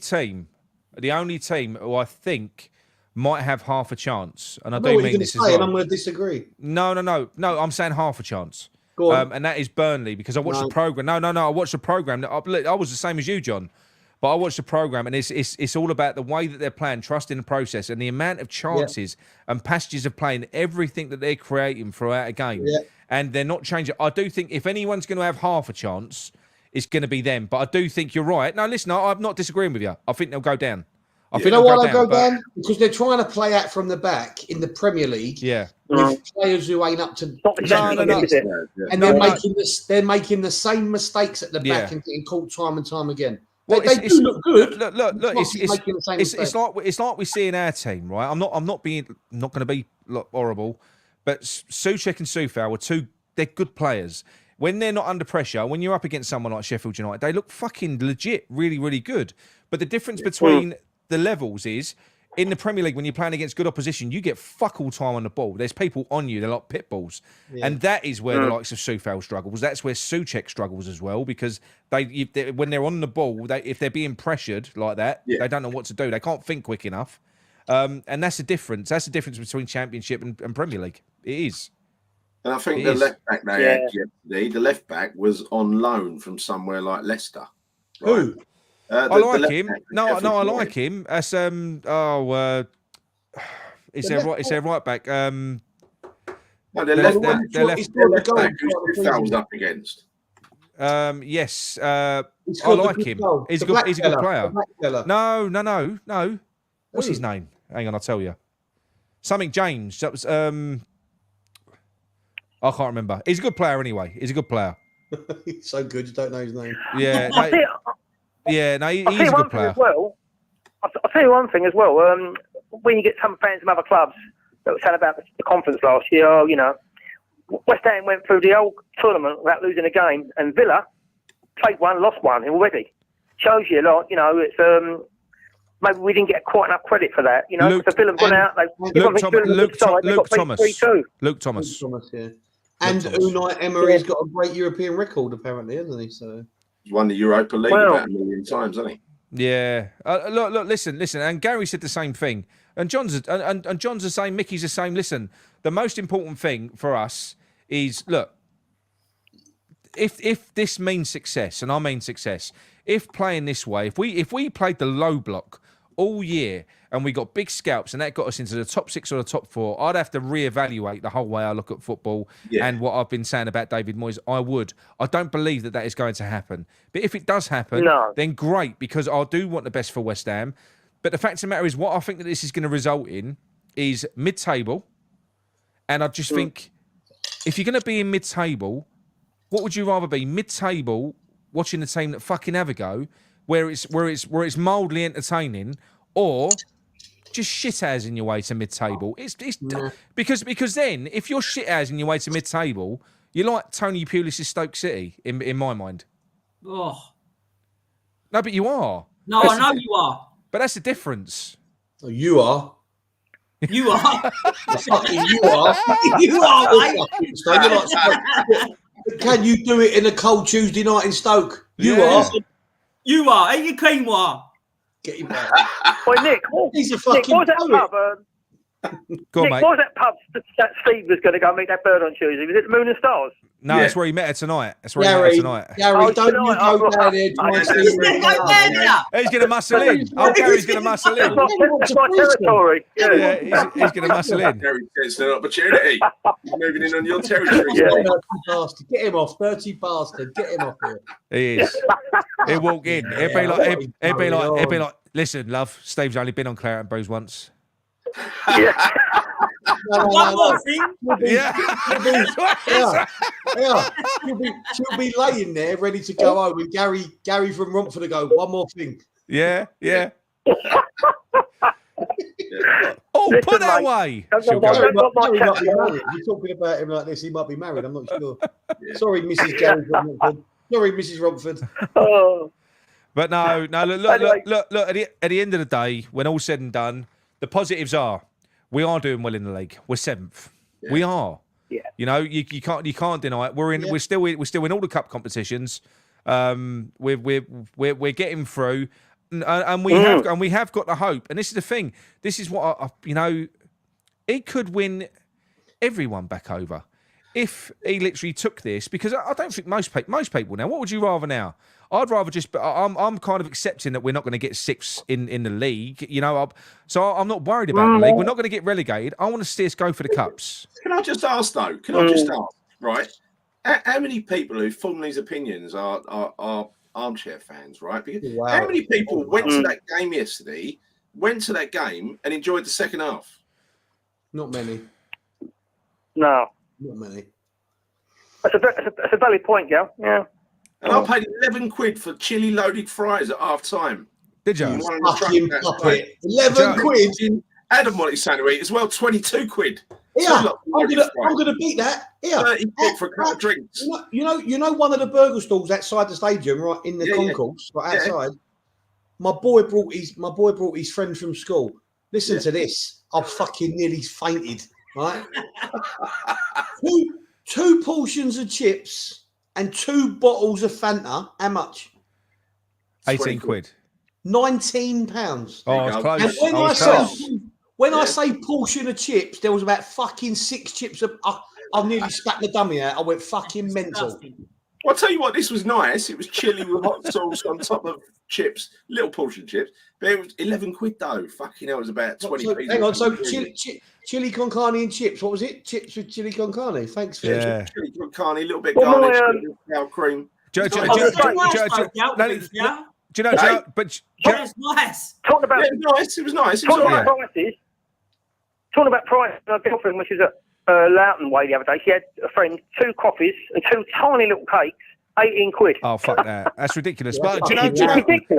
team who I think might have half a chance, and I do mean this as well. And I'm going to disagree. No. I'm saying half a chance. Go on. And that is Burnley, because I watched the program. No. I watched the program. I was the same as you, John. But I watched the program, and it's all about the way that they're playing, trusting the process, and the amount of chances and passages of playing, everything that they're creating throughout a game. Yeah. And they're not changing. I do think if anyone's going to have half a chance, it's going to be them. But I do think you're right. No, listen, I'm not disagreeing with you. I think they'll go down. You know why they'll go down? Because they're trying to play out from the back in the Premier League. Yeah. With players who ain't up to. No. And they're making the same mistakes at the back and getting caught time and time again. Well, they do look good. Look. It's like we see in our team, right? I'm not going to be horrible, but Souček and Soufal they're good players. When they're not under pressure, when you're up against someone like Sheffield United, they look fucking legit, really, really good. But the difference between the levels is, in the Premier League, when you're playing against good opposition, you get fuck all time on the ball. There's people on you. They're like pit bulls. Yeah. And that is where the likes of Soufal struggles. That's where Souček struggles as well, because when they're on the ball, if they're being pressured like that, they don't know what to do. They can't think quick enough. And that's the difference. That's the difference between Championship and Premier League. It is. And I think the left back they had yesterday, the left back was on loan from somewhere like Leicester. Right? Who? I like him. I like him. As is there right back? No, they're left back. Who's up against? Yes. I like him. He's a good player. No. What's his name? Hang on, I'll tell you. Something James. That was I can't remember. He's a good player anyway. He's a good player. He's so good, you don't know his name. Yeah, he's a good player. I'll tell you one thing as well. When you get some fans from other clubs that were saying about the conference last year, you know, West Ham went through the whole tournament without losing a game, and Villa played one, lost one already. Shows you, like, you know, it's maybe we didn't get quite enough credit for that. You know, Luke, so Villa have gone out. Luke Thomas. Yeah. And Unai Emery's got a great European record, apparently, hasn't he? So he's won the Europa League about 1 million times, hasn't he? Yeah. Look. Listen. And Gary said the same thing. And John's the same. Micky's the same. Listen. The most important thing for us is, look. If this means success, and I mean success, if playing this way, if we played the low block all year and we got big scalps and that got us into the top 6 or the top 4, I'd have to reevaluate the whole way I look at football and what I've been saying about David Moyes. I would. I don't believe that is going to happen. But if it does happen, then great, because I do want the best for West Ham. But the fact of the matter is, what I think that this is going to result in is mid-table. And I just think, if you're going to be in mid-table, what would you rather be? Mid-table, watching the team that fucking have a go, where it's mildly entertaining, or just shit as in your way to mid-table. Because then, if you're shit as in your way to mid-table, you're like Tony Pulis' Stoke City in my mind. Oh no, but you are. No, I know you are. But that's the difference. Oh, you are. You are. Fucking you are. You are, mate. Can you do it in a cold Tuesday night in Stoke? You are. You are. Ain't you quinoa? Get him back. Wait, Nick. He's a fucking Nick, what was that pub? Go on, Nick, mate. what was that pub that Steve was going to go meet that bird on Tuesday? Was it Moon and Stars? No, that's where he met her tonight. That's where he met her tonight. Gary, don't you go down there. He's going to muscle in. Oh, Gary's going to muscle in. That's my territory. Yeah, he's going to muscle in. Gary gets an opportunity. He's moving in on your territory. Get him off, dirty bastard. Get him off here. He is. He'll walk in. He'll be like, listen, love, Steve's only been on Claret and Brews once. Yeah. One more thing. She'll be laying there ready to go home with Gary from Romford to go, one more thing. Yeah. Oh, listen, put that away. We're talking about him like this. He might be married. I'm not sure. Sorry, Mrs. Gary from Romford. Sorry, Mrs. Romford. Oh. But no. Look. At the end of the day, when all's said and done, the positives are we are doing well in the league. We're 7th. Yeah. We are. Yeah. You know, you can't deny it. We're still in all the cup competitions. We're getting through, and we have got the hope. And this is the thing. This is what it could win everyone back over if he literally took this, because I don't think most people now. What would you rather now? I'd rather just. I'm kind of accepting that we're not going to get 6th in the league, so I'm not worried about the league. We're not going to get relegated. I want to see us go for the cups. Can I just ask though? Right? How many people who form these opinions are armchair fans, right? Because how many people went to that game yesterday, and enjoyed the second half? Not many. No. Not many. That's a valid point, Gal. Yeah. And I paid 11 quid for chili loaded fries at half time. Did you? Fucking puppet. 11 quid. Adam wanted something to eat as well, 22 quid. Yeah, I'm gonna beat that. Yeah, 30 quid for a couple of drinks. You know one of the burger stalls outside the stadium, right in the concourse, right outside. My boy brought his friend from school. Listen to this. I fucking nearly fainted. Right, two portions of chips and 2 bottles of Fanta. How much? 18 quid. £19. Oh, it's close. And when I say portion of chips, there was about fucking 6 chips. I nearly spat the dummy out. I went fucking mental. Well, I'll tell you what, this was nice. It was chili with hot sauce on top of chips, little portion chips. But it was 11 quid though. Fucking hell, it was about 20p. Hang on, so chili con carne and chips. What was it? Chips with chili con carne. Thanks for chili con carne, a little bit garnish, sour cream. Do you know? But that's nice. Talking about nice. It was nice. Talking about prices. My girlfriend, when she was at Loughton Way the other day, she had a friend 2 coffees and 2 tiny little cakes. 18 quid. Oh fuck that! That's ridiculous. But do you know?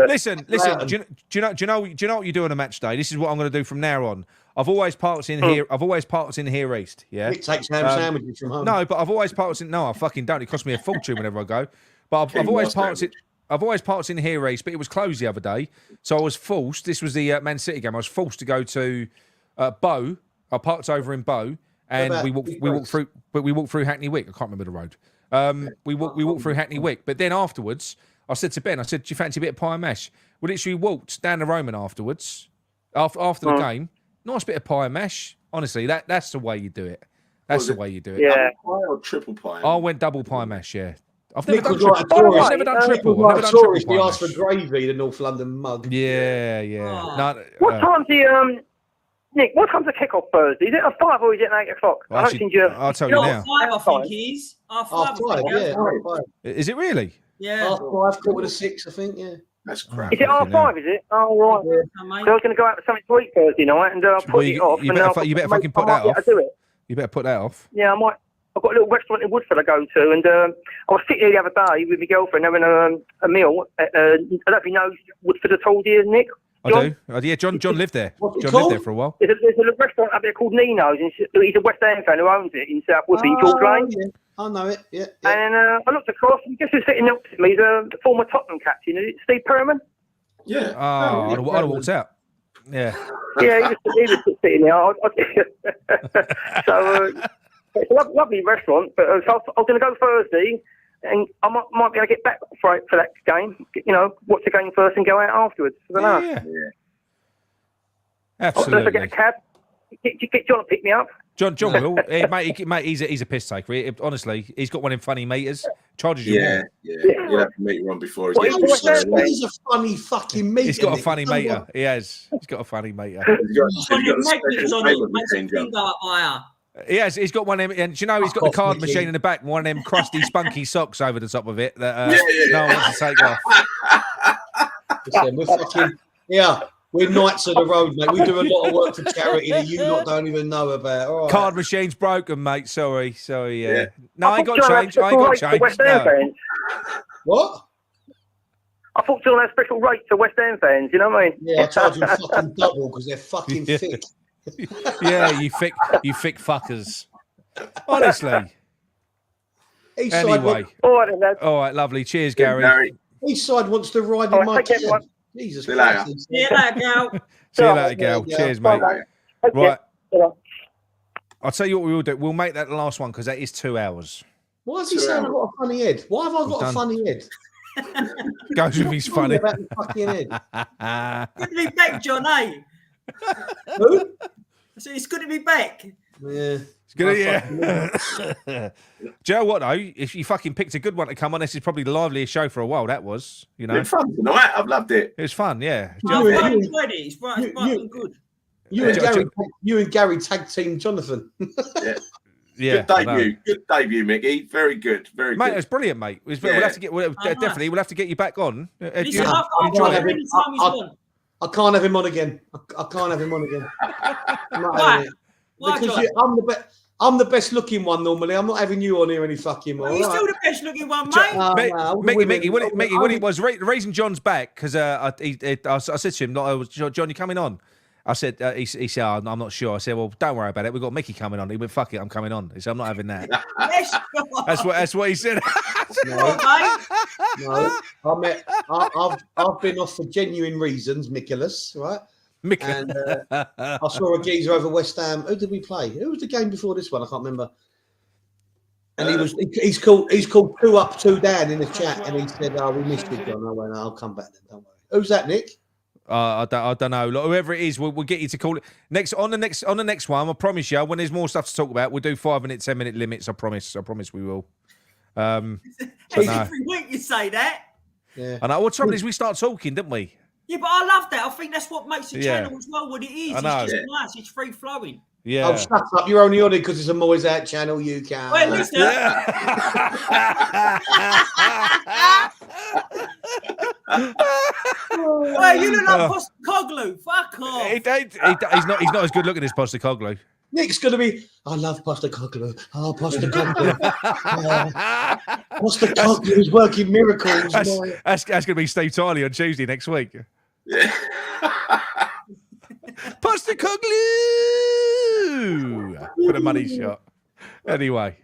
Listen. Do you know what you do on a match day? This is what I'm going to do from now on. I've always parked in here. I've always parked in here east. Yeah. Nick takes ham sandwiches from home. No, but I've always parked in. No, I fucking don't. It costs me a fortune whenever I go. But I've always parked it. I've always parked in here east, but it was closed the other day, so I was forced. This was the Man City game. I was forced to go to Bow. I parked over in Bow, and we walked through. But we walked through Hackney Wick. I can't remember the road. We walked through Hackney Wick, but then afterwards, I said to Ben, I said, "Do you fancy a bit of pie and mash?" We literally walked down the Roman afterwards, after the game. Nice bit of pie and mash. Honestly, that's the way you do it. That's the way you do it. Yeah. Double pie or triple pie? I went double pie and mash. Yeah. I've never done triple. I've never done triple. I've never done triple pie He and asked for mash. gravy, the North London mug. Yeah. No, What time's the Nick? What time's the kick-off Thursday? Is it at 5 or is it at 8 o'clock? I'll tell you now. 5, I think it is. Half 5, yeah. Half 5. Is it really? Yeah. Half 5, 4:45, I think. Yeah. That's crap. Is it half 5? Is it? Oh right. Yeah. So I was going to go out for something to eat Thursday night, and I'll put it off. You better fucking put that off. Do it. You better put that off. Yeah, I might. I've got a little restaurant in Woodford I go to, and I was sitting here the other day with my girlfriend having a meal. I don't know if you know Woodford at all, do you, Nick? John? I do. Yeah, John lived there. John lived there for a while. There's a restaurant up there called Nino's, and he's a West Ham fan who owns it in South Woodford, in George Lane. Yeah. I know it. Yeah. And I looked across, and guess who's sitting next to me? He's a former Tottenham captain. Is it Steve Perriman? Yeah. Oh, I'd have walked out. Yeah. Yeah, he was sitting there. So it's a lovely restaurant, but so I was going to go Thursday, and I might be able to get back for that game. You know, watch the game first and go out afterwards. I don't know. Yeah. Unless I Absolutely. get a cab, get John to pick me up. John will. Mate, he's a piss taker. Honestly, he's got one in funny meters. Charges you more. Yeah. You'll have to meet him on before He's a funny fucking meter. He's got a funny meter. He has. He's got a funny meter. He has. He's got one of them, and do you know he's got the card machine in the back, and one of them crusty, spunky socks over the top of it that no one wants to take off. Listen, we're fucking we're knights of the road, mate. We do a lot of work for charity that you lot don't even know about. All right. Card machine's broken, mate. Sorry. Yeah. No, I ain't got change. No. What? I thought John had special rates for West Ham fans. You know what I mean? Yeah, I charge them fucking double because they're fucking thick. Yeah, you thick fuckers. Honestly. Anyway. All right, then. All right, lovely. Cheers, Gary. East side wants to ride in my cab. Jesus Christ. See you later, Gal. See you later, Gal. Cheers, mate. Right. I'll tell you what we will do. We'll make that the last one because that is 2 hours. Why is he saying I've got a funny head? Why have I got a funny head? Goes with his funny. About the fucking head. Good to be back, John, eh? Who? So it's good to be back. Yeah. It's good, yeah. Do you know what, though? If you fucking picked a good one to come on, this is probably the liveliest show for a while, that was. You know? It's fun tonight. I've loved it. It was fun, yeah. I enjoyed it. It's bright and good. You and Gary tag team Jonathan. Yeah. Good debut, Micky. Very good. Very good. Mate, it was brilliant, mate. We'll have to get definitely we'll have to get you back on. Listen, I can't have him on again. I can't have him on again. I'm not having it. Because I'm the best looking one normally. I'm not having you on here any fucking more. Well, you're still the best looking one, mate. Micky, what it was, the reason John's back, because I said to him, John, you coming on? I said, he said, I'm not sure. I said, well, don't worry about it. We've got Micky coming on. He went, fuck it, I'm coming on. He said, I'm not having that. That's what he said. No. I've been off for genuine reasons, Nicholas, right? And I saw a geezer over West Ham. Who did we play? Who was the game before this one? I can't remember. And he's called 2 up, 2 down in the chat, and he said, "Oh, we missed it, John." I went, "I'll come back then. Don't worry." Who's that, Nick? I don't know. Look, whoever it is, we'll get you to call it on the next one. I promise you, when there's more stuff to talk about, we'll do 5-minute, 10-minute limits. I promise we will. Every week you say that. Yeah. I know. What trouble is we start talking, didn't we? Yeah, but I love that. I think that's what makes the channel as well what it is. I know. It's just nice. It's free flowing. Yeah. Oh, shut up. You're only on it because it's a Moyes Out channel, you can. Wait, listen. Wait, you look like Postecoglou. Fuck off. He's not as good looking as Postecoglou. Nick's going to be, I love Postecoglou. Oh, Postecoglou. Postecoglou is working miracles. That's going to be Steve Tiley on Tuesday next week. Yeah. Postecoglou for the money shot. Anyway,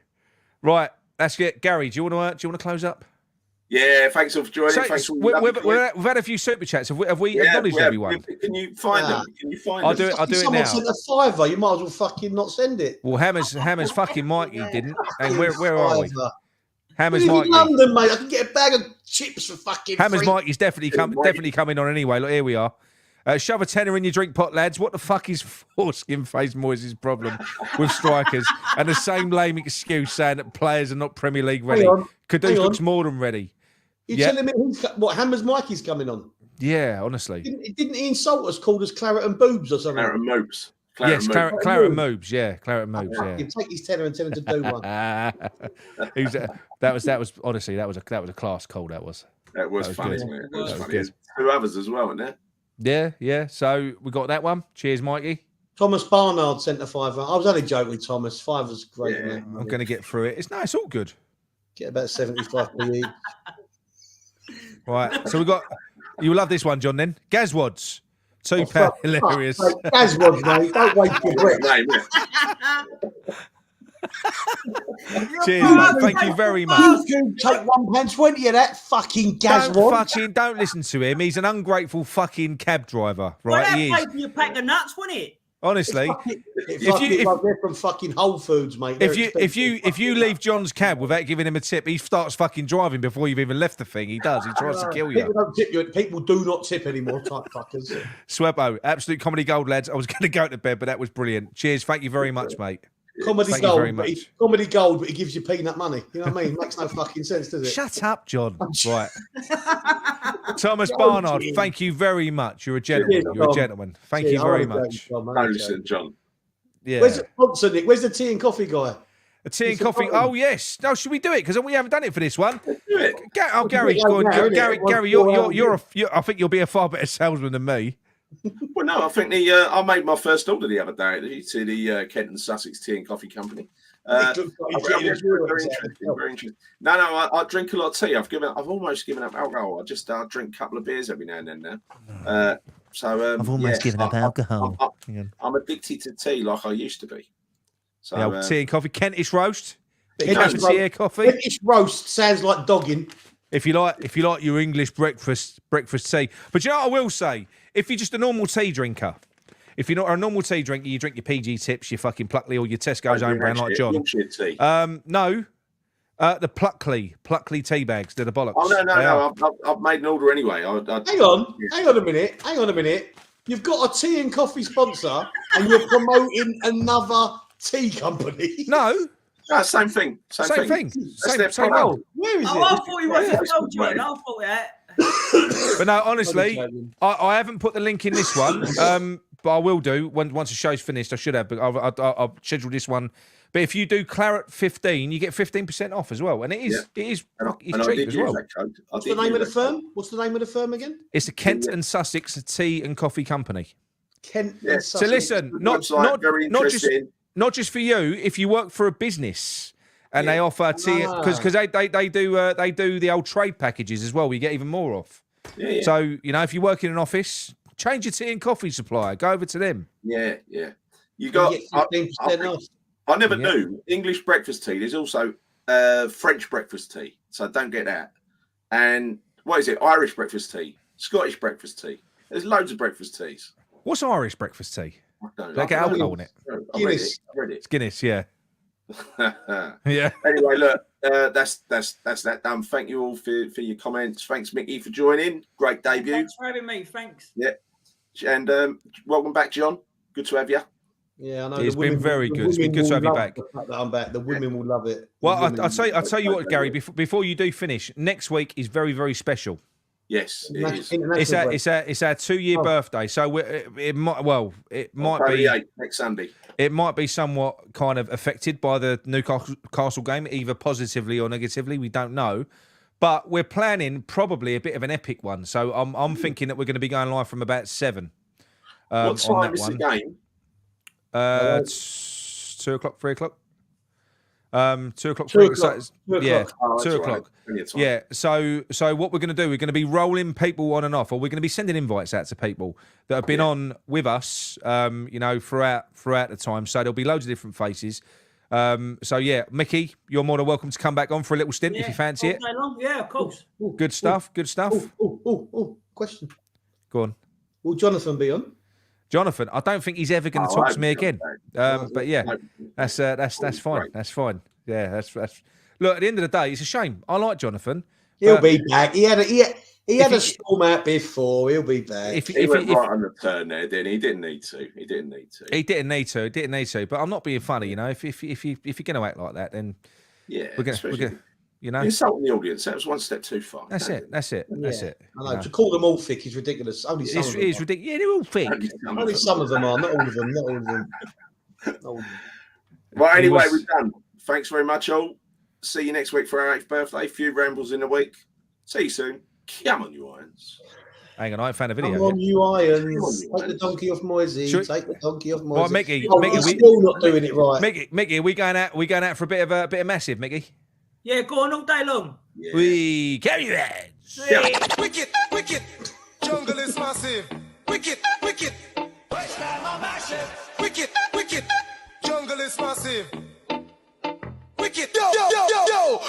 right, that's it. Gary, do you want to close up? Yeah, thanks for joining. So, we've had a few super chats. Have we acknowledged everyone? Can you find them? Can you find I'll them? do it now. Someone sent a £5. You might as well fucking not send it. Well, Hammers fucking Mikey didn't. And where are we? Hammers Mikey. Mikey. In London, mate. I can get a bag of chips for fucking Hammers free. Mikey's definitely coming on anyway. Look, here we are. Shove a tenner in your drink pot, lads. What the fuck is foreskin-faced Moyes' problem with strikers? And the same lame excuse saying that players are not Premier League ready. Kudus looks more than ready. You're telling me what Hammers Mikey's coming on? Yeah, honestly. Didn't he insult us, called us claret and boobs or something? Claret and Moobs. Claret and Moobs. Yeah, claret and Moobs. Yeah. You take his tenner and tell him to do one. That was honestly that was a class call. That was funny. Wasn't it? That was funny. There's 2 others as well, isn't there? Yeah. So we got that one. Cheers, Mikey. Thomas Barnard sent a £5. I was only joking, Thomas. £5's great. Yeah, I'm going to get through it. It's all good. Get about 75p each. Right. So we got. You love this one, John. Then Gazwads. £2 hilarious. Gazwads, mate. Don't waste your breath. Cheers, mate. Thank you very much. You take £1.20 of that fucking Gazwad. Don't listen to him. He's an ungrateful fucking cab driver, right? Well, he is. You pack of nuts, wasn't it? Honestly, they're from fucking Whole Foods, mate. If you leave John's cab without giving him a tip, he starts fucking driving before you've even left the thing. He does. He tries to kill you. People don't tip you. People do not tip anymore, type fuckers. Swebbo, absolute comedy gold, lads. I was going to go to bed, but that was brilliant. Cheers. Thank you very much, mate. Comedy gold, but he gives you peanut money. You know what I mean? Makes no fucking sense, does it? Shut up, John. Right. Thomas Barnard, thank you very much. You're a gentleman. You're a gentleman. Thank you very much. Listen, John. Yeah. Where's the sponsor, Nick? Where's the tea and coffee guy? A tea and coffee. Oh yes. No, should we do it? Because we haven't done it for this one. Let's do it. Gary, Gary, I think you'll be a far better salesman than me. Well, no, I think I made my first order the other day to the Kent and Sussex Tea and Coffee Company. Very interesting. No, I drink a lot of tea. I've almost given up alcohol. I drink a couple of beers every now and then now. I've almost given up alcohol. I'm addicted to tea like I used to be. So tea and coffee, Kentish roast. Coffee. Kentish roast sounds like dogging. If you like your English breakfast tea. But you know what I will say? If you're just a normal tea drinker, if you're not a normal tea drinker, you drink your PG Tips, your fucking Pluckley or your Tesco's own brand like John. Tea. No. The Pluckley tea bags, they're the bollocks. Oh no! I've made an order anyway. Hang on a minute. You've got a tea and coffee sponsor, and you're promoting another tea company. No, same thing. Same thing. Same one. Where is it? I thought he was John. I thought that. But no, honestly, I haven't put the link in this one, but I will do once the show's finished. I should have, but I'll schedule this one. But if you do Claret 15, you get 15% off as well, and it's cheap as well. What's the name of the firm? What's the name of the firm again? It's the Kent and Sussex Tea and Coffee Company. Kent and Sussex. So listen, not just for you. If you work for a business. And they offer tea because they do the old trade packages as well. We get even more off. Yeah. So if you work in an office, change your tea and coffee supplier. Go over to them. Yeah. You got 15% off. I never knew English breakfast tea. There's also French breakfast tea. So don't get that. And what is it? Irish breakfast tea, Scottish breakfast tea. There's loads of breakfast teas. What's Irish breakfast tea? I don't know. They get alcohol in it. Guinness. I read it. It's Guinness, yeah. Yeah. Anyway, look, that's that done. Thank you all for your comments. Thanks, Micky, for joining. Great debut. Thanks for having me. Thanks. Yeah, and welcome back, John. Good to have you. Yeah, I know. It's been very good. It's been good to have you back. I'm back. The women will love it. Well, I'll tell you what, Gary. Before you do finish, next week is very, very special. Yes, it is. It's our 2-year birthday, so it might be next Sunday. it might be somewhat kind of affected by the Newcastle game, either positively or negatively. We don't know. But we're planning probably a bit of an epic one. So I'm thinking that we're going to be going live from about 7. What time is the game? 2 o'clock, 3 o'clock. 2 o'clock, 2 3 o'clock. Yeah, Oh, 2 o'clock. Right. Yeah. So what we're going to do, we're going to be rolling people on and off, or we're going to be sending invites out to people that have been on with us, throughout the time. So there'll be loads of different faces. So yeah, Micky, you're more than welcome to come back on for a little stint if you fancy it. Yeah, of course. Good stuff. Good stuff. Question. Go on. Will Jonathan be on? Jonathan, I don't think he's ever going to talk to me again. But yeah, that's fine. That's fine. Yeah, that's. Look, at the end of the day, it's a shame. I like Jonathan. He'll be back. He had a storm out before. He'll be back. He went right on the turn there, didn't he? He didn't need to. He didn't need to. But I'm not being funny, If you're going to act like that, then we're going to. Insulting the audience. That was one step too far. That's it. I know. To call them all thick is ridiculous. Only some of them. It's ridiculous. Yeah, they're all thick. Only some of them are. Not all of them. Right, anyway, we're done. Thanks very much, all. See you next week for our 8th birthday. A few rambles in a week. See you soon. Come on, you irons. Hang on, I found a video. Come on, you irons. Take the donkey off Moisey. Take the donkey off Moisey. Right, Micky, we're still not doing it right. Micky, are we going out for a bit of massive, Micky? Yeah, go on all day long. Yeah. We carry that. Wicked, wicked. Jungle is massive. Wicked, wicked. Wicked, wicked. Jungle is massive. Wicked. Yo.